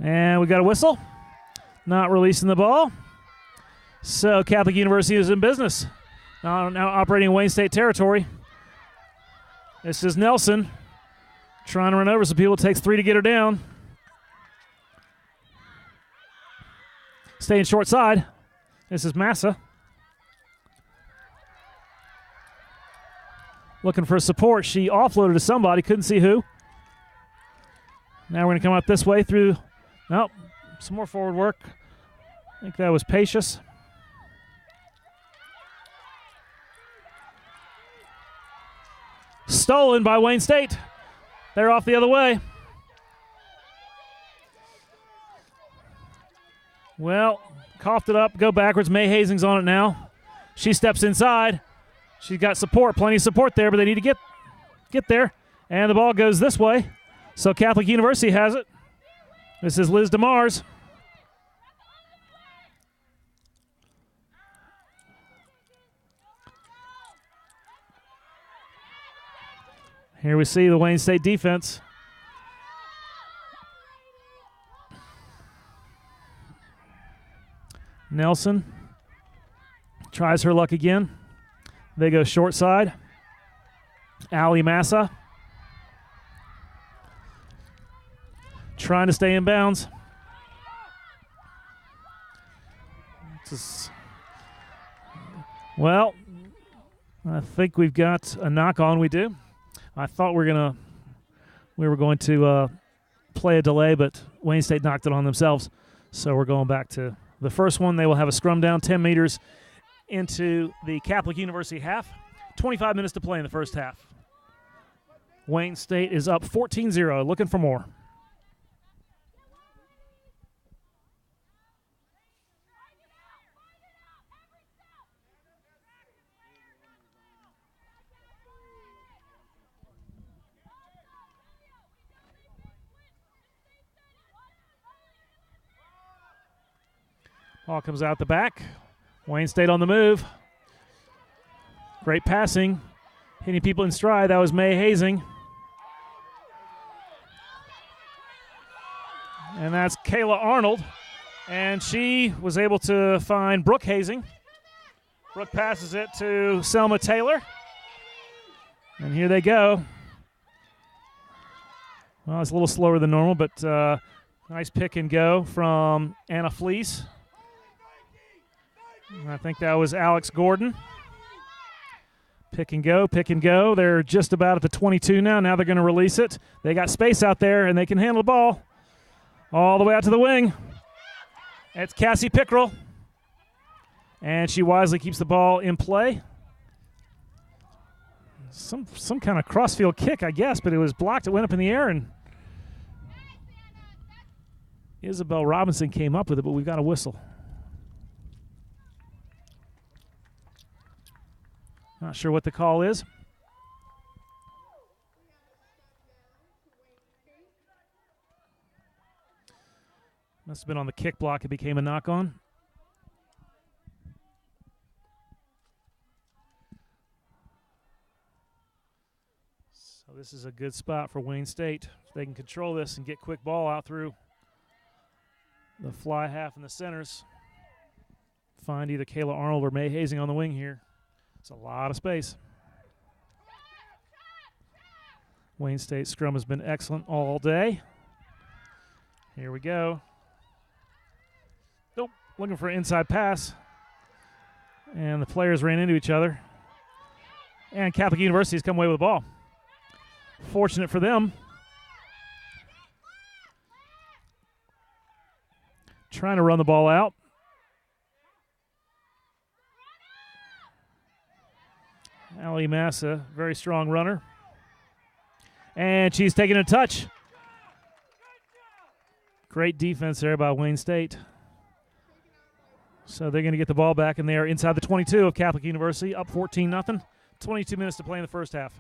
And we got a whistle. Not releasing the ball. So Catholic University is in business. Now operating in Wayne State territory. This is Nelson trying to run over some people. It takes 3 to get her down. Staying short side. This is Massa. Looking for support. She offloaded to somebody. Couldn't see who. Now we're going to come out this way through. Nope. Some more forward work. I think that was Pacious. Stolen by Wayne State. They're off the other way. Well, coughed it up, go backwards. May Hazing's on it now. She steps inside. She's got support, plenty of support there, but they need to get there. And the ball goes this way. So Catholic University has it. This is Liz DeMars. Here we see the Wayne State defense. Nelson tries her luck again. They go short side. Allie Massa trying to stay in bounds. Well, I think we've got a knock on. We do. I thought we were going to play a delay, but Wayne State knocked it on themselves. So we're going back to the first one. They will have a scrum down 10 meters into the Catholic University half. 25 minutes to play in the first half. Wayne State is up 14-0, looking for more. Ball comes out the back. Wayne State on the move. Great passing. Hitting people in stride. That was May Hazing. And that's Kayla Arnold. And she was able to find Brooke Hazing. Brooke passes it to Selma Taylor. And here they go. Well, it's a little slower than normal, but nice pick and go from Anna Fleece. I think that was Alex Gordon. Pick and go, pick and go. They're just about at the 22 now. Now they're going to release it. They got space out there, and they can handle the ball all the way out to the wing. It's Cassie Pickrell. And she wisely keeps the ball in play. Some kind of crossfield kick, I guess, but it was blocked. It went up in the air, and Isabel Robinson came up with it, but we've got a whistle. Not sure what the call is. Must have been on the kick block. It became a knock-on. So this is a good spot for Wayne State. If they can control this and get quick ball out through the fly half and the centers. Find either Kayla Arnold or May Hazing on the wing here. It's a lot of space. Wayne State scrum has been excellent all day. Here we go. Nope, looking for an inside pass. And the players ran into each other. And Catholic University has come away with the ball. Fortunate for them. Trying to run the ball out. Allie Massa, very strong runner. And she's taking a touch. Great defense there by Wayne State. So they're going to get the ball back, and they are inside the 22 of Catholic University, up 14-0. 22 minutes to play in the first half.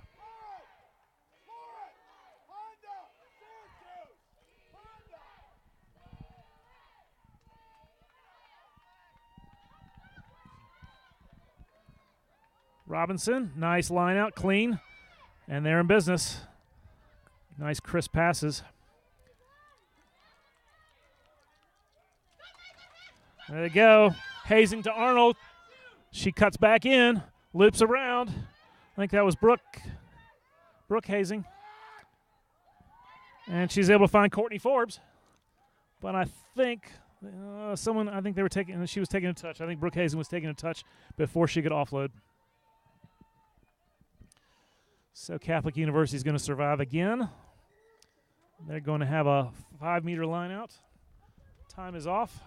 Robinson, nice line out, clean, and they're in business. Nice crisp passes. There they go. Hazing to Arnold. She cuts back in, loops around. I think that was Brooke Hazing. And she's able to find Courtney Forbes. But I think she was taking a touch. I think Brooke Hazing was taking a touch before she could offload. So Catholic University is going to survive again. They're going to have a 5-meter line out. Time is off.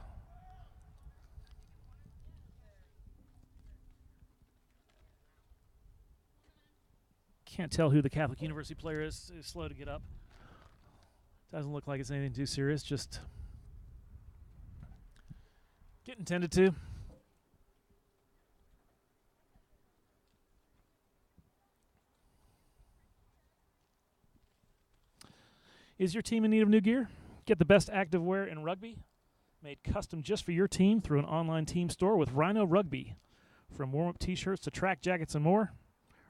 Can't tell who the Catholic University player is. It's slow to get up. Doesn't look like it's anything too serious, just getting tended to. Is your team in need of new gear? Get the best active wear in rugby, made custom just for your team through an online team store with Rhino Rugby. From warm-up t-shirts to track jackets and more,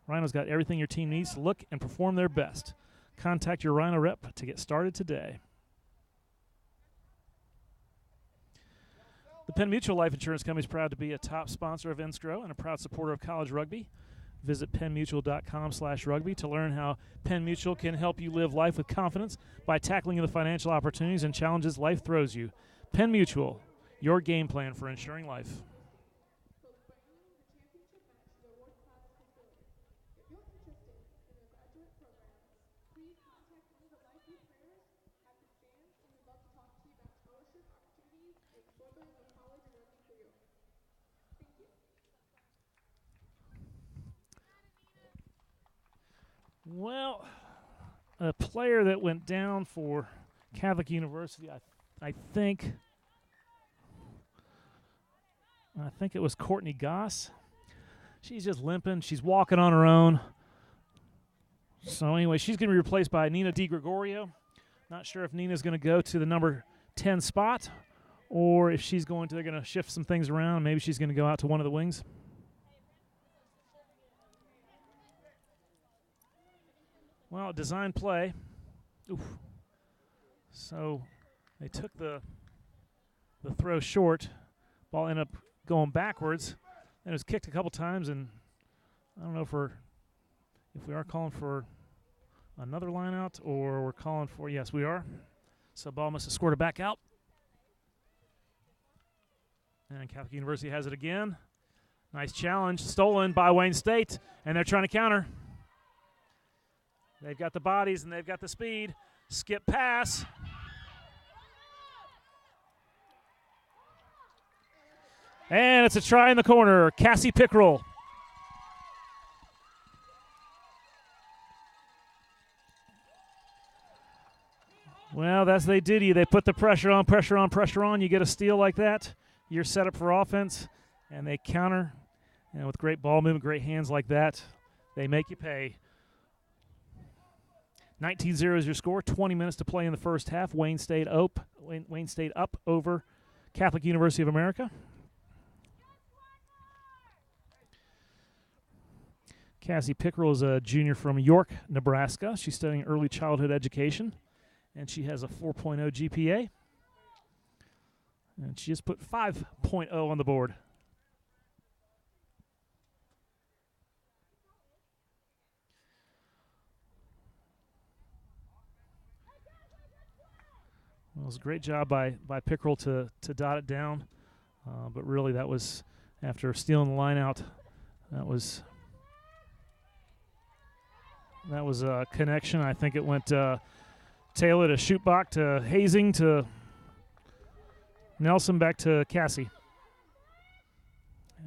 Rhino's got everything your team needs to look and perform their best. Contact your Rhino rep to get started today. The Penn Mutual Life Insurance Company is proud to be a top sponsor of NSCRO and a proud supporter of college rugby. Visit pennmutual.com/rugby to learn how Penn Mutual can help you live life with confidence by tackling the financial opportunities and challenges life throws you. Penn Mutual, your game plan for ensuring life. Well, a player that went down for Catholic University, I think it was Courtney Goss. She's just limping. She's walking on her own. So anyway, she's going to be replaced by Nina DiGregorio. Not sure if Nina's going to go to the number 10 spot or if they're going to shift some things around. Maybe she's going to go out to one of the wings. Well, design play. Oof. So they took the throw short. Ball ended up going backwards. And it was kicked a couple times, and I don't know if we are calling for another line out or we're calling for, yes, we are. So ball must have scored it back out. And Catholic University has it again. Nice challenge, stolen by Wayne State, and they're trying to counter. They've got the bodies and they've got the speed. Skip pass. And it's a try in the corner. Cassie Pickrell. Well, that's they did you. They put the pressure on, pressure on, pressure on. You get a steal like that, you're set up for offense, and they counter. And with great ball movement, great hands like that, they make you pay. 19-0 is your score. 20 minutes to play in the first half. Wayne State up over Catholic University of America. Cassie Pickrell is a junior from York, Nebraska. She's studying early childhood education, and she has a 4.0 GPA. And she just put 5.0 on the board. Well, it was a great job by Pickrell to dot it down, but really that was after stealing the line out. That was a connection. I think it went Taylor to Shootbach to Hazing to Nelson back to Cassie,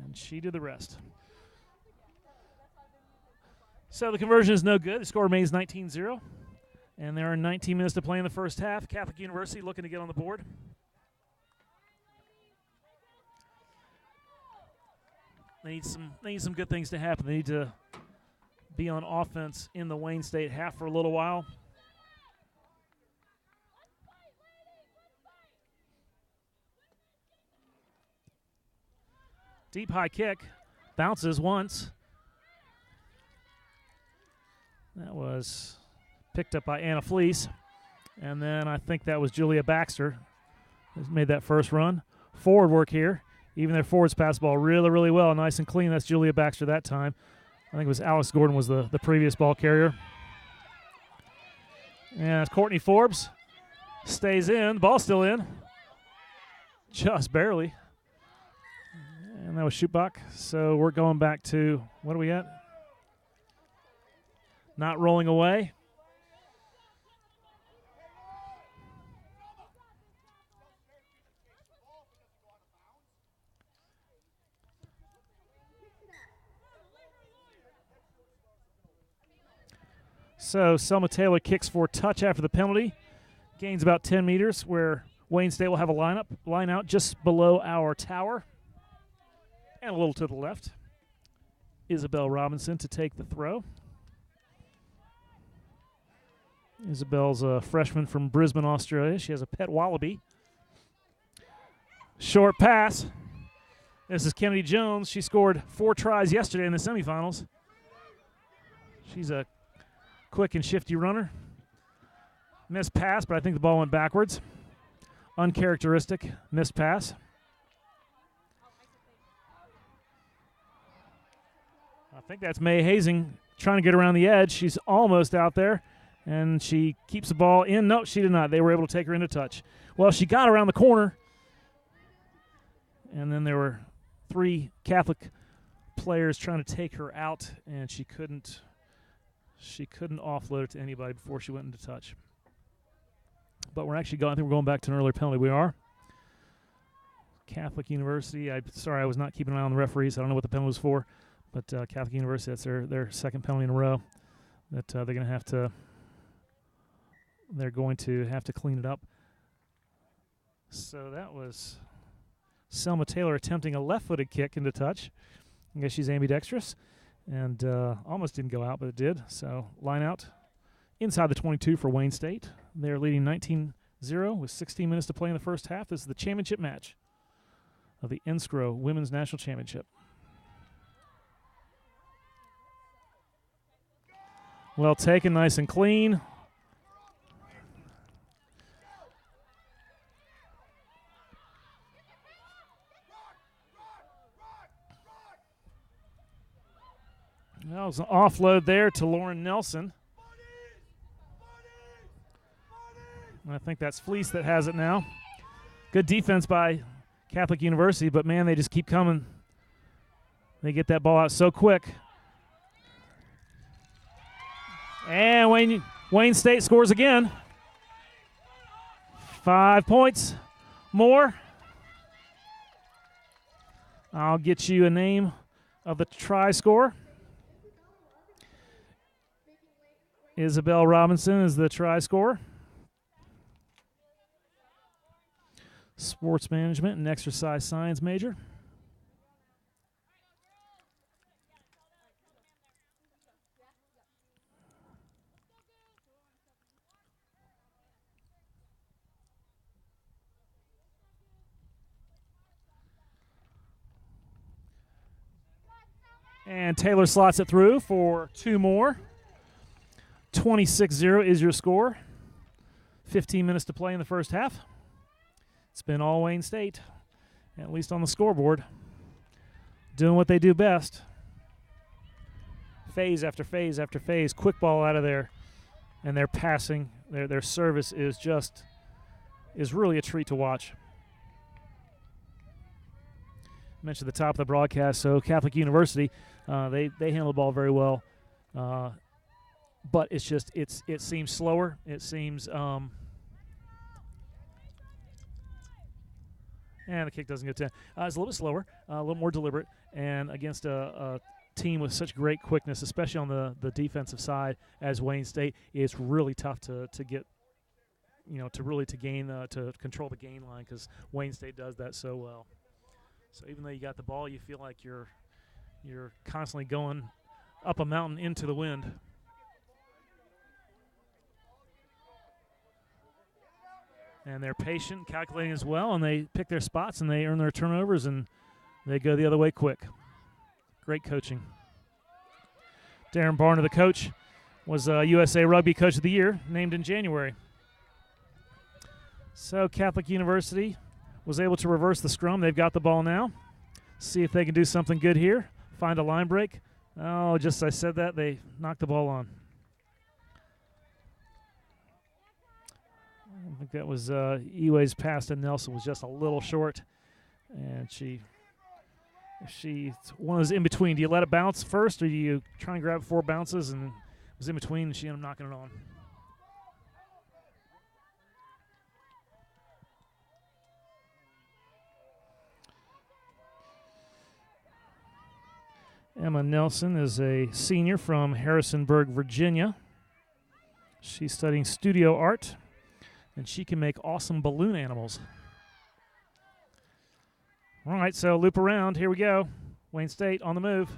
and she did the rest. So the conversion is no good. The score remains 19-0. And there are 19 minutes to play in the first half. Catholic University looking to get on the board. They need some good things to happen. They need to be on offense in the Wayne State half for a little while. Deep high kick, bounces once. That was picked up by Anna Fleece. And then I think that was Julia Baxter who made that first run. Forward work here. Even their forwards pass the ball really, really well. Nice and clean. That's Julia Baxter that time. I think it was Alex Gordon was the previous ball carrier. And Courtney Forbes stays in. The ball's still in. Just barely. And that was Schutbach. So we're going back to, what are we at? Not rolling away. So Selma Taylor kicks for touch after the penalty. Gains about 10 meters where Wayne State will have a line out just below our tower. And a little to the left. Isabel Robinson to take the throw. Isabel's a freshman from Brisbane, Australia. She has a pet wallaby. Short pass. This is Kennedy Jones. She scored 4 tries yesterday in the semifinals. She's a quick and shifty runner. Missed pass, but I think the ball went backwards. Uncharacteristic missed pass. I think that's May Hazing trying to get around the edge. She's almost out there, and she keeps the ball in. No, she did not. They were able to take her into touch. Well, she got around the corner, and then there were 3 Catholic players trying to take her out, and she couldn't offload it to anybody before she went into touch. But we're actually going. I think we're going back to an earlier penalty. We are. Catholic University. Sorry, I was not keeping an eye on the referees. I don't know what the penalty was for. But Catholic University, that's their second penalty in a row that they're going to have to clean it up. So that was Selma Taylor attempting a left-footed kick into touch. I guess she's ambidextrous. And almost didn't go out, but it did. So line out inside the 22 for Wayne State. They're leading 19-0 with 16 minutes to play in the first half. This is the championship match of the NSCRO Women's National Championship. Well taken, nice and clean. That was an offload there to Lauren Nelson. And I think that's Fleece that has it now. Good defense by Catholic University, but, man, they just keep coming. They get that ball out so quick. And Wayne State scores again. 5 points more. I'll get you a name of the try scorer. Isabel Robinson is the try scorer. Sports management and exercise science major. And Taylor slots it through for 2 more. 26-0 is your score. 15 minutes to play in the first half. It's been all Wayne State, at least on the scoreboard, doing what they do best. Phase after phase after phase, quick ball out of there, and their passing, their service is really a treat to watch. I mentioned at the top of the broadcast, so Catholic University, they handle the ball very well. But it seems slower. It seems and the kick doesn't get 10. It's a little bit slower, a little more deliberate, and against a team with such great quickness, especially on the defensive side as Wayne State, it's really tough to get, to control the gain line because Wayne State does that so well. So even though you got the ball, you feel like you're You're constantly going up a mountain into the wind. And they're patient, calculating as well, and they pick their spots and they earn their turnovers and they go the other way quick. Great coaching. Darren Barner, the coach, was USA Rugby Coach of the Year, named in January. So Catholic University was able to reverse the scrum. They've got the ball now. See if they can do something good here. Find a line break. Oh, just as I said that, they knocked the ball on. I think that was Eway's pass to Nelson was just a little short. And she one of those in between. Do you let it bounce first, or do you try and grab 4 bounces? And it was in between, and she ended up knocking it on. Emma Nelson is a senior from Harrisonburg, Virginia. She's studying studio art, and she can make awesome balloon animals. All right, so loop around. Here we go. Wayne State on the move.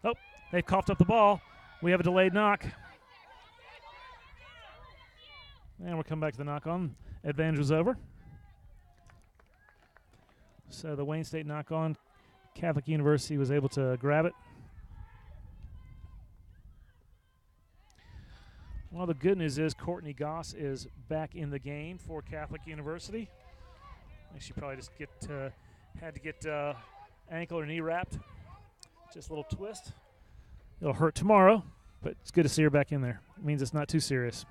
Oh, they've coughed up the ball. We have a delayed knock. And we'll come back to the knock on. Advantage was over. So the Wayne State knock on. Catholic University was able to grab it. Well, the good news is Courtney Goss is back in the game for Catholic University. I think she probably just had to get ankle or knee wrapped. Just a little twist. It'll hurt tomorrow, but it's good to see her back in there. It means it's not too serious.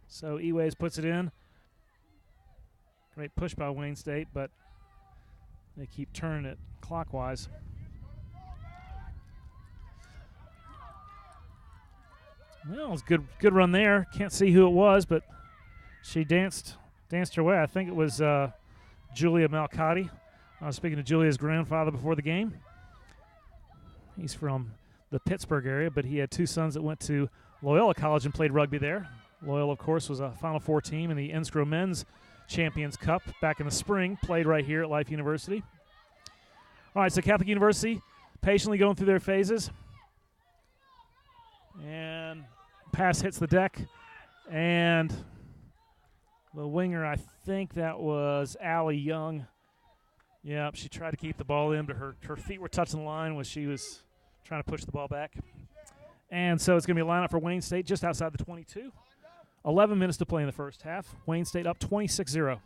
So Eways puts it in. Great push by Wayne State, but they keep turning it clockwise. Well, it's good run there. Can't see who it was, but she danced her way. I think it was Julia Malcotti. I was speaking to Julia's grandfather before the game. He's from the Pittsburgh area, but he had 2 sons that went to Loyola College and played rugby there. Loyola, of course, was a Final Four team in the NSCRO Men's Champions Cup back in the spring, played right here at Life University. All right, so Catholic University patiently going through their phases. And pass hits the deck. And the winger, I think that was Allie Young. Yep, she tried to keep the ball in, but her feet were touching the line when she was trying to push the ball back. And so it's going to be a lineup for Wayne State just outside the 22. 11 minutes to play in the first half. Wayne State up 26-0.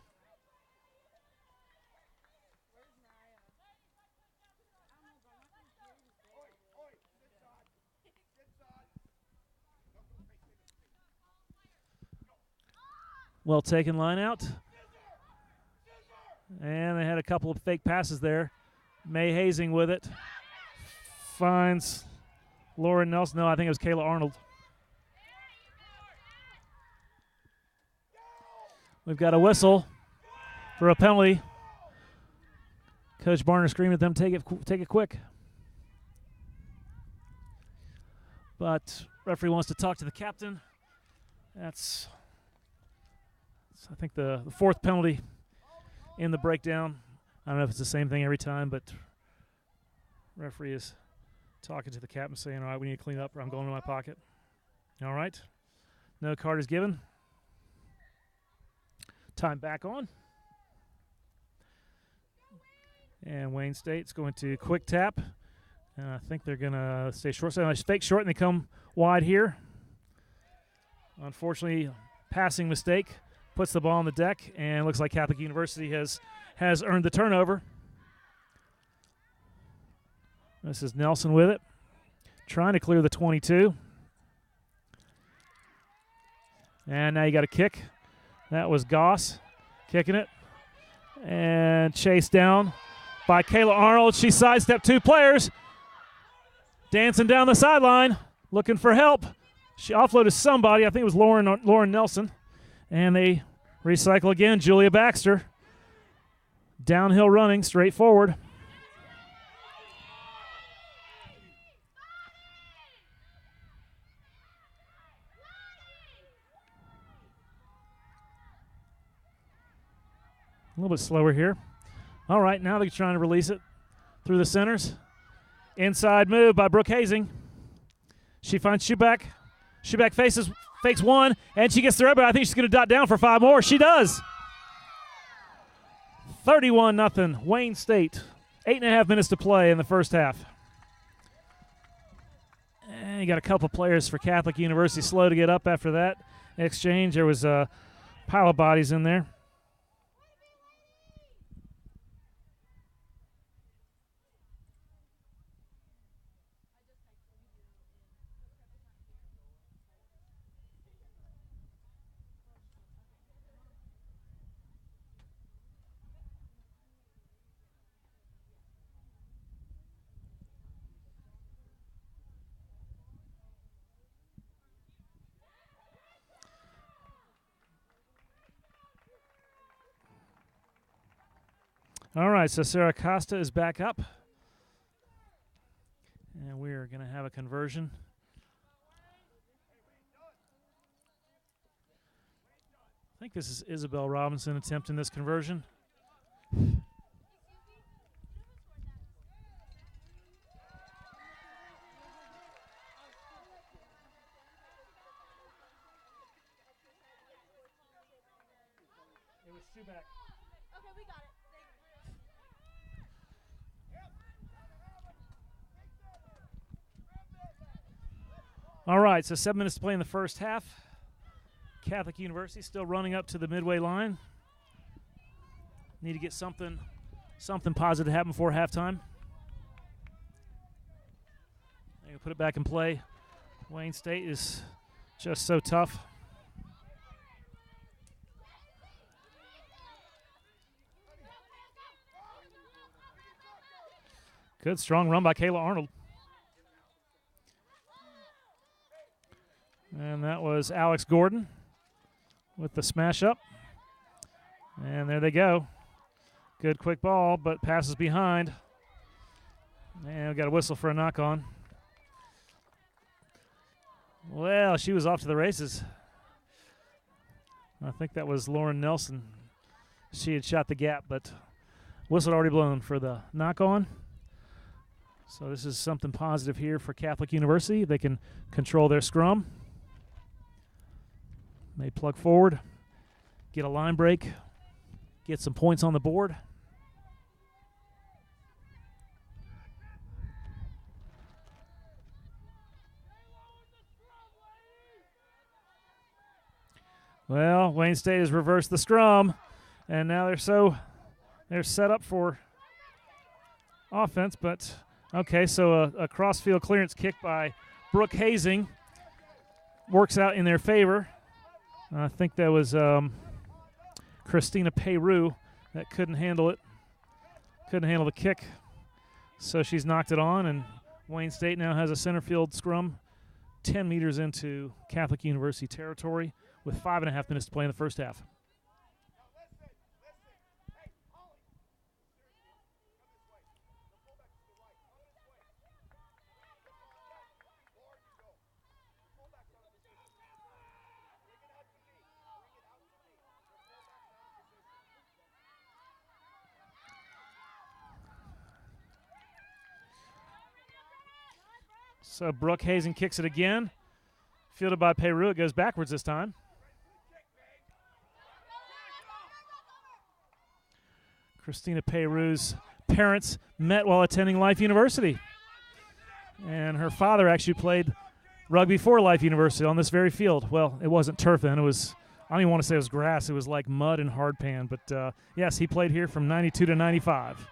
Well taken line out. And they had a couple of fake passes there. May Hazing with it. Finds Lauren Nelson. No, I think it was Kayla Arnold. We've got a whistle for a penalty. Coach Barner screaming at them, take it quick. But referee wants to talk to the captain. That's I think the 4th penalty in the breakdown. I don't know if it's the same thing every time, but referee is talking to the captain saying, all right, we need to clean up or I'm going to my pocket. All right. No card is given. Time back on. And Wayne State's going to quick tap. And I think they're going to stay short. So they fake short and they come wide here. Unfortunately, passing mistake. Puts the ball on the deck, and looks like Catholic University has earned the turnover. This is Nelson with it, trying to clear the 22. And now you got a kick. That was Goss kicking it. And chased down by Kayla Arnold. She sidestepped 2 players. Dancing down the sideline, looking for help. She offloaded somebody. I think it was Lauren Nelson. And they recycle again. Julia Baxter. Downhill running, straight forward. bit slower here. All right, now they're trying to release it through the centers. Inside move by Brooke Hazing. She finds Schuback. Schuback fakes one, and she gets the red, but I think she's going to dot down for 5 more. She does. 31-0, Wayne State. 8.5 minutes to play in the first half. And you got a couple players for Catholic University slow to get up after that exchange. There was a pile of bodies in there. All right, so Sarah Costa is back up. And we're going to have a conversion. I think this is Isabel Robinson attempting this conversion. It was Schuback. Okay, we got it. All right, so 7 minutes to play in the first half. Catholic University still running up to the midway line. Need to get something positive to happen before halftime. They're going to put it back in play. Wayne State is just so tough. Good, strong run by Kayla Arnold. And that was Alex Gordon with the smash up. And there they go. Good quick ball, but passes behind. And we got a whistle for a knock on. Well, she was off to the races. I think that was Lauren Nelson. She had shot the gap, but whistle had already blown for the knock on. So this is something positive here for Catholic University. They can control their scrum. They plug forward, get a line break, get some points on the board. Well, Wayne State has reversed the scrum, and now they're set up for offense. But okay, so a cross-field clearance kick by Brooke Hazing works out in their favor. I think that was Christina Peru that couldn't handle it. Couldn't handle the kick. So she's knocked it on, and Wayne State now has a center field scrum 10 meters into Catholic University territory with 5.5 minutes to play in the first half. So Brooke Hazing kicks it again. Fielded by Peru. It goes backwards this time. Christina Peru's parents met while attending Life University. And her father actually played rugby for Life University on this very field. Well, it wasn't turf then. It was, I don't even want to say it was grass. It was like mud and hardpan. But, yes, he played here from 92 to 95.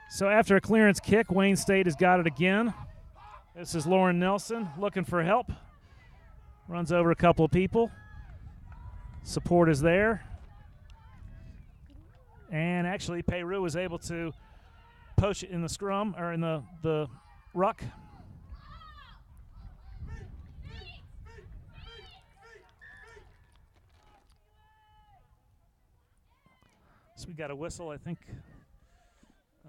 So after a clearance kick, Wayne State has got it again. This is Lauren Nelson looking for help. Runs over a couple of people. Support is there. And actually, Peru was able to poach it in the scrum, or in the ruck. So we got a whistle, I think.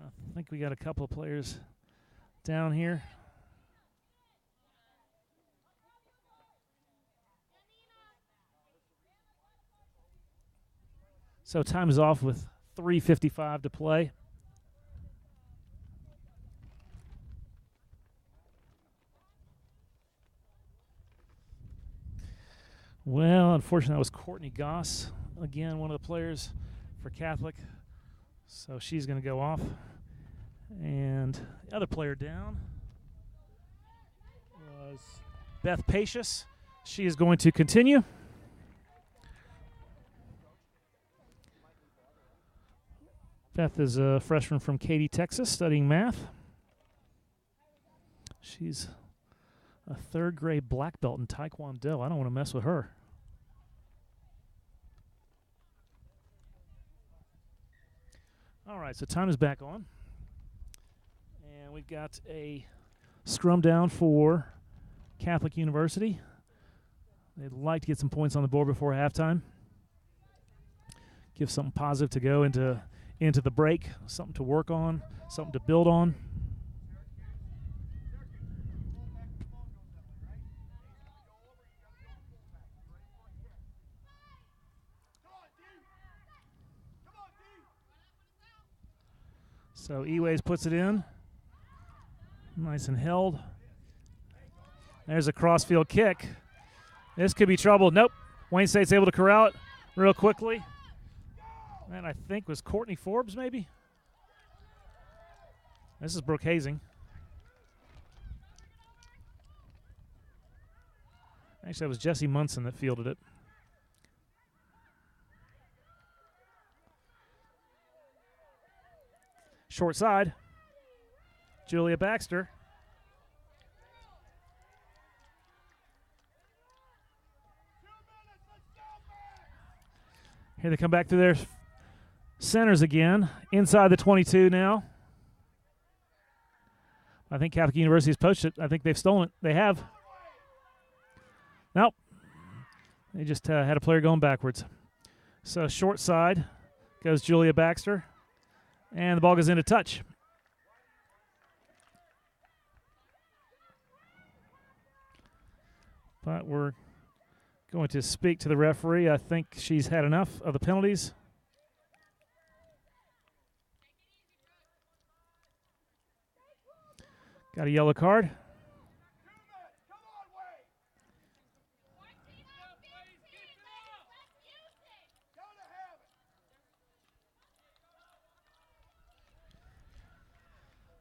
I think we got a couple of players down here. So time is off with 3:55 to play. Well, unfortunately, that was Courtney Goss. Again, one of the players for Catholic. So she's going to go off. And the other player down was Beth Pacious. She is going to continue. Beth is a freshman from Katy, Texas, studying math. She's a third-grade black belt in Taekwondo. I don't want to mess with her. All right, so time is back on. And we've got a scrum down for Catholic University. They'd like to get some points on the board before halftime. Give something positive to go into the break, something to work on, something to build on. So Eways puts it in. Nice and held. There's a crossfield kick. This could be trouble. Nope. Wayne State's able to corral it real quickly. And I think was Courtney Forbes maybe? This is Brooke Hazing. Actually, that was Jesse Munson that fielded it. Short side. Julia Baxter. Here they come back to their centers again. Inside the 22 now. I think Catholic University has poached it. I think they've stolen it. They have. Nope. They just had a player going backwards. So short side goes Julia Baxter. And the ball goes into touch. But we're going to speak to the referee. I think she's had enough of the penalties. Got a yellow card.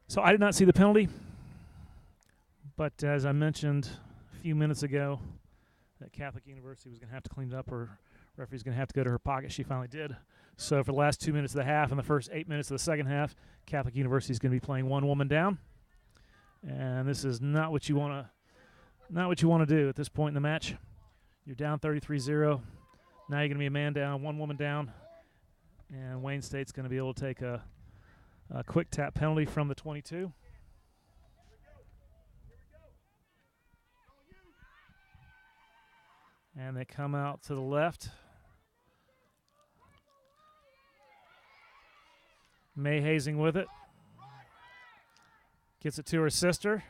So I did not see the penalty, but as I mentioned a few minutes ago, that Catholic University was going to have to clean it up, or referee's going to have to go to her pocket. She finally did. So for the last 2 minutes of the half and the first 8 minutes of the second half, Catholic University is going to be playing one woman down, and this is not what you want to do at this point in the match. You're down 33-0. Now you're going to be a man down, one woman down, and Wayne State's going to be able to take a quick tap penalty from the 22. And they come out to the left. May Hazing with it. Gets it to her sister.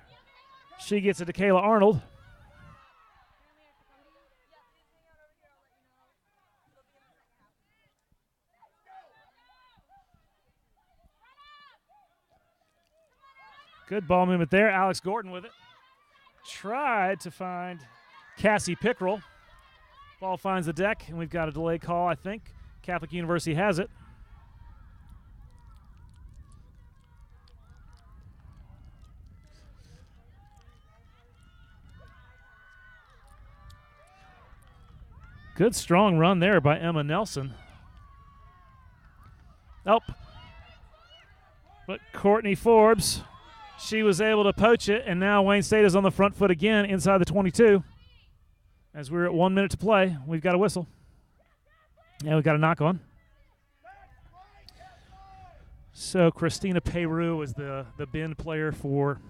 She gets it to Kayla Arnold. Good ball movement there. Alex Gordon with it. Tried to find Cassie Pickrell. Ball finds the deck, and we've got a delay call, I think. Catholic University has it. Good strong run there by Emma Nelson. Nope. But Courtney Forbes, she was able to poach it, and now Wayne State is on the front foot again inside the 22. As we're at 1 minute to play, we've got a whistle. And we've got a knock on. So Christina Peru is the bin player for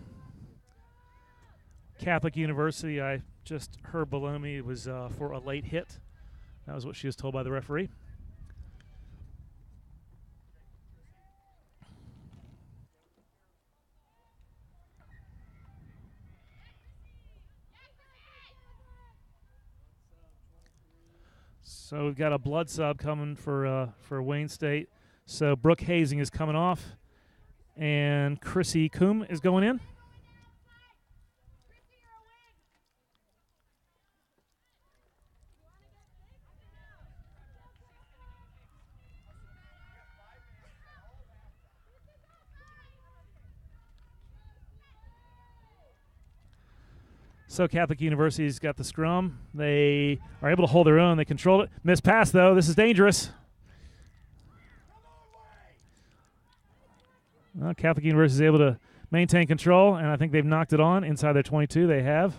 Catholic University. I just heard below me it was for a late hit. That was what she was told by the referee. So we've got a blood sub coming for Wayne State. So Brooke Hazing is coming off, and Chrissy Coombe is going in. So Catholic University's got the scrum. They are able to hold their own. They control it. Missed pass, though. This is dangerous. Well, Catholic University is able to maintain control, and I think they've knocked it on inside their 22. They have.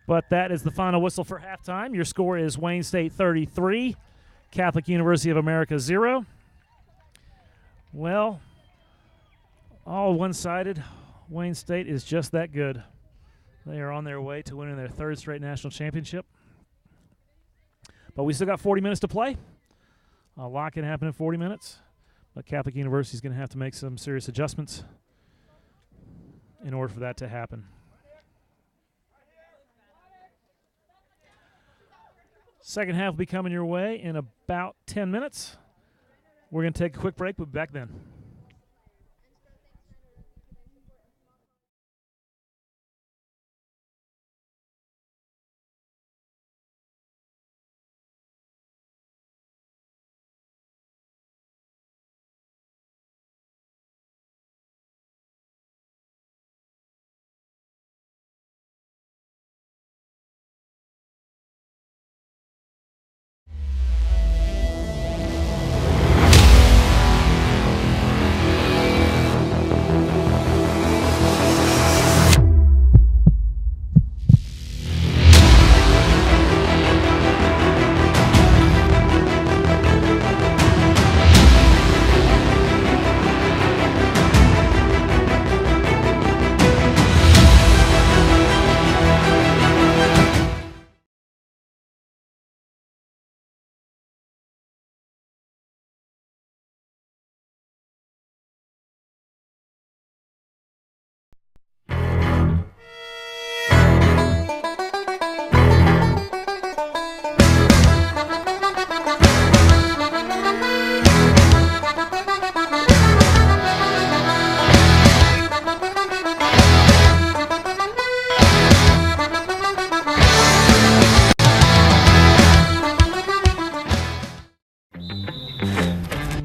But that is the final whistle for halftime. Your score is Wayne State 33, Catholic University of America 0. Well, all one-sided. Wayne State is just that good. They are on their way to winning their third straight national championship. But we still got 40 minutes to play. A lot can happen in 40 minutes. But Catholic University is going to have to make some serious adjustments in order for that to happen. Second half will be coming your way in about 10 minutes. We're going to take a quick break. We'll be back then.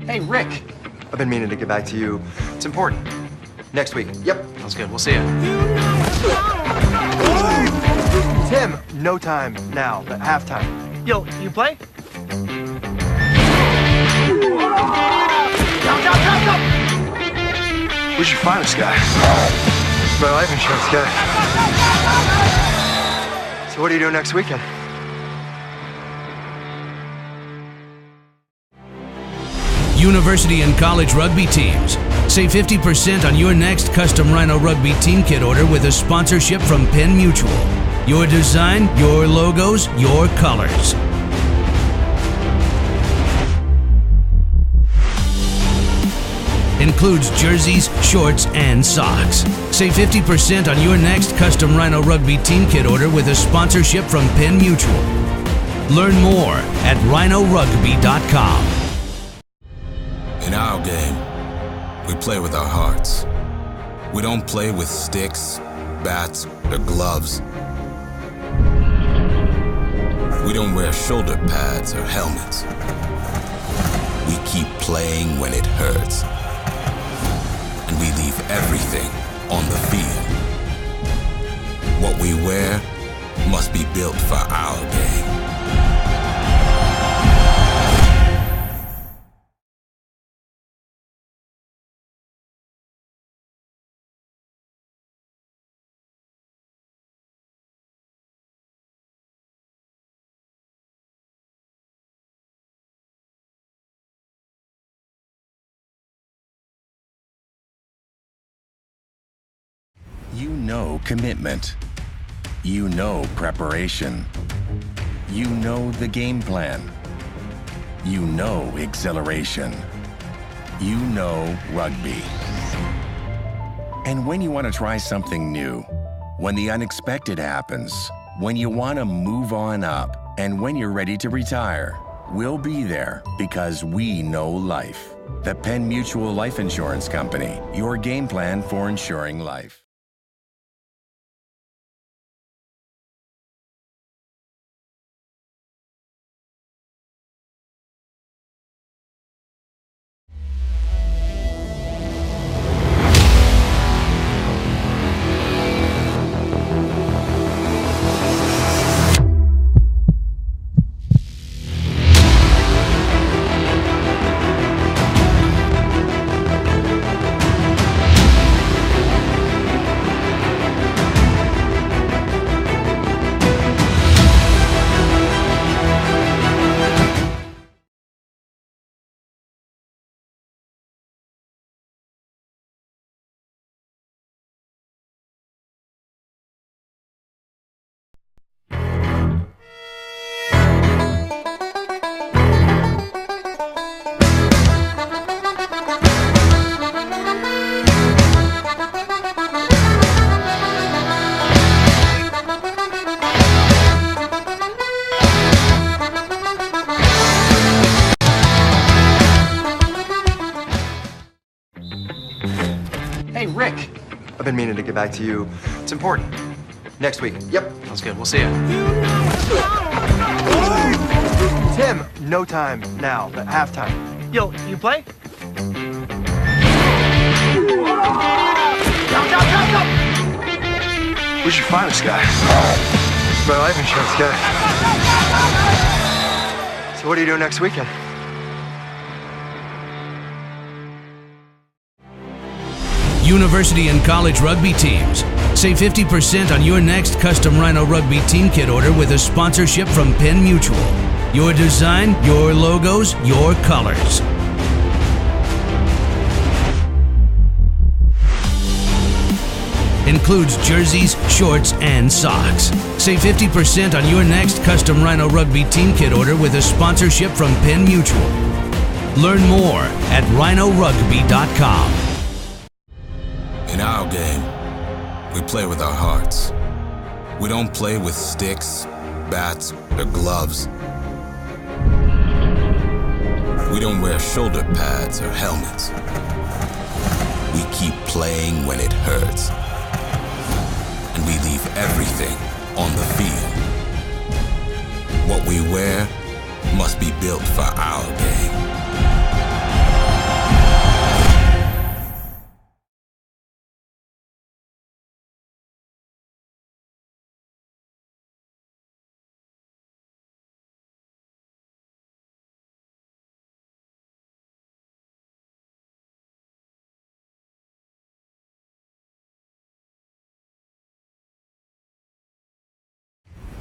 Hey, Rick. I've been meaning to get back to you. It's important. Next week. Yep. Sounds good. We'll see you. Tim, no time now, but halftime. Yo, you play? Where'd you find this guy? My life insurance guy. So what are you doing next weekend? University and college rugby teams. Save 50% on your next custom Rhino Rugby team kit order with a sponsorship from Penn Mutual. Your design, your logos, your colors. Includes jerseys, shorts, and socks. Save 50% on your next custom Rhino Rugby team kit order with a sponsorship from Penn Mutual. Learn more at rhinorugby.com. In our game, we play with our hearts. We don't play with sticks, bats, or gloves. We don't wear shoulder pads or helmets. We keep playing when it hurts. And we leave everything on the field. What we wear must be built for our game. You know commitment. You know preparation. You know the game plan. You know exhilaration. You know rugby. And when you want to try something new, when the unexpected happens, when you want to move on up, And when you're ready to retire, we'll be there because we know life. The Penn Mutual Life Insurance Company, your game plan for insuring life. Hey, Rick. I've been meaning to get back to you. It's important. Next week. Yep. Sounds good. We'll see you. Tim, no time now, but halftime. Yo, you play? Where'd you find this guy? My life insurance guy. So what are you doing next weekend? University and college rugby teams. Save 50% on your next custom Rhino Rugby team kit order with a sponsorship from Penn Mutual. Your design, your logos, your colors. Includes jerseys, shorts, and socks. Save 50% on your next custom Rhino Rugby team kit order with a sponsorship from Penn Mutual. Learn more at rhinorugby.com. In our game, we play with our hearts. We don't play with sticks, bats, or gloves. We don't wear shoulder pads or helmets. We keep playing when it hurts. And we leave everything on the field. What we wear must be built for our game.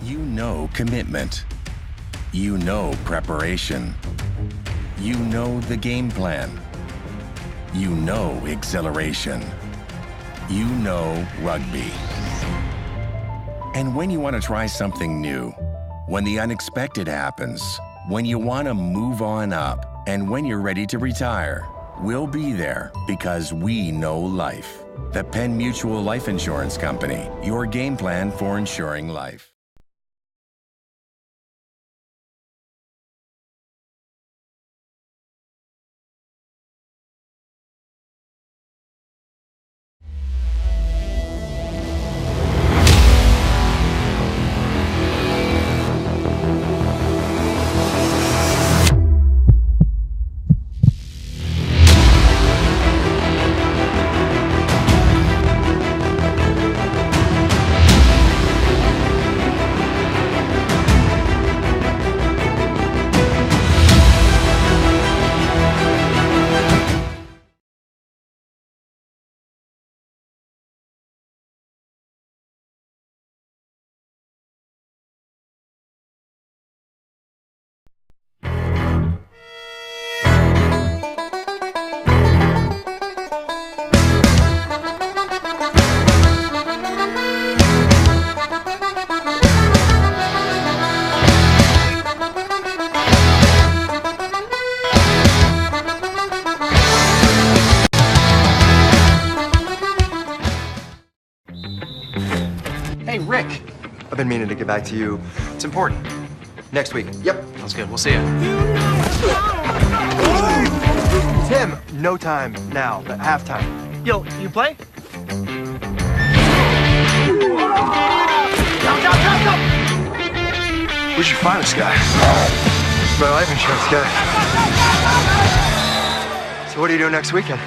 You know commitment. You know preparation. You know the game plan. You know exhilaration. You know rugby. And when you want to try something new, when the unexpected happens, when you want to move on up, and when you're ready to retire, we'll be there because we know life. The Penn Mutual Life Insurance Company, your game plan for insuring life. Hey, Rick. I've been meaning to get back to you. It's important. Next week. Yep. Sounds good. We'll see you. Tim, no time now. Halftime. Yo, you play? Where'd you find this guy? My life insurance guy. So what are you doing next weekend?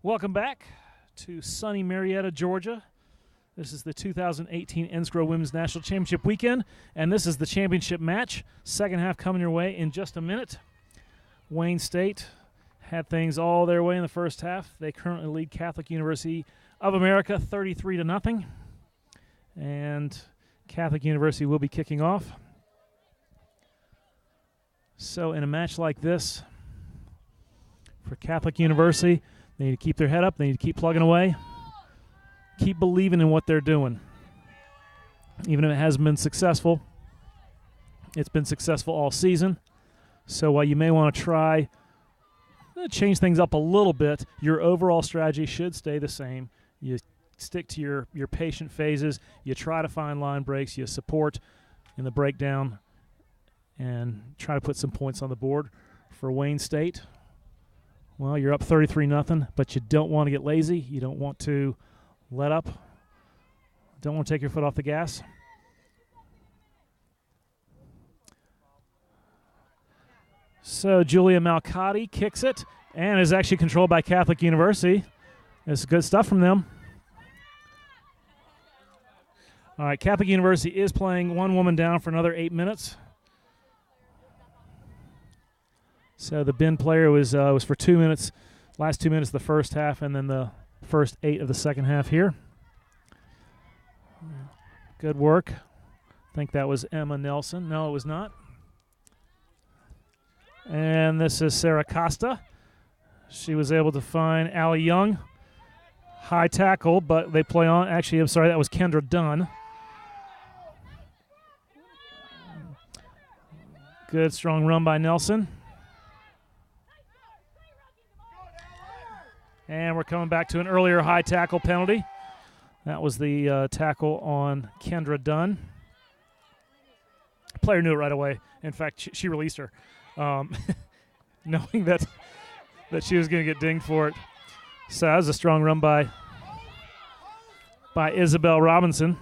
Welcome back to sunny Marietta, Georgia. This is the 2018 NSCRO Women's National Championship weekend, and this is the championship match. Second half coming your way in just a minute. Wayne State had things all their way in the first half. They currently lead Catholic University of America 33-0, and Catholic University will be kicking off. So in a match like this, for Catholic University, they need to keep their head up. They need to keep plugging away. Keep believing in what they're doing. Even if it hasn't been successful, it's been successful all season. So while you may want to try to change things up a little bit, your overall strategy should stay the same. You stick to your patient phases. You try to find line breaks. You support in the breakdown and try to put some points on the board. For Wayne State, well, you're up 33-0, but you don't want to get lazy. You don't want to let up. Don't want to take your foot off the gas. So Julia Malcotti kicks it and is actually controlled by Catholic University. It's good stuff from them. All right, Catholic University is playing one woman down for another 8 minutes. So the bin player was for 2 minutes, last 2 minutes of the first half, and then the first 8 of the second half here. Good work. I think that was Emma Nelson. No, it was not. And this is Sarah Costa. She was able to find Allie Young. High tackle, but they play on. Actually, I'm sorry, that was Kendra Dunn. Good, strong run by Nelson. And we're coming back to an earlier high tackle penalty. That was the tackle on Kendra Dunn. The player knew it right away. In fact, she released her, knowing that she was going to get dinged for it. So that was a strong run by Isabel Robinson.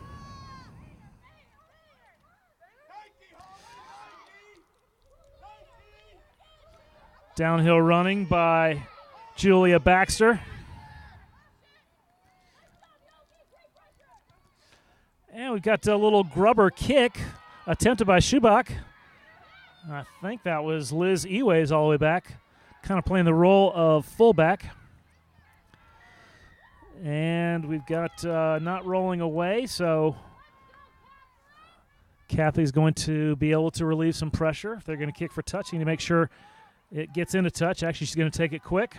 Downhill running by Julia Baxter. And we've got a little grubber kick attempted by Schubach. I think that was Liz Eways all the way back, kind of playing the role of fullback. And we've got not rolling away, so Kathy's going to be able to relieve some pressure. If they're going to kick for touch, you need to make sure it gets into touch. Actually, she's going to take it quick.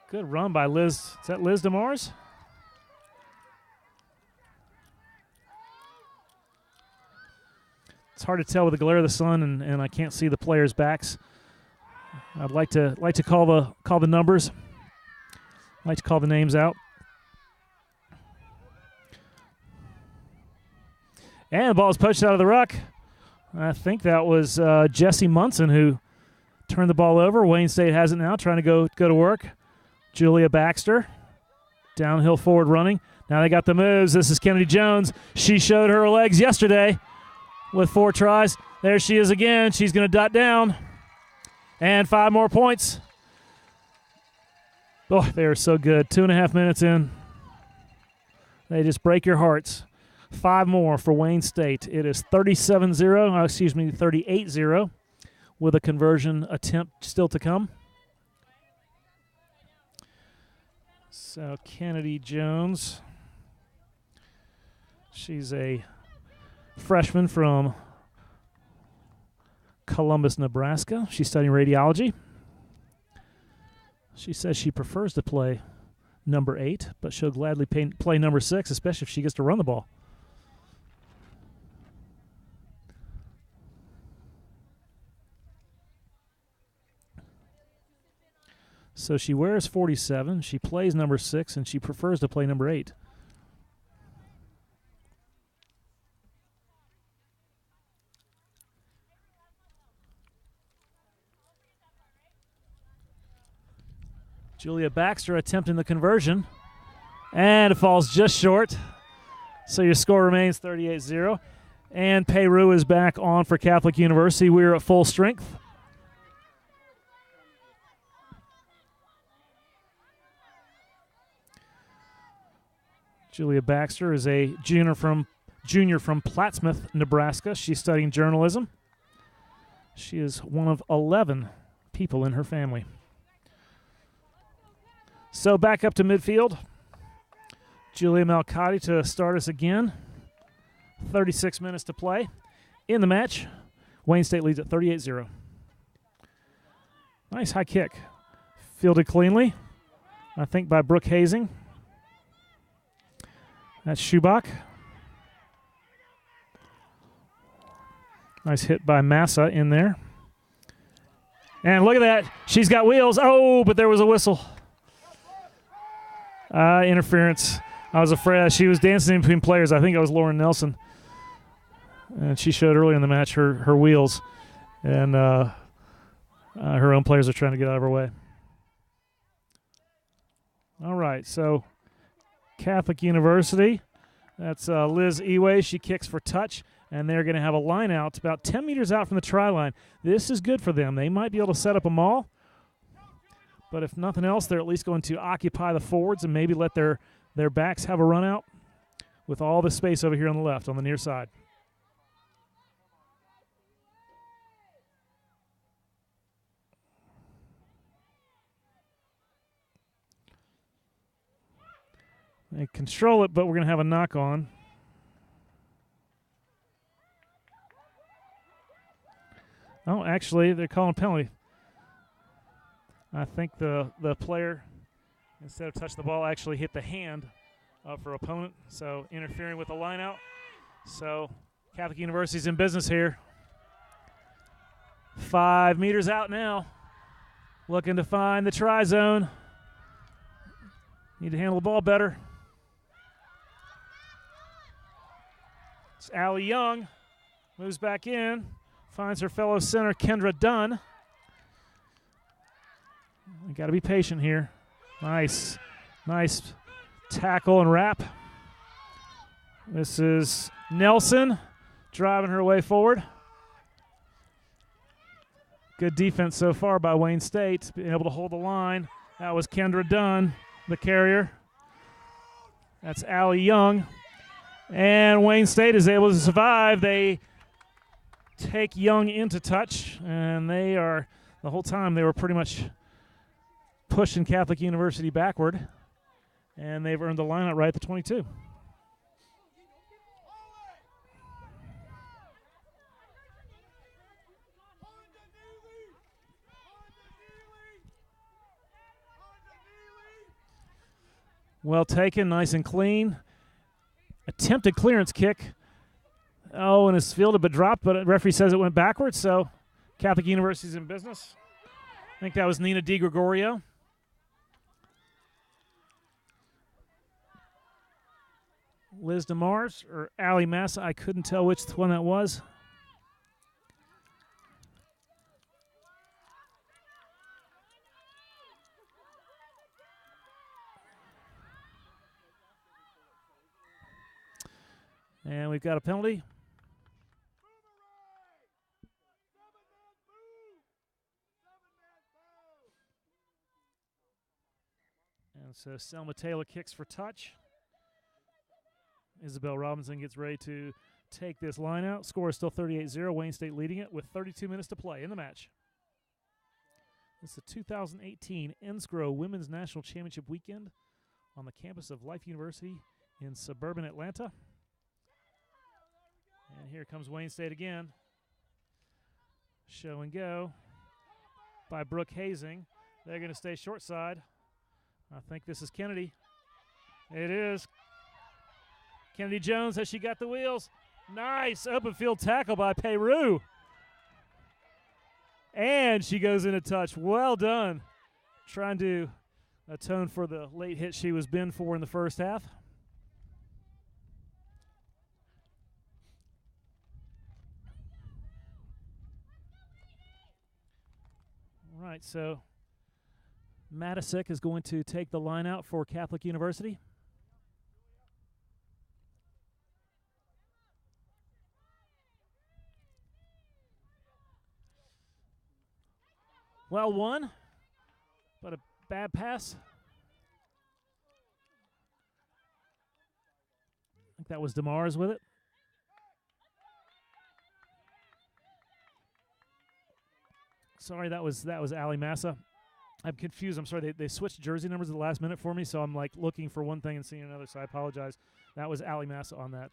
Good run by Liz. Is that Liz DeMars? It's hard to tell with the glare of the sun, and I can't see the players' backs. I'd like to call the numbers. I'd like to call the names out. And the ball is poached out of the ruck. I think that was Jesse Munson who turned the ball over. Wayne State has it now, trying to go to work. Julia Baxter, downhill forward running. Now they got the moves. This is Kennedy Jones. She showed her legs yesterday with 4 tries. There she is again. She's going to dot down. And 5 more points. Oh, they are so good. 2.5 minutes in. They just break your hearts. 5 more for Wayne State. It is 38-0, with a conversion attempt still to come. So Kennedy Jones, she's a freshman from Columbus, Nebraska. She's studying radiology. She says she prefers to play number 8, but she'll gladly play number 6, especially if she gets to run the ball. So she wears 47, she plays number 6, and she prefers to play number 8. Julia Baxter attempting the conversion, and it falls just short. So your score remains 38-0. And Peru is back on for Catholic University. We're at full strength. Julia Baxter is a junior from Plattsmouth, Nebraska. She's studying journalism. She is one of 11 people in her family. So back up to midfield. Julia Malcotti to start us again. 36 minutes to play in the match. Wayne State leads at 38-0. Nice high kick. Fielded cleanly, I think, by Brooke Hazing. That's Schubach. Nice hit by Massa in there. And look at that. She's got wheels. Oh, but there was a whistle. Interference. I was afraid. She was dancing in between players. I think it was Lauren Nelson. And she showed earlier in the match her wheels. And her own players are trying to get out of her way. All right, so Catholic University. That's Liz Eway. She kicks for touch, and they're going to have a line out about 10 meters out from the try line. This is good for them. They might be able to set up a maul, but if nothing else, they're at least going to occupy the forwards and maybe let their backs have a run out with all the space over here on the left, on the near side. They control it, but we're going to have a knock on. Oh, actually, they're calling a penalty. I think the player, instead of touching the ball, actually hit the hand of her opponent, so interfering with the line out. So Catholic University's in business here. 5 meters out now, looking to find the try zone. Need to handle the ball better. It's Allie Young, moves back in, finds her fellow center Kendra Dunn. We got to be patient here. Nice tackle and wrap. This is Nelson driving her way forward. Good defense so far by Wayne State, being able to hold the line. That was Kendra Dunn, the carrier. That's Allie Young. And Wayne State is able to survive. They take Young into touch, and the whole time they were pretty much pushing Catholic University backward, and they've earned the line out right at the 22. Well taken, nice and clean. Attempted clearance kick. Oh, and it's fielded but dropped, but the referee says it went backwards, so Catholic University's in business. I think that was Nina DiGregorio. Liz DeMars or Allie Massa, I couldn't tell which one that was. And we've got a penalty. And so Selma Taylor kicks for touch. Isabel Robinson gets ready to take this line out. Score is still 38-0. Wayne State leading it with 32 minutes to play in the match. This is the 2018 NSCRO Women's National Championship weekend on the campus of Life University in suburban Atlanta. And here comes Wayne State again. Show and go by Brooke Hazing. They're going to stay short side I think this is Kennedy. It is. Kennedy Jones, has she got the wheels? Nice open field tackle by Peru. And she goes into touch. Well done. Trying to atone for the late hit she was binned for in the first half. All right, so Matisic is going to take the line out for Catholic University. Well won, but a bad pass. I think that was DeMars with it. Sorry, that was Ali Massa. I'm confused. I'm sorry. They switched jersey numbers at the last minute for me, so I'm like looking for one thing and seeing another, so I apologize. That was Ali Massa on that.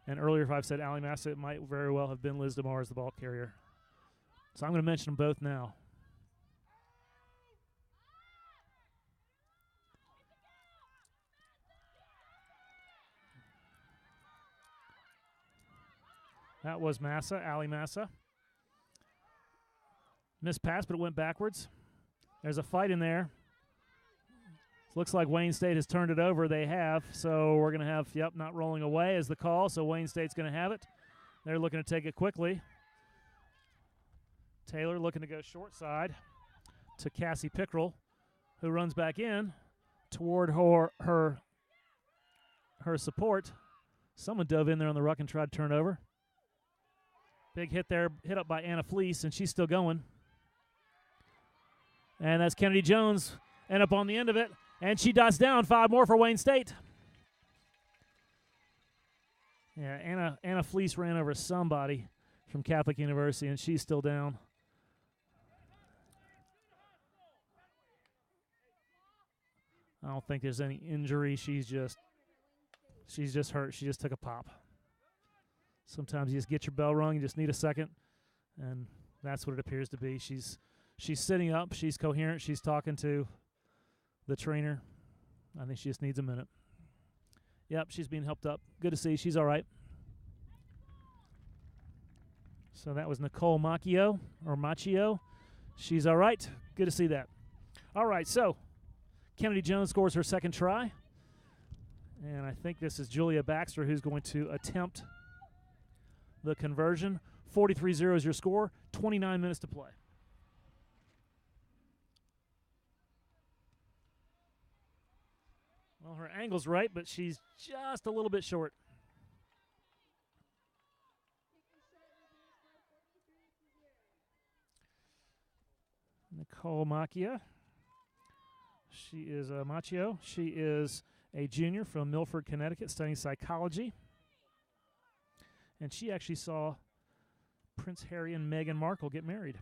And earlier, if I've said Ali Massa, it might very well have been Liz DeMars, the ball carrier. So I'm going to mention them both now. That was Massa, Ali Massa. Missed pass, but it went backwards. There's a fight in there. Looks like Wayne State has turned it over. They have. So we're going to have, not rolling away is the call. So Wayne State's going to have it. They're looking to take it quickly. Taylor looking to go short side to Cassie Pickrell, who runs back in toward her support. Someone dove in there on the ruck and tried to turn it over. Big hit there, hit up by Anna Fleece, and she's still going. And that's Kennedy Jones, end up on the end of it, and she dots down. 5 more for Wayne State. Yeah, Anna Fleece ran over somebody from Catholic University, and she's still down. I don't think there's any injury. She's just hurt. She just took a pop. Sometimes you just get your bell rung. You just need a second, and that's what it appears to be. She's sitting up. She's coherent. She's talking to the trainer. I think she just needs a minute. Yep, she's being helped up. Good to see. She's all right. So that was Nicole Macchio. She's all right. Good to see that. All right, so Kennedy Jones scores her second try. And I think this is Julia Baxter who's going to attempt the conversion. 43-0 is your score. 29 minutes to play. Well, her angle's right, but she's just a little bit short. Nicole Macchio. She is Macchio. She is a junior from Milford, Connecticut, studying psychology. And she actually saw Prince Harry and Meghan Markle get married.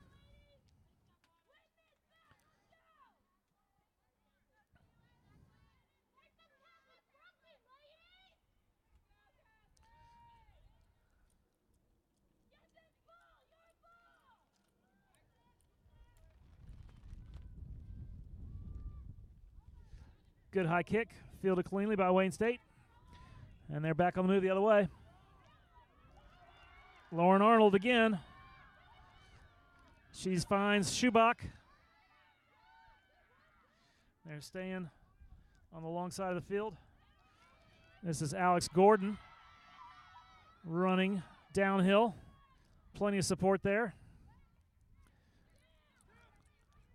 Good high kick, fielded cleanly by Wayne State. And they're back on the move the other way. Lauren Arnold again. She finds Schubach. They're staying on the long side of the field. This is Alex Gordon running downhill. Plenty of support there.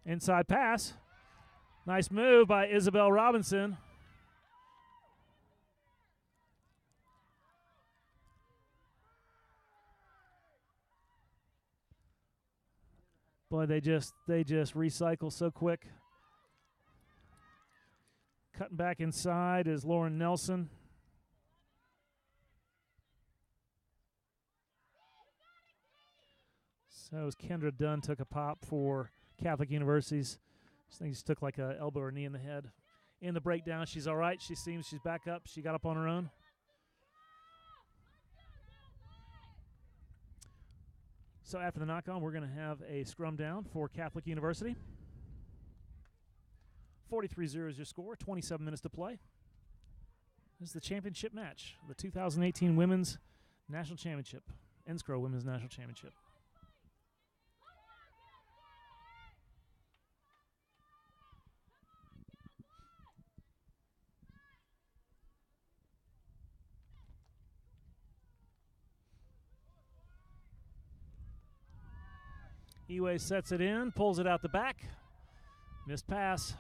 Inside pass. Nice move by Isabel Robinson. Boy, they just recycle so quick. Cutting back inside is Lauren Nelson. So as Kendra Dunn took a pop for Catholic Universities. I think she took like an elbow or knee in the head. In the breakdown, she's all right. She seems she's back up. She got up on her own. So after the knock-on, we're going to have a scrum down for Catholic University. 43-0 is your score. 27 minutes to play. This is the championship match, the 2018 Women's National Championship, NSCRO Women's National Championship. Eway sets it in, pulls it out the back. Missed pass.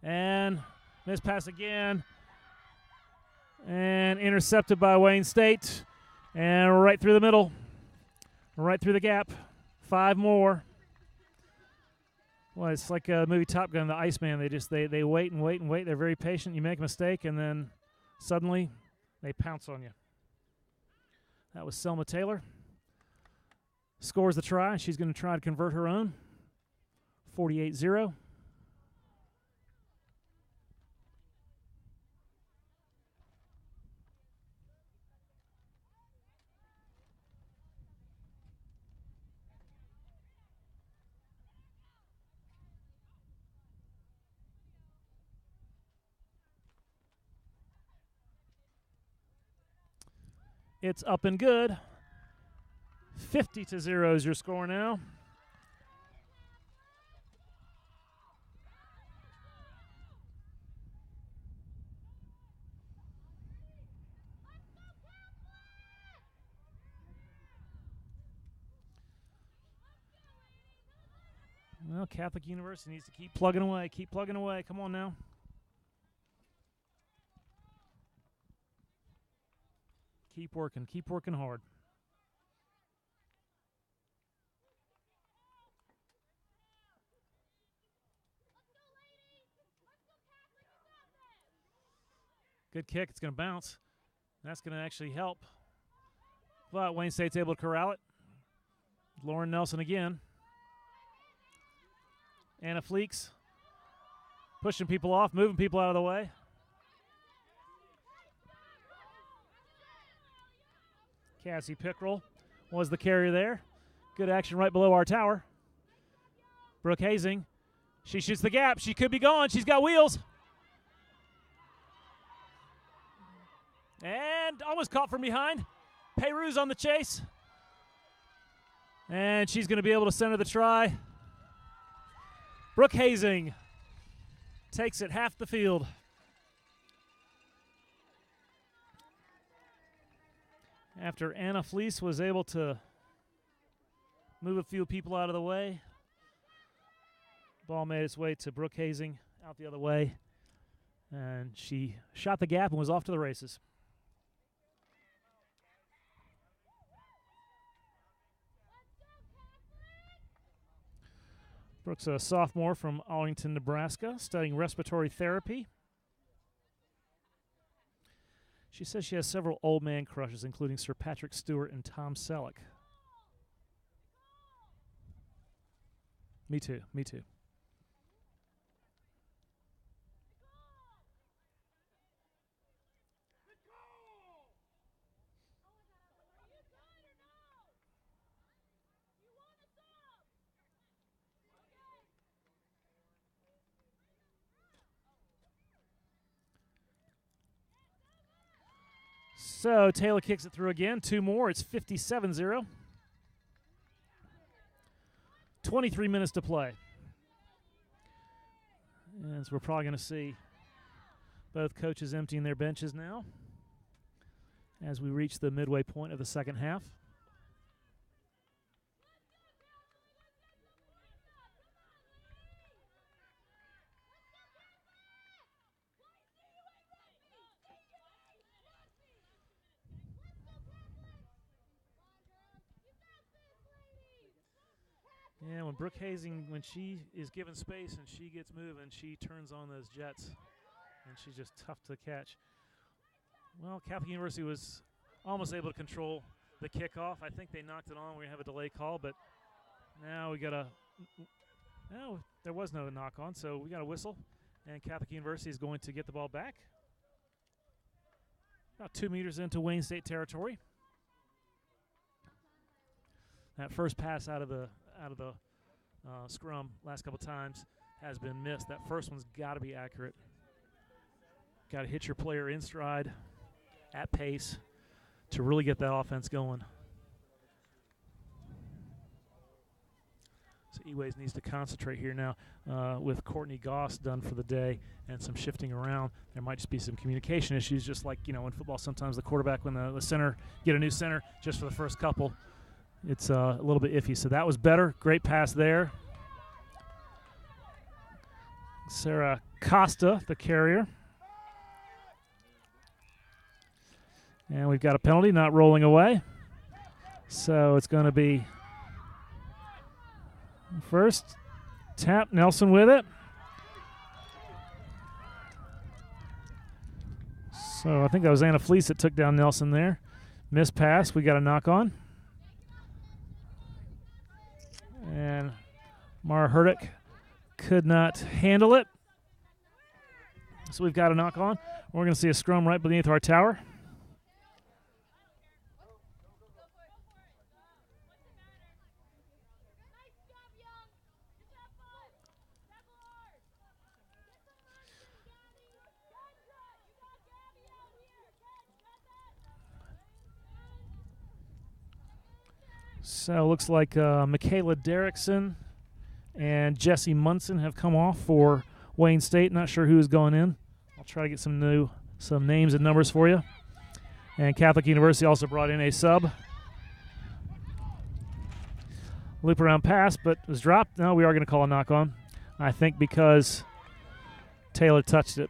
And missed pass again. And intercepted by Wayne State. And right through the middle. Right through the gap. 5 more. Well, it's like a movie Top Gun, the Iceman. They wait and wait and wait. They're very patient. You make a mistake, and then suddenly they pounce on you. That was Selma Taylor. Scores the try. She's going to try to convert her own. 48-0. It's up and good. 50-0 is your score now. Well, Catholic University needs to keep plugging away. Keep plugging away. Come on now. Keep working hard. Good kick. It's going to bounce. That's going to actually help. But Wayne State's able to corral it. Lauren Nelson again. Anna Fleeks pushing people off, moving people out of the way. Cassie Pickrell was the carrier there. Good action right below our tower. Brooke Hazing. She shoots the gap. She could be gone. She's got wheels. And almost caught from behind. Peyru's on the chase. And she's going to be able to center the try. Brooke Hazing takes it half the field. After Anna Fleece was able to move a few people out of the way, ball made its way to Brooke Hazing out the other way, and she shot the gap and was off to the races. Brooke's a sophomore from Arlington, Nebraska, studying respiratory therapy. She says she has several old man crushes, including Sir Patrick Stewart and Tom Selleck. Me too. So Taylor kicks it through again. 2 more. It's 57-0. 23 minutes to play. And so we're probably going to see both coaches emptying their benches now as we reach the midway point of the second half. Yeah, when Brooke Hazing, when she is given space and she gets moving, she turns on those jets, and she's just tough to catch. Well, Catholic University was almost able to control the kickoff. I think they knocked it on. We're going to have a delay call, but now we got a – no, there was no knock on, so we got a whistle, and Catholic University is going to get the ball back. About 2 meters into Wayne State territory. That first pass out of the scrum last couple times has been missed. That first one's got to be accurate. Got to hit your player in stride, at pace, to really get that offense going. So Eways needs to concentrate here now with Courtney Goss done for the day and some shifting around. There might just be some communication issues, just like, you know, in football sometimes the quarterback, when the center, get a new center just for the first couple, it's a little bit iffy. So that was better. Great pass there. Sarah Costa, the carrier. And we've got a penalty, not rolling away. So it's going to be first tap, Nelson with it. So I think that was Anna Fleece that took down Nelson there. Missed pass, we got a knock on. And Mara Herdick could not handle it. So we've got a knock on. We're going to see a scrum right beneath our tower. So it looks like Michaela Derrickson and Jesse Munson have come off for Wayne State. Not sure who is going in. I'll try to get some names and numbers for you. And Catholic University also brought in a sub. Loop around pass, but was dropped. No, we are going to call a knock on, I think, because Taylor touched it.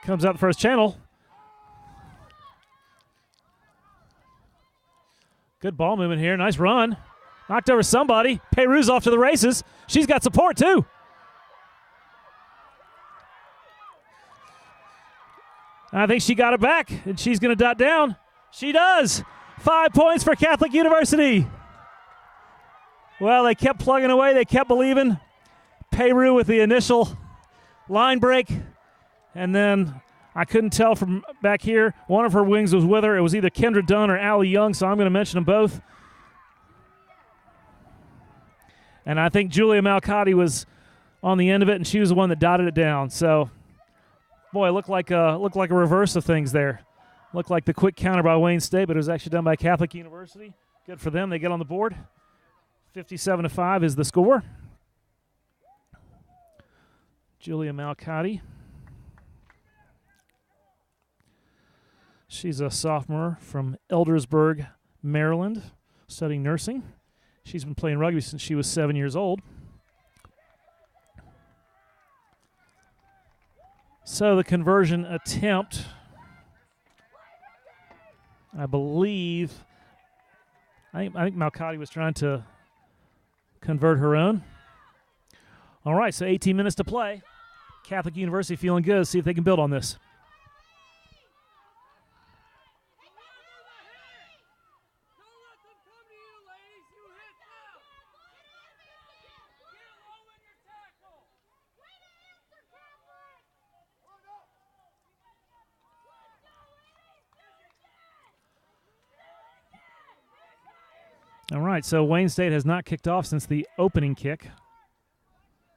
Comes out the first channel. Good ball movement here. Nice run. Knocked over somebody. Peyru's off to the races. She's got support too. I think she got it back, and she's going to dot down. She does. 5 points for Catholic University. Well, they kept plugging away. They kept believing. Peyru with the initial line break. And then I couldn't tell from back here. One of her wings was with her. It was either Kendra Dunn or Allie Young, so I'm going to mention them both. And I think Julia Malcotti was on the end of it, and she was the one that dotted it down. So, boy, it looked like a reverse of things there. Looked like the quick counter by Wayne State, but it was actually done by Catholic University. Good for them. They get on the board. 57-5 is the score. Julia Malcotti. She's a sophomore from Eldersburg, Maryland, studying nursing. She's been playing rugby since she was 7 years old. So the conversion attempt, I believe, I think Malcotti was trying to convert her own. All right, so 18 minutes to play. Catholic University feeling good. See if they can build on this. All right, so Wayne State has not kicked off since the opening kick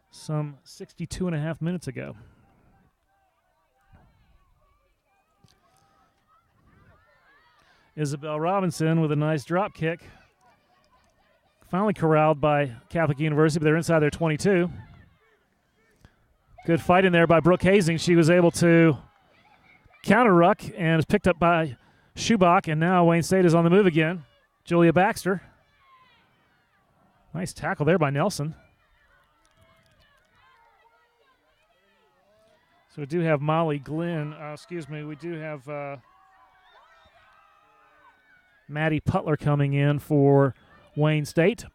some 62 and a half minutes ago. Isabel Robinson with a nice drop kick. Finally corralled by Catholic University, but they're inside their 22. Good fight in there by Brooke Hazing. She was able to counter ruck and is picked up by Schubach, and now Wayne State is on the move again. Julia Baxter. Nice tackle there by Nelson. So we do have Molly Glenn. We do have Maddie Putler coming in for Wayne State.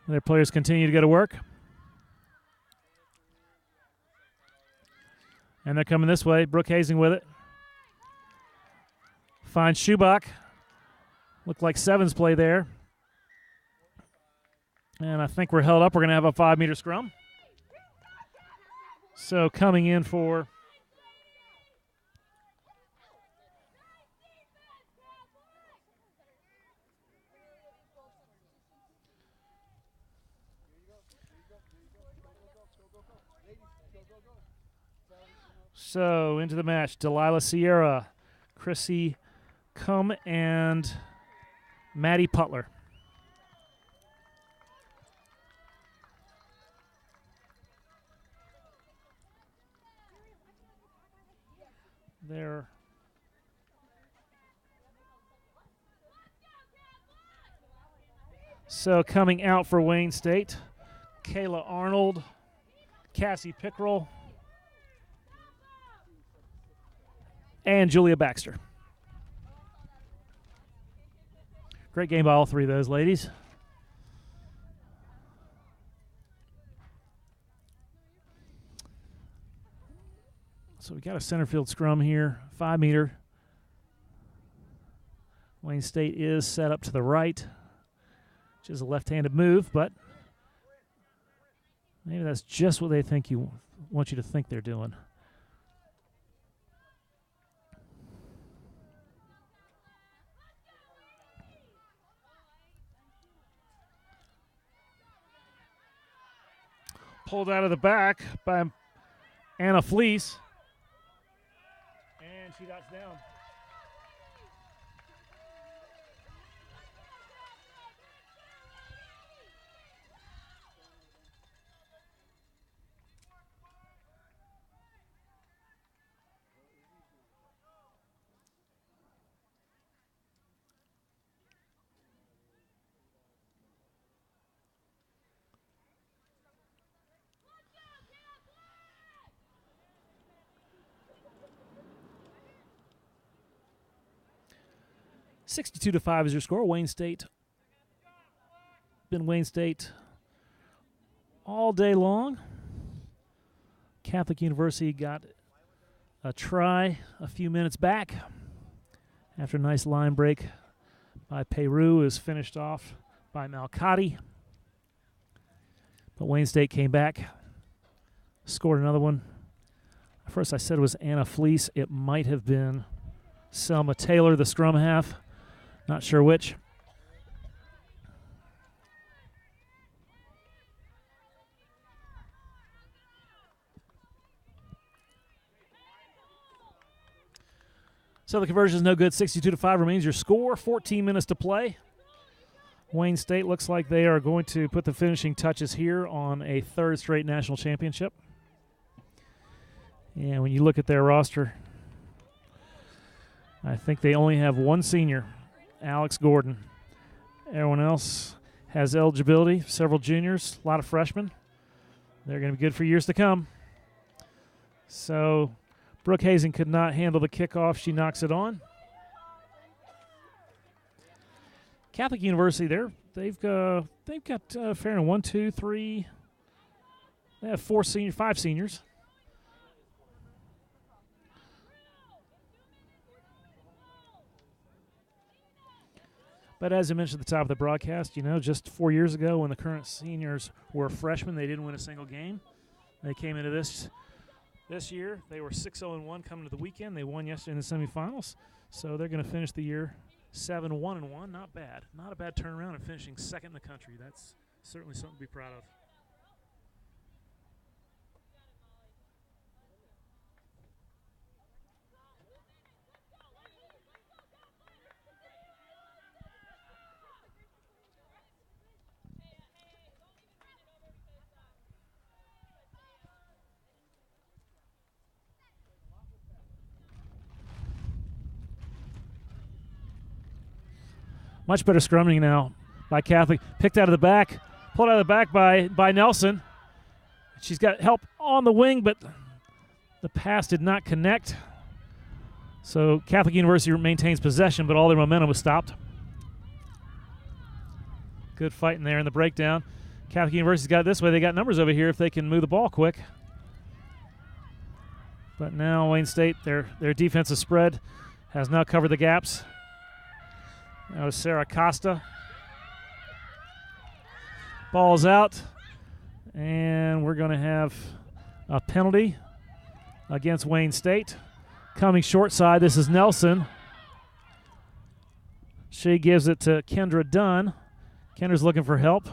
Their players continue to go to work. And they're coming this way. Brooke Hazing with it. Finds Schubach. Looked like sevens play there. And I think we're held up. We're going to have a 5-meter scrum. So coming in for So into the match, Delilah Sierra, Chrissy Cum, and Maddie Putler. There. So coming out for Wayne State, Kayla Arnold, Cassie Pickrell, and Julia Baxter. Great game by all three of those ladies. So we got a center field scrum here, 5-meter. Wayne State is set up to the right, which is a left-handed move, but maybe that's just what they want you to think they're doing. Pulled out of the back by Anna Fleece. And she dots down. (62-5) is your score. Wayne State. Been Wayne State all day long. Catholic University got a try a few minutes back after a nice line break by Peru is finished off by Malcotti. But Wayne State came back, scored another one. At first I said it was Anna Fleece. It might have been Selma Taylor, the scrum half. Not sure which. So the conversion is no good. 62-5 remains your score. 14 minutes to play. Wayne State looks like they are going to put the finishing touches here on a third straight national championship. And when you look at their roster, I think they only have one senior, Alex Gordon. Everyone else has eligibility, several juniors, a lot of freshmen. They're going to be good for years to come. So Brooke Hazing could not handle the kickoff. She knocks it on. Catholic University, they've got fair and 1, 2, 3. They have 5 seniors. But as I mentioned at the top of the broadcast, just 4 years ago when the current seniors were freshmen, they didn't win a single game. They came into this year. They were 6-0-1 coming to the weekend. They won yesterday in the semifinals. So they're going to finish the year 7-1-1. Not bad. Not a bad turnaround and finishing second in the country. That's certainly something to be proud of. Much better scrumming now by Catholic. Picked out of the back. Pulled out of the back by Nelson. She's got help on the wing, but the pass did not connect. So Catholic University maintains possession, but all their momentum was stopped. Good fighting there in the breakdown. Catholic University's got it this way. They got numbers over here if they can move the ball quick. But now Wayne State, their defensive spread has now covered the gaps. That was Sarah Costa. Ball's out, and we're going to have a penalty against Wayne State. Coming short side, this is Nelson. She gives it to Kendra Dunn. Kendra's looking for help.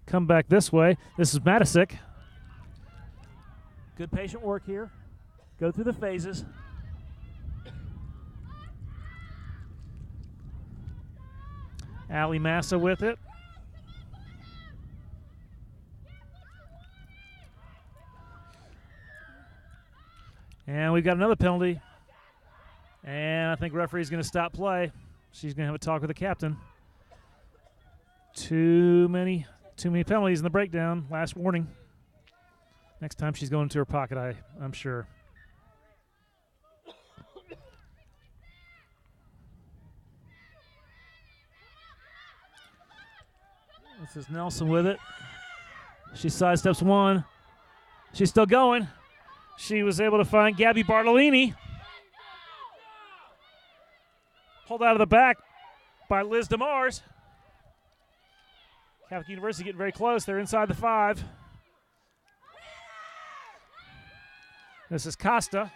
Come back this way. This is Matisic. Good patient work here. Go through the phases. Allie Massa with it. And we've got another penalty. And I think referee's going to stop play. She's going to have a talk with the captain. Too many penalties in the breakdown. Last warning. Next time she's going to her pocket, I'm sure. This is Nelson with it. She sidesteps one. She's still going. She was able to find Gabby Bartolini. Pulled out of the back by Liz DeMars. Catholic University getting very close. They're inside the 5. This is Costa.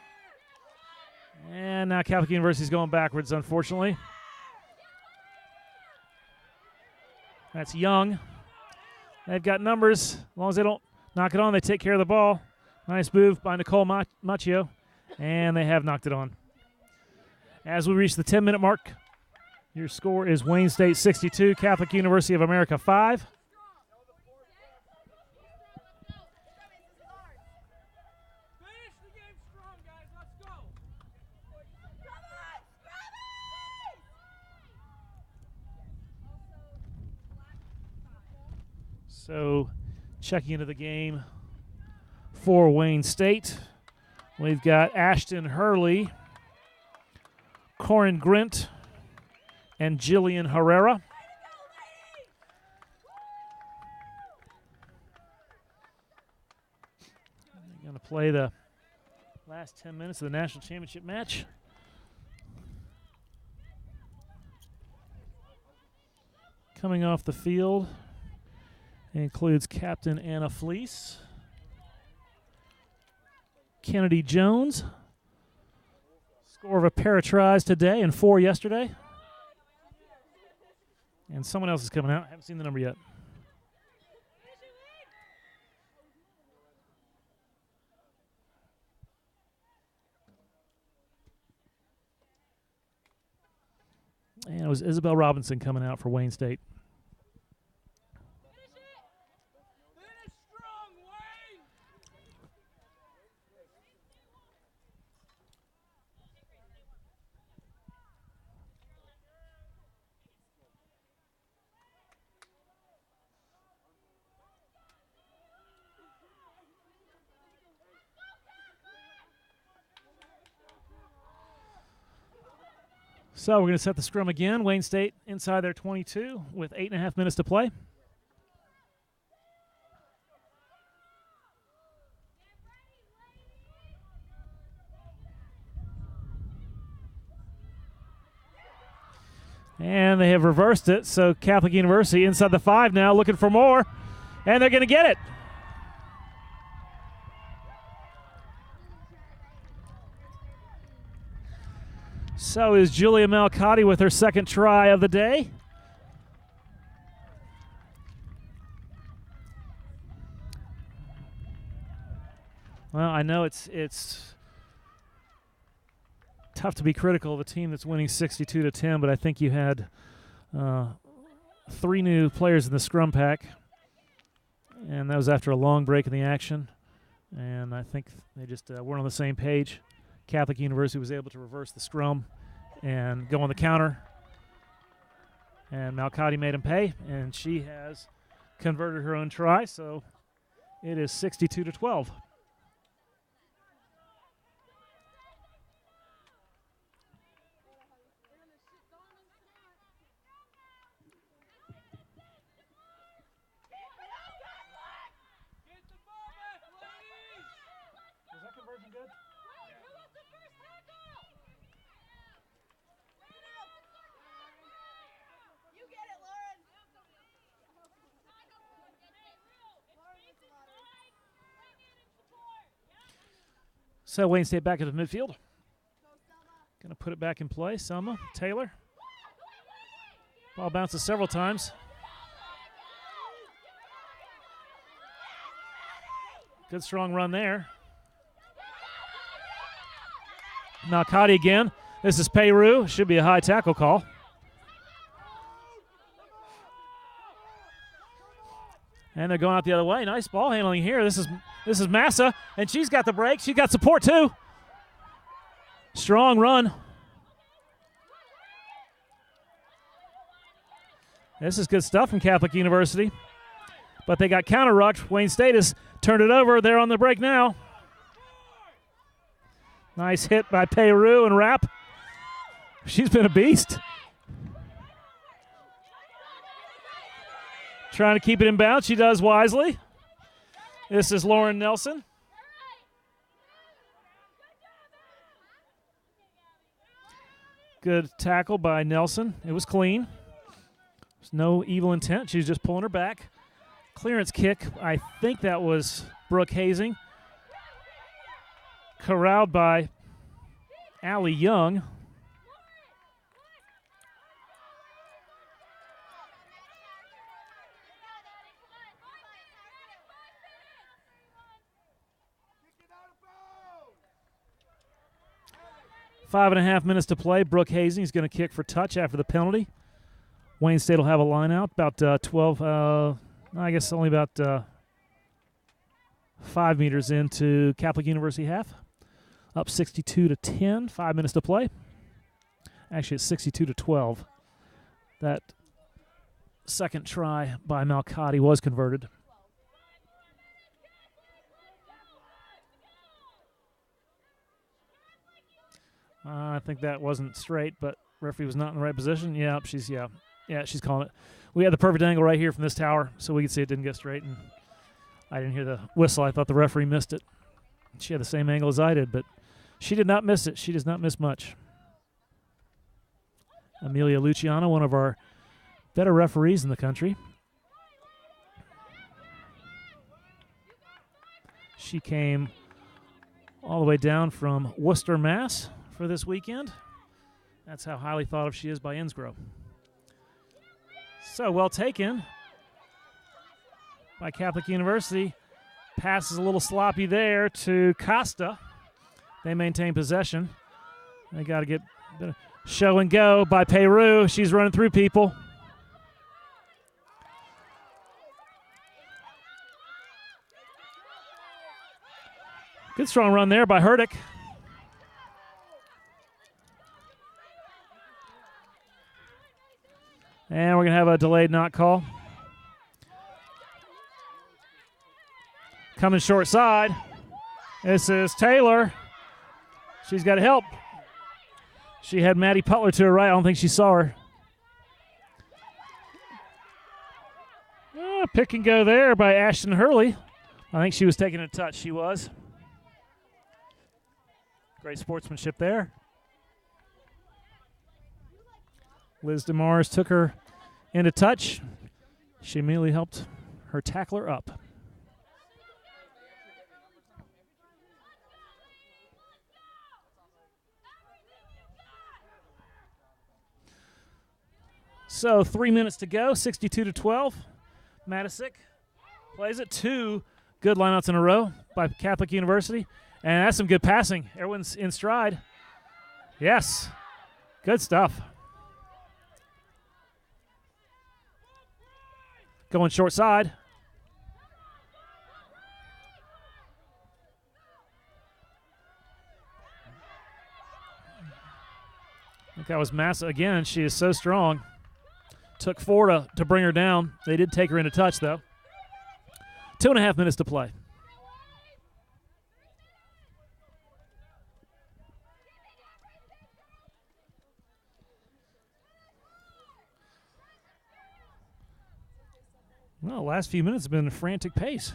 And now Catholic University's going backwards, unfortunately. That's Young. They've got numbers. As long as they don't knock it on, they take care of the ball. Nice move by Nicole Macchio. And they have knocked it on. As we reach the 10-minute mark, your score is Wayne State 62, Catholic University of America 5. So, checking into the game for Wayne State, we've got Ashton Hurley, Corin Grint, and Jillian Herrera. They're going to play the last 10 minutes of the national championship match. Coming off the field includes Captain Anna Fleece, Kennedy Jones. Score of a pair of tries today and 4 yesterday. And someone else is coming out. I haven't seen the number yet. And it was Isabel Robinson coming out for Wayne State. So we're going to set the scrum again. Wayne State inside their 22 with 8.5 minutes to play. And they have reversed it. So Catholic University inside the 5 now, looking for more. And they're going to get it. So is Julia Malcotti with her second try of the day. Well, I know it's tough to be critical of a team that's winning 62-10, but I think you had 3 new players in the scrum pack, and that was after a long break in the action. And I think they just weren't on the same page. Catholic University was able to reverse the scrum and go on the counter. And Malcotti made him pay, and she has converted her own try, so it is 62-12. So Wayne State back into midfield. Going to put it back in play. Selma, Taylor. Ball bounces several times. Good strong run there. Malcotti again. This is Peru. Should be a high tackle call. And they're going out the other way. Nice ball handling here. This is Massa, and she's got the break. She got support too. Strong run. This is good stuff from Catholic University. But they got counter-rucked. Wayne State has turned it over. They're on the break now. Nice hit by Peru and Rapp. She's been a beast. Trying to keep it in bounds. She does wisely. This is Lauren Nelson. Good tackle by Nelson. It was clean. There's no evil intent. She's just pulling her back. Clearance kick. I think that was Brooke Hazing. Corralled by Allie Young. Five and a half minutes to play. Brooke Hazing is going to kick for touch after the penalty. Wayne State will have a line out about 12, I guess only about 5 meters into Catholic University half. Up 62-10, 5 minutes to play. Actually, it's 62-12. That second try by Malcotti was converted. I think that wasn't straight, but referee was not in the right position. Yeah, she's calling it. We had the perfect angle right here from this tower, so we could see it didn't get straight, and I didn't hear the whistle. I thought the referee missed it. She had the same angle as I did, but she did not miss it. She does not miss much. Amelia Luciano, one of our better referees in the country. She came all the way down from Worcester, Mass. For this weekend. That's how highly thought of she is by NSCRO. So well taken by Catholic University. Pass is a little sloppy there to Costa. They maintain possession. They got to get a bit of show and go by Peru. She's running through people. Good strong run there by Herdick. And we're going to have a delayed knock call. Coming short side. This is Taylor. She's got to help. She had Maddie Putler to her right. I don't think she saw her. Pick and go there by Ashton Hurley. I think she was taking a touch. She was. Great sportsmanship there. Liz DeMars took her into touch. She immediately helped her tackler up. So 3 minutes to go, 62-12. Matisic plays it. 2 good lineouts in a row by Catholic University. And that's some good passing. Everyone's in stride. Yes, good stuff. Going short side. I think that was Massa again. She is so strong. Took 4 to bring her down. They did take her into touch, though. 2.5 minutes to play. Well, the last few minutes have been a frantic pace.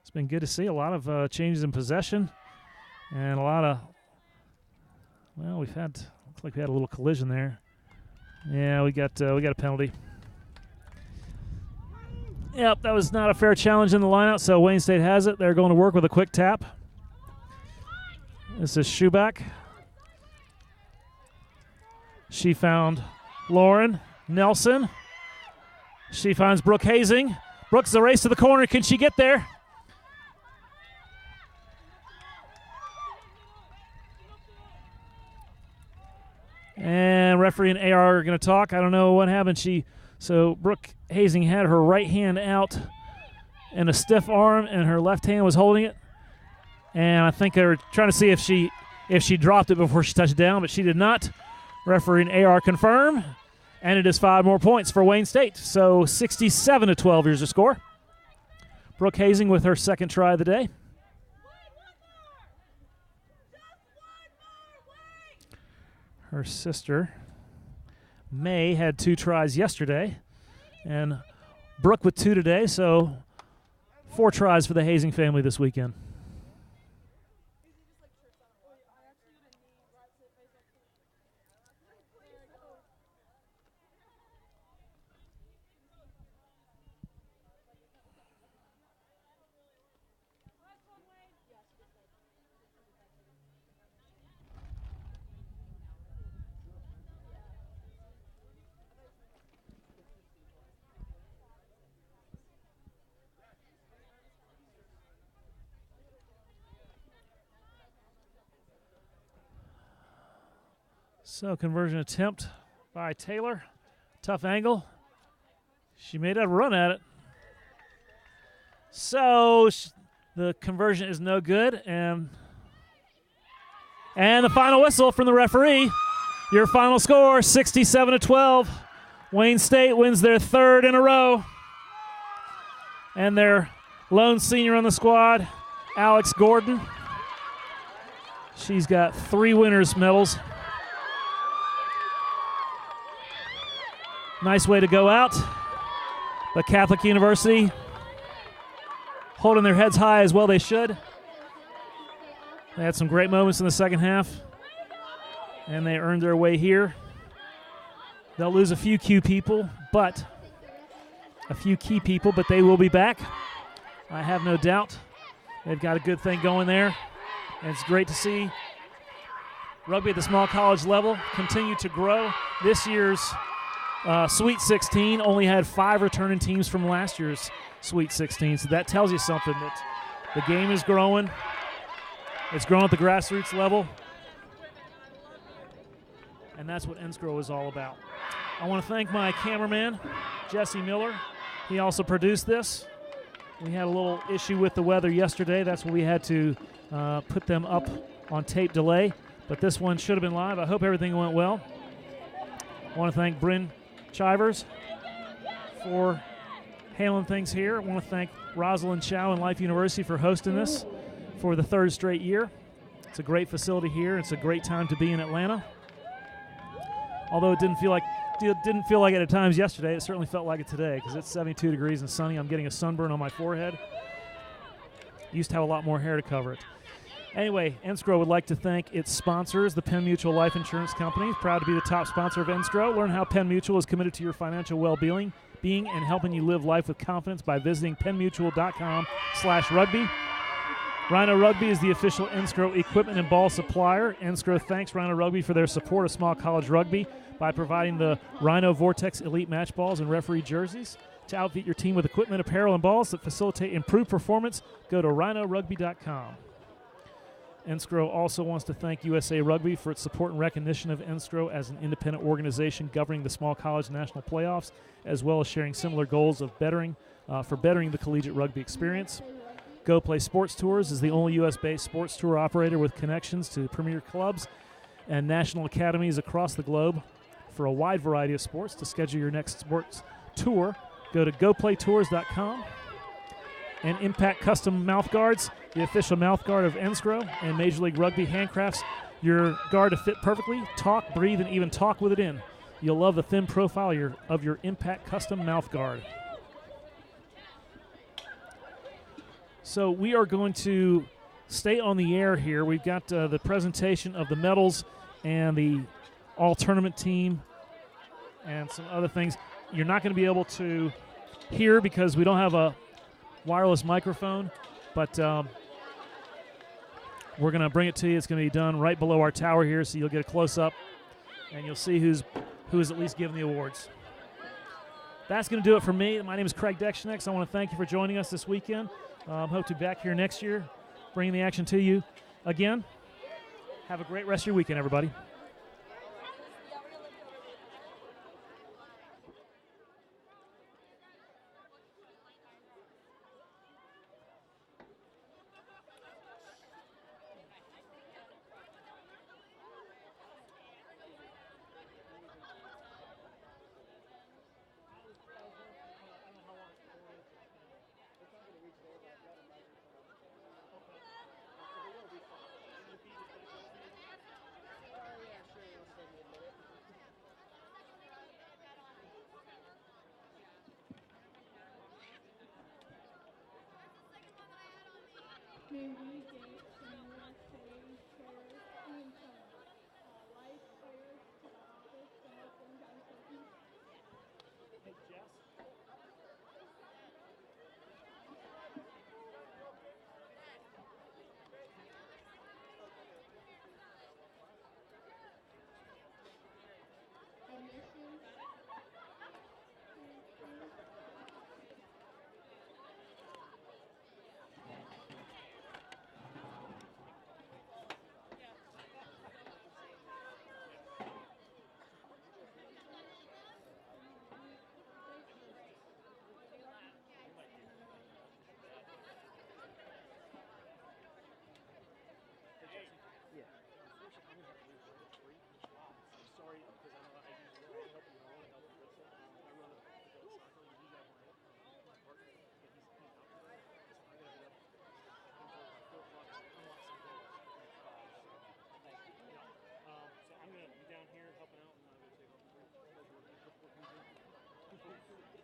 It's been good to see a lot of changes in possession and a lot of, well, looks like we had a little collision there. Yeah, we got a penalty. Yep, that was not a fair challenge in the lineout, so Wayne State has it. They're going to work with a quick tap. This is Schuback. She found Lauren Nelson. She finds Brooke Hazing. Brooks the race to the corner. Can she get there? And referee and AR are going to talk. I don't know what happened. So Brooke Hazing had her right hand out and a stiff arm, and her left hand was holding it. And I think they were trying to see if she dropped it before she touched down, but she did not. Referee and AR confirm, and it is 5 more points for Wayne State. So 67-12 here's the score. Brooke Hazing with her second try of the day. Her sister, May, had 2 tries yesterday, and Brooke with 2 today, so 4 tries for the Hazing family this weekend. So conversion attempt by Taylor. Tough angle. She made a run at it. So the conversion is no good. And the final whistle from the referee. Your final score, 67-12. Wayne State wins their 3rd in a row. And their lone senior on the squad, Alex Gordon. She's got 3 winners' medals. Nice way to go out. But Catholic University holding their heads high as well they should. They had some great moments in the second half, and they earned their way here. They'll lose a few key people, but they will be back. I have no doubt. They've got a good thing going there, and it's great to see rugby at the small college level continue to grow. This year's Sweet 16 only had 5 returning teams from last year's Sweet 16, so that tells you something, that the game is growing. It's growing at the grassroots level, and that's what NSCRO is all about. I want to thank my cameraman, Jesse Miller. He also produced this. We had a little issue with the weather yesterday. That's why we had to put them up on tape delay, but this one should have been live. I hope everything went well. I want to thank Bryn Chivers for handling things here. I want to thank Rosalind Chow and Life University for hosting this for the 3rd straight year. It's a great facility here. It's a great time to be in Atlanta. Although it didn't feel like it at times yesterday, it certainly felt like it today because it's 72 degrees and sunny. I'm getting a sunburn on my forehead. Used to have a lot more hair to cover it. Anyway, NSCRO would like to thank its sponsors, the Penn Mutual Life Insurance Company. Proud to be the top sponsor of NSCRO. Learn how Penn Mutual is committed to your financial well-being and helping you live life with confidence by visiting pennmutual.com/rugby. Rhino Rugby is the official NSCRO equipment and ball supplier. NSCRO thanks Rhino Rugby for their support of small college rugby by providing the Rhino Vortex Elite Match Balls and referee jerseys. To outfit your team with equipment, apparel, and balls that facilitate improved performance, go to rhinorugby.com. NSCRO also wants to thank USA Rugby for its support and recognition of NSCRO as an independent organization governing the small college national playoffs, as well as sharing similar goals of bettering the collegiate rugby experience. Go Play Sports Tours is the only U.S.-based sports tour operator with connections to premier clubs and national academies across the globe. For a wide variety of sports, to schedule your next sports tour, go to goplaytours.com. And Impact Custom Mouthguards, the official mouthguard of NSCRO and Major League Rugby handcrafts your guard to fit perfectly, talk, breathe, and even talk with it in. You'll love the thin profile of your Impact Custom Mouthguard. So we are going to stay on the air here. We've got the presentation of the medals and the all-tournament team and some other things. You're not going to be able to hear because we don't have a wireless microphone, but we're going to bring it to you. It's going to be done right below our tower here, so you'll get a close-up, and you'll see who is at least given the awards. That's going to do it for me. My name is Craig Dexnex. I want to thank you for joining us this weekend. Hope to be back here next year, bringing the action to you again. Have a great rest of your weekend, everybody. May we get some USA players and some life players to the office to help them down certain. Hey, Jess. Admissions.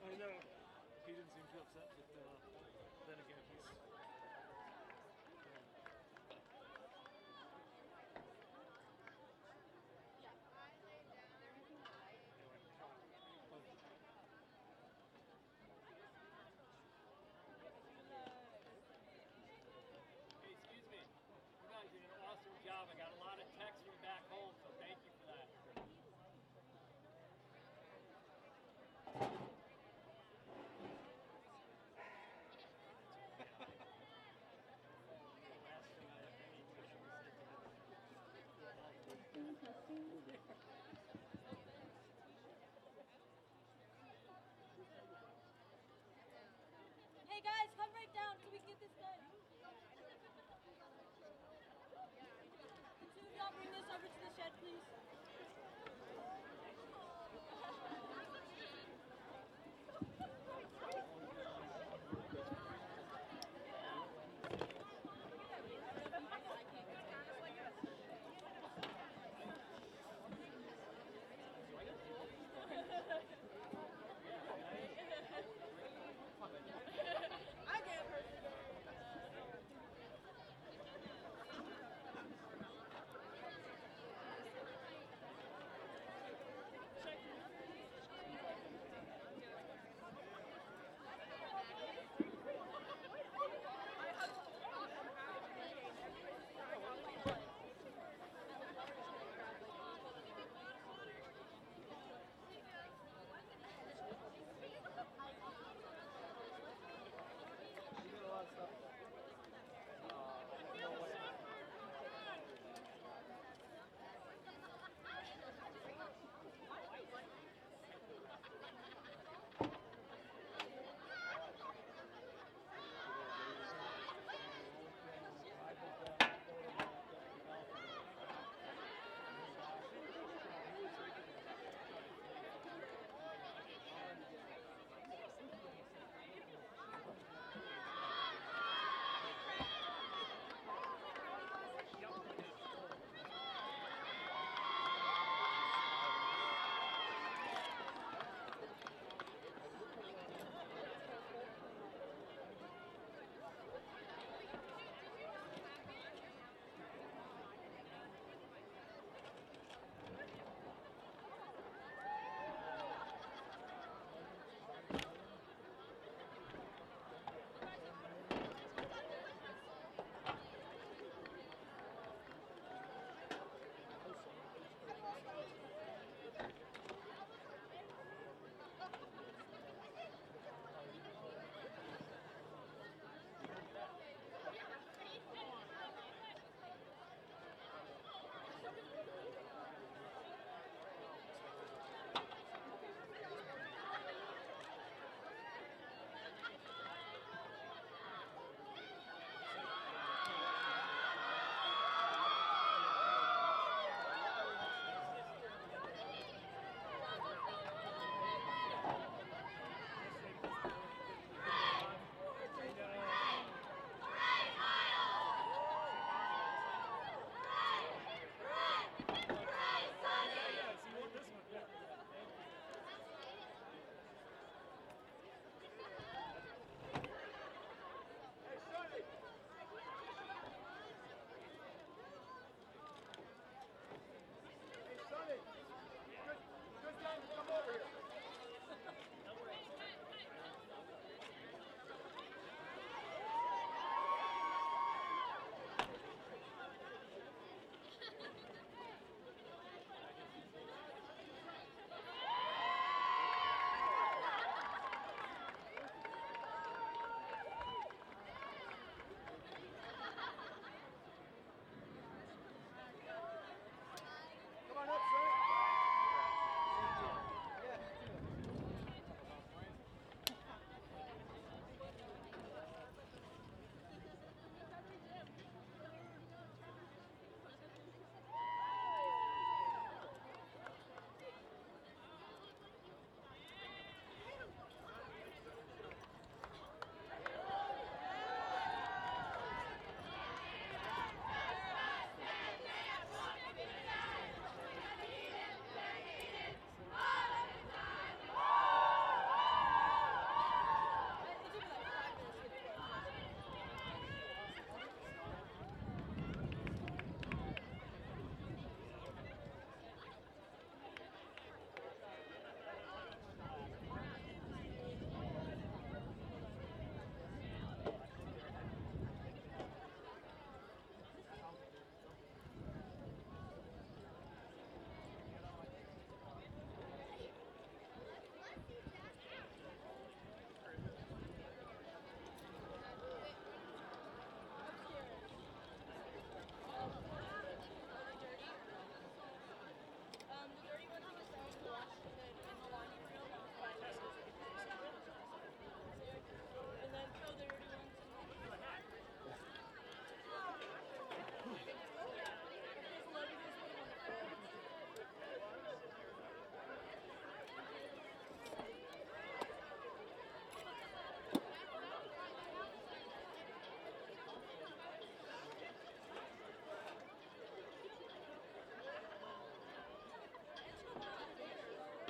I know. He didn't seem too upset, but then again, he's... Hey, excuse me. You guys did an awesome job. I got a lot of texts from back home, so thank you for that. Hey guys, come right down so we can get this done. Can two of y'all bring this over to the shed, please?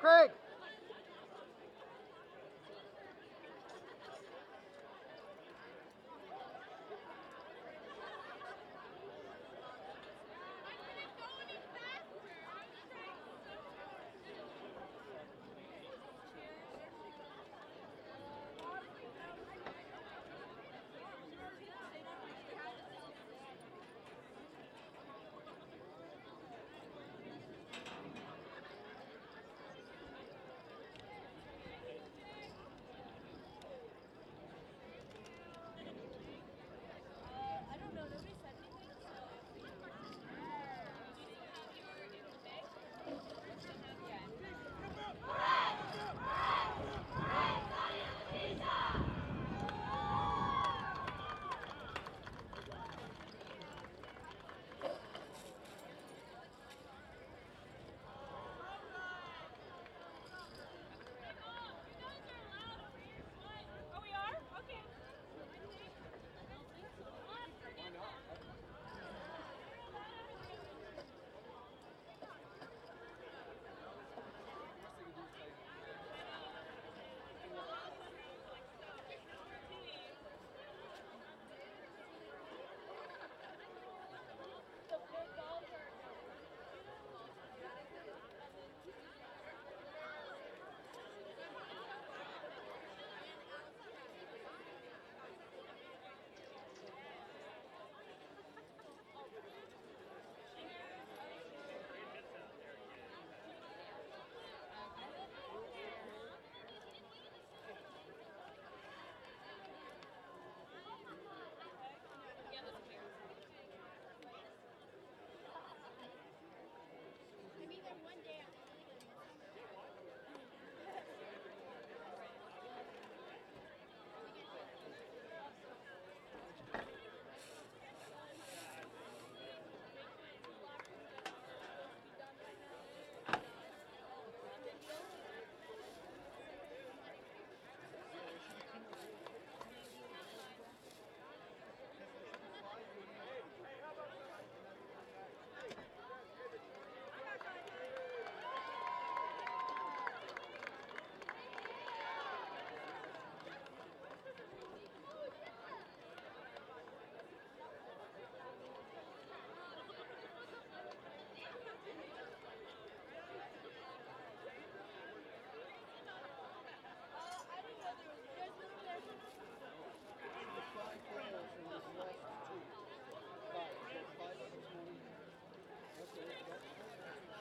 Craig!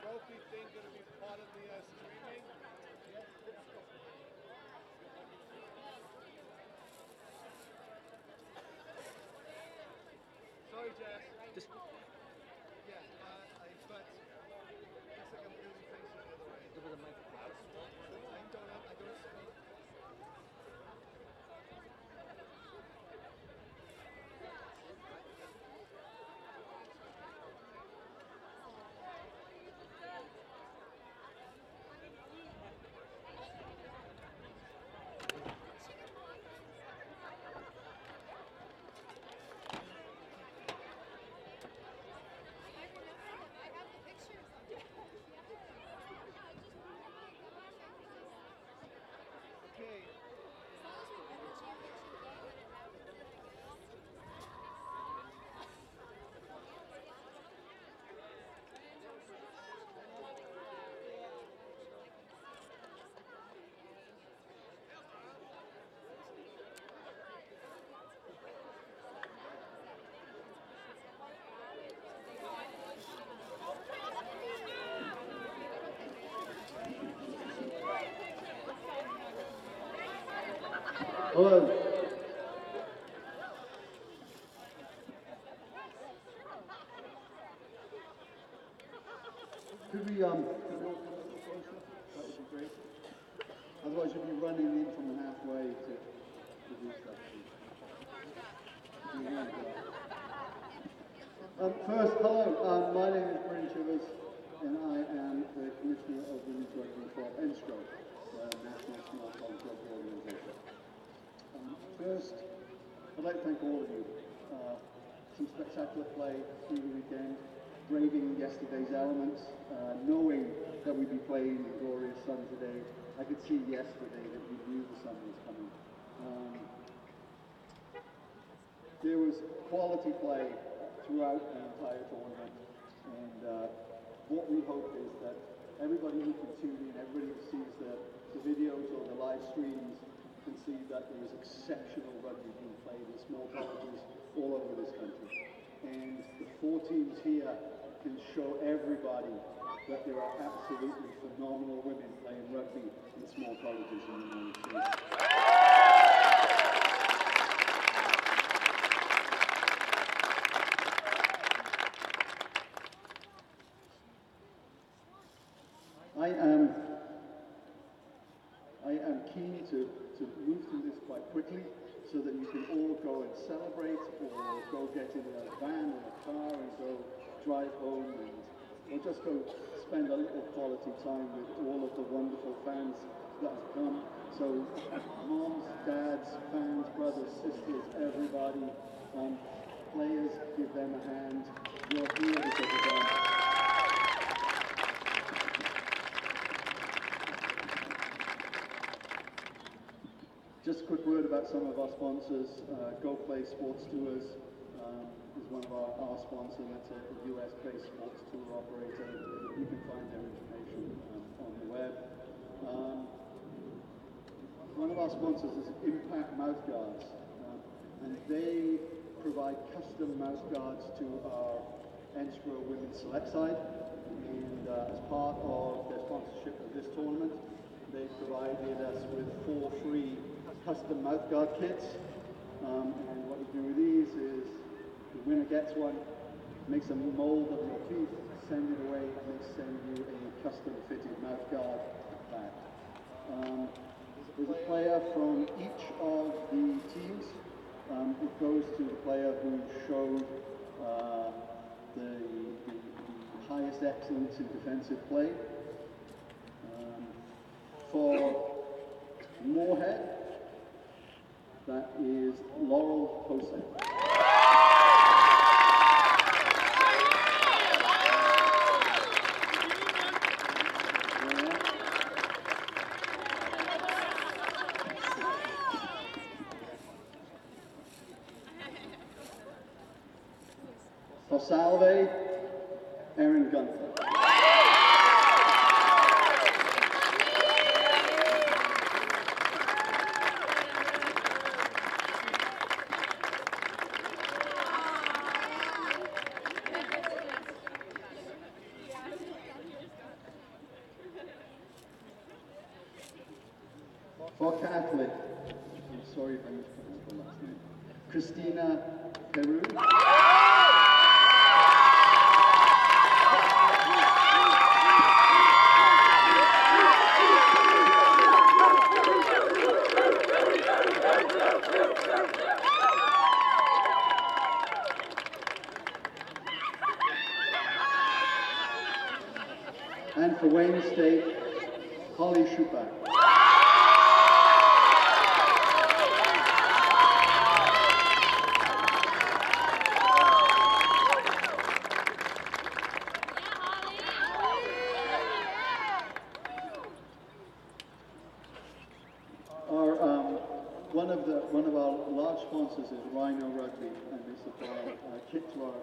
Trophy thing going to be part of the streaming? Sorry, Jess. Just Yeah, but looks like I'm moving things the other way. give her the microphone. I don't speak. Okay. Hello. Could we that would be great. Otherwise you'll be running in from halfway to do stuff. First, hello. My name is Bryn Chivers, and I am the Commissioner of Women's Rugby for NSCRO, the National Small College Rugby Organisation. First, I'd like to thank all of you. Some spectacular play through the weekend, braving yesterday's elements, knowing that we'd be playing the glorious Sons of see yesterday that we knew the sun was coming. There was quality play throughout the entire tournament, and what we hope is that everybody who can tune in, everybody who sees the videos or the live streams can see that there is exceptional rugby being played in small colleges all over this country. And the 4 teams here can show everybody that there are absolutely phenomenal women playing rugby in small colleges in the United States. I am keen to move through this quite quickly so that you can all go and celebrate, or go get in a van or a car and go drive home, or just go spend a little quality time with all of the wonderful fans that have come. So moms, dads, fans, brothers, sisters, everybody, players, give them a hand. You're here because of them. Just a quick word about some of our sponsors. Go Play Sports Tours is one of our sponsors, and that's a US-based sports tour operator. You can find their information on the web. One of our sponsors is Impact Mouthguards, and they provide custom mouthguards to our NSCRO Women's Select side, and as part of their sponsorship of this tournament, they provided us with 4 free custom mouthguard kits, and what you do with these is the winner gets one, makes a mold of your teeth, send it away, and they send you a custom fitted mouthguard back. There's a player from each of the teams. It goes to the player who showed the highest excellence in defensive play. For Moorhead, that is Laurel Posey. For Salve, Aaron Gunther. For Catholic, I'm sorry if I mispronounced the last name, Christina Peru. And for Wayne State, Holly Schupak. One of our large sponsors is Rhino Rugby, and they supply kit to our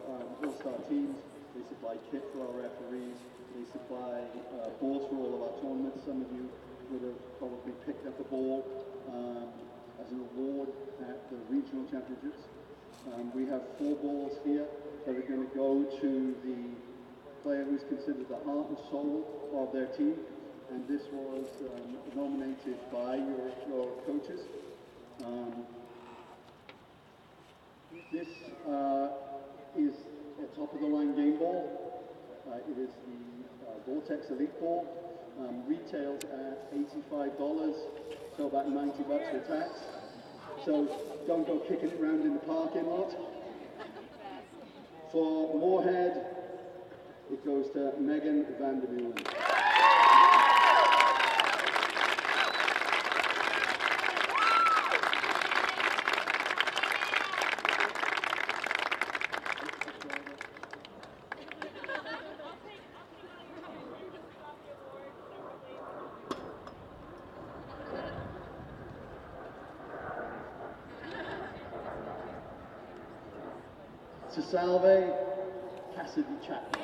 all-star teams. They supply kit for our referees. They supply balls for all of our tournaments. Some of you would have probably picked up a ball as an award at the regional championships. We have 4 balls here that are going to go to the player who's considered the heart and soul of their team, and this was nominated by your coaches. This is a top-of-the-line game ball. It is the Vortex Elite Ball. Retails at $85, so about $90 for tax. So don't go kicking it around in the parking lot. For Moorhead, it goes to Megan van der Meulen. to Salve, Cassidy Chapman.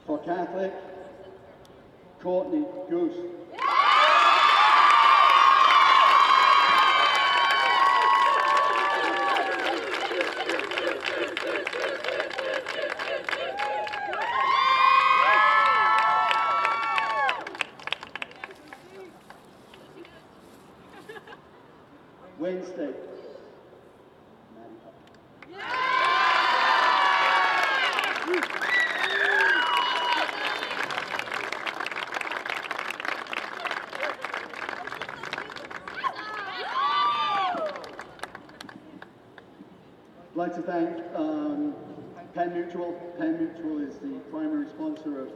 For Catholic, Courtney Goose. Wednesday. I'd like to thank Penn Mutual. Penn Mutual is the primary sponsor of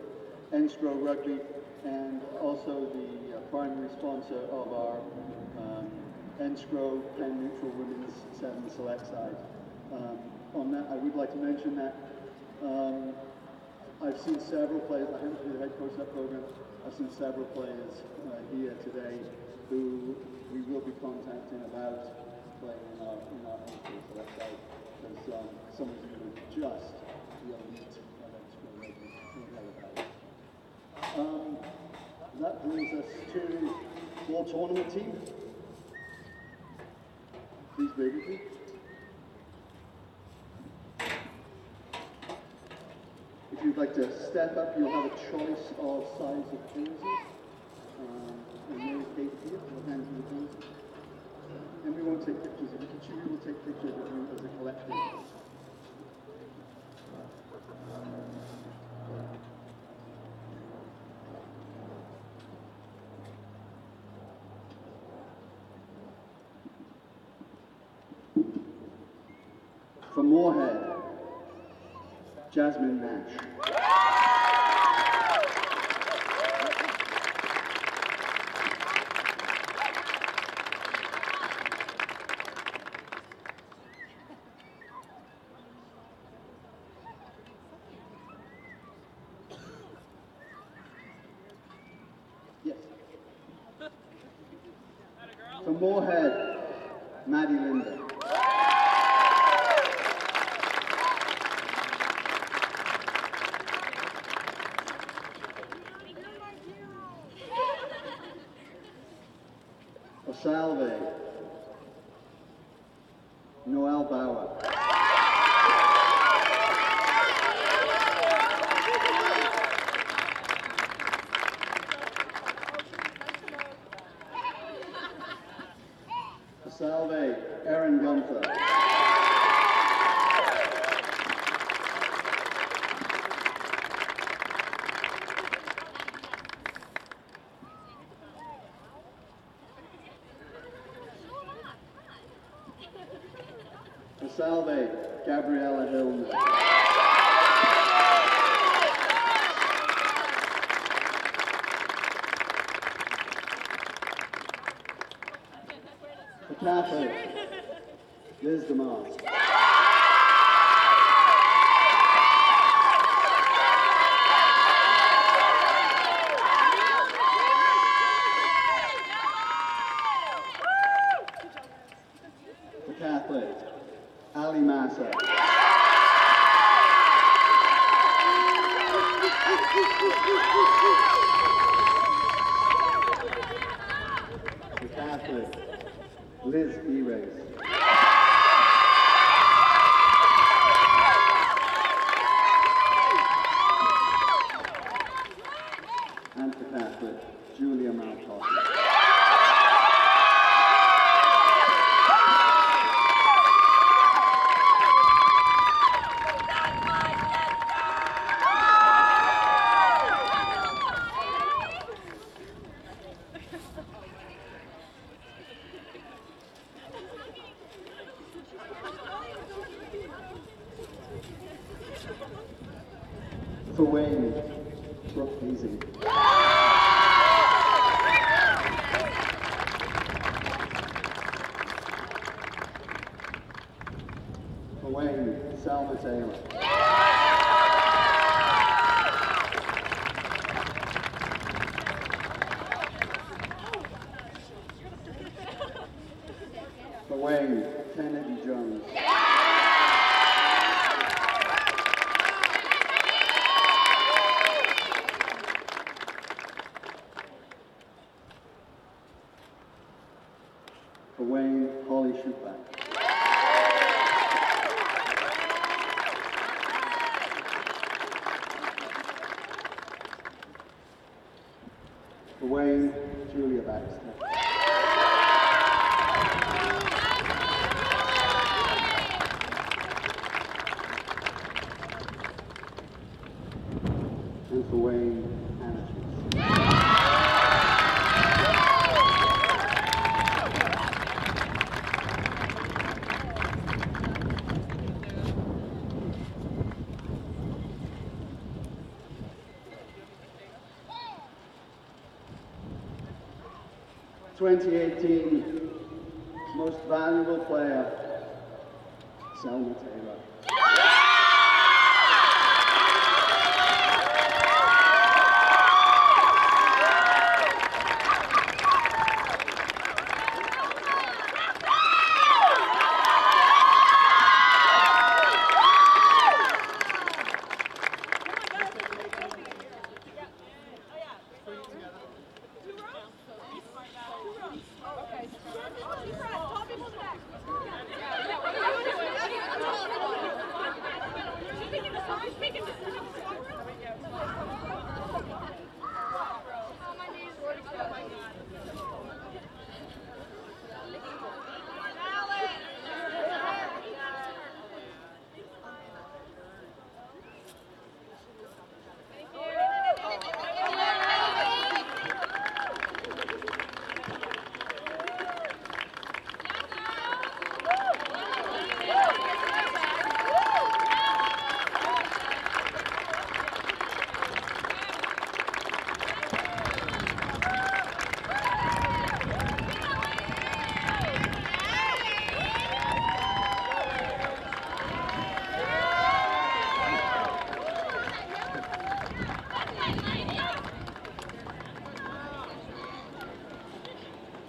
NSCRO Rugby and also the primary sponsor of our NSCRO Penn Mutual Women's 7 Select side. On that, I would like to mention that I've seen several players, I haven't been the head coach of that program, I've seen several players here today who we will be contacting about playing in our NSCRO Select side. Because some of you are just the elite of NSCRO Rugby, no doubt about it. That brings us to World Tournament team. Please, baby. If you'd like to step up, you'll have a choice of size of jerseys. And Mary Kate here, your hands in the jerseys. And we won't take pictures of each of you, we'll take pictures of you as a collective. For Moorhead, Jasmine Nash. Yes. For Moorhead, Maddie Linda. For Salve, Noelle Bauer. For Salve, Erin Gunther. For Salve, Gabriella Hillman. For Catholic, Liz DeMar. For Catholic, Ali Massa. For Catholic, Liz E-Race. And for Catholic, Julia Malcoff. For Wayne, Brooke Easy. Taylor. For Wayne, Kennedy Jones. For Wayne, Holly Schuback. For Wayne, Julia Baxter. And for Wayne, Anna Schmitz. 2018 Most Valuable Player, Salve Regina.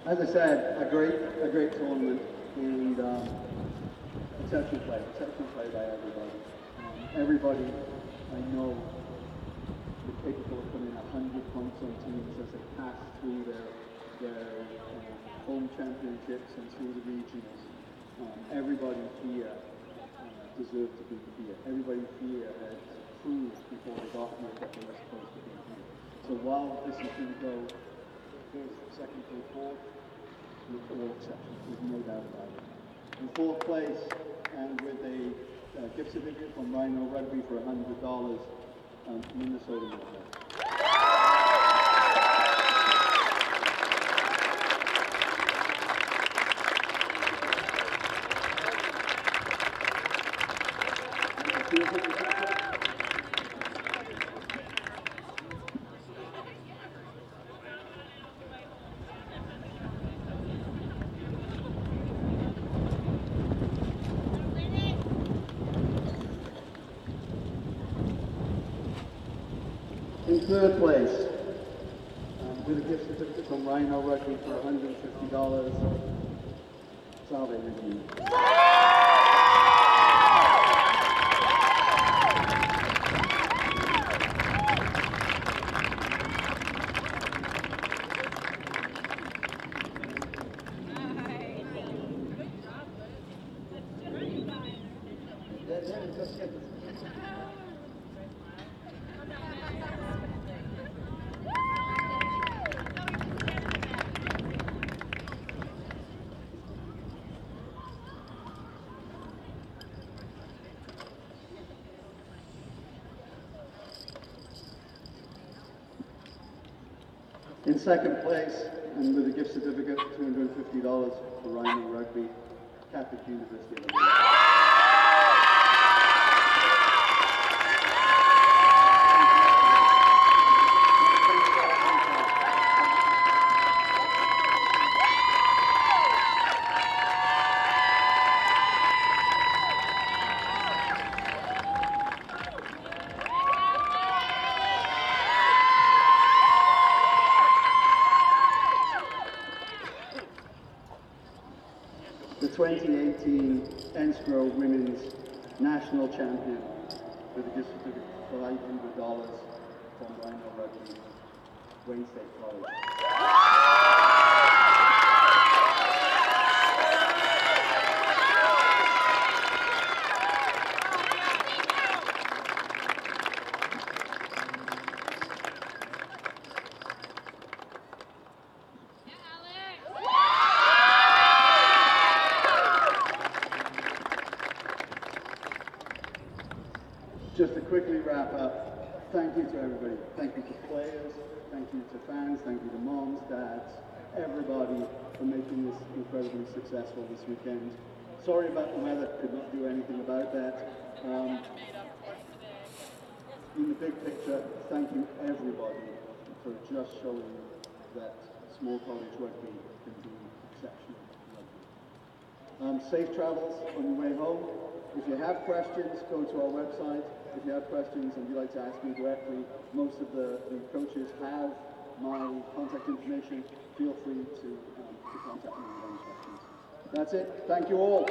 As I said, a great tournament, and exceptional play by everybody. Everybody I know is capable of putting 100 points on teams as they pass through their home championships and through the regionals. Everybody here deserved to be here. Everybody here had proved before they got here that they were supposed to be here. So while this is going to go first, second, third, fourth, with all exceptions, there's no doubt about it. In fourth place, and with a gift certificate from Rhino Rugby for $100, Minnesota Moorhead. In third place, with a gift certificate from Rhino Rugby for $150, Salve Regina. In second place, and with a gift certificate, $250 for Rhino Rugby, Catholic University of America. 2018 NSCRO Women's National Champion with a gift certificate of $500 from Rhino Rugby, Wayne State College. Just to quickly wrap up, thank you to everybody. Thank you to players, thank you to fans, thank you to moms, dads, everybody for making this incredibly successful this weekend. Sorry about the weather, could not do anything about that. In the big picture, thank you everybody for just showing that small college rugby can be exceptional rugby. Safe travels on your way home. If you have questions, go to our website. If you have questions and you'd like to ask me directly, most of the coaches have my contact information. Feel free to contact me with any questions. That's it. Thank you all.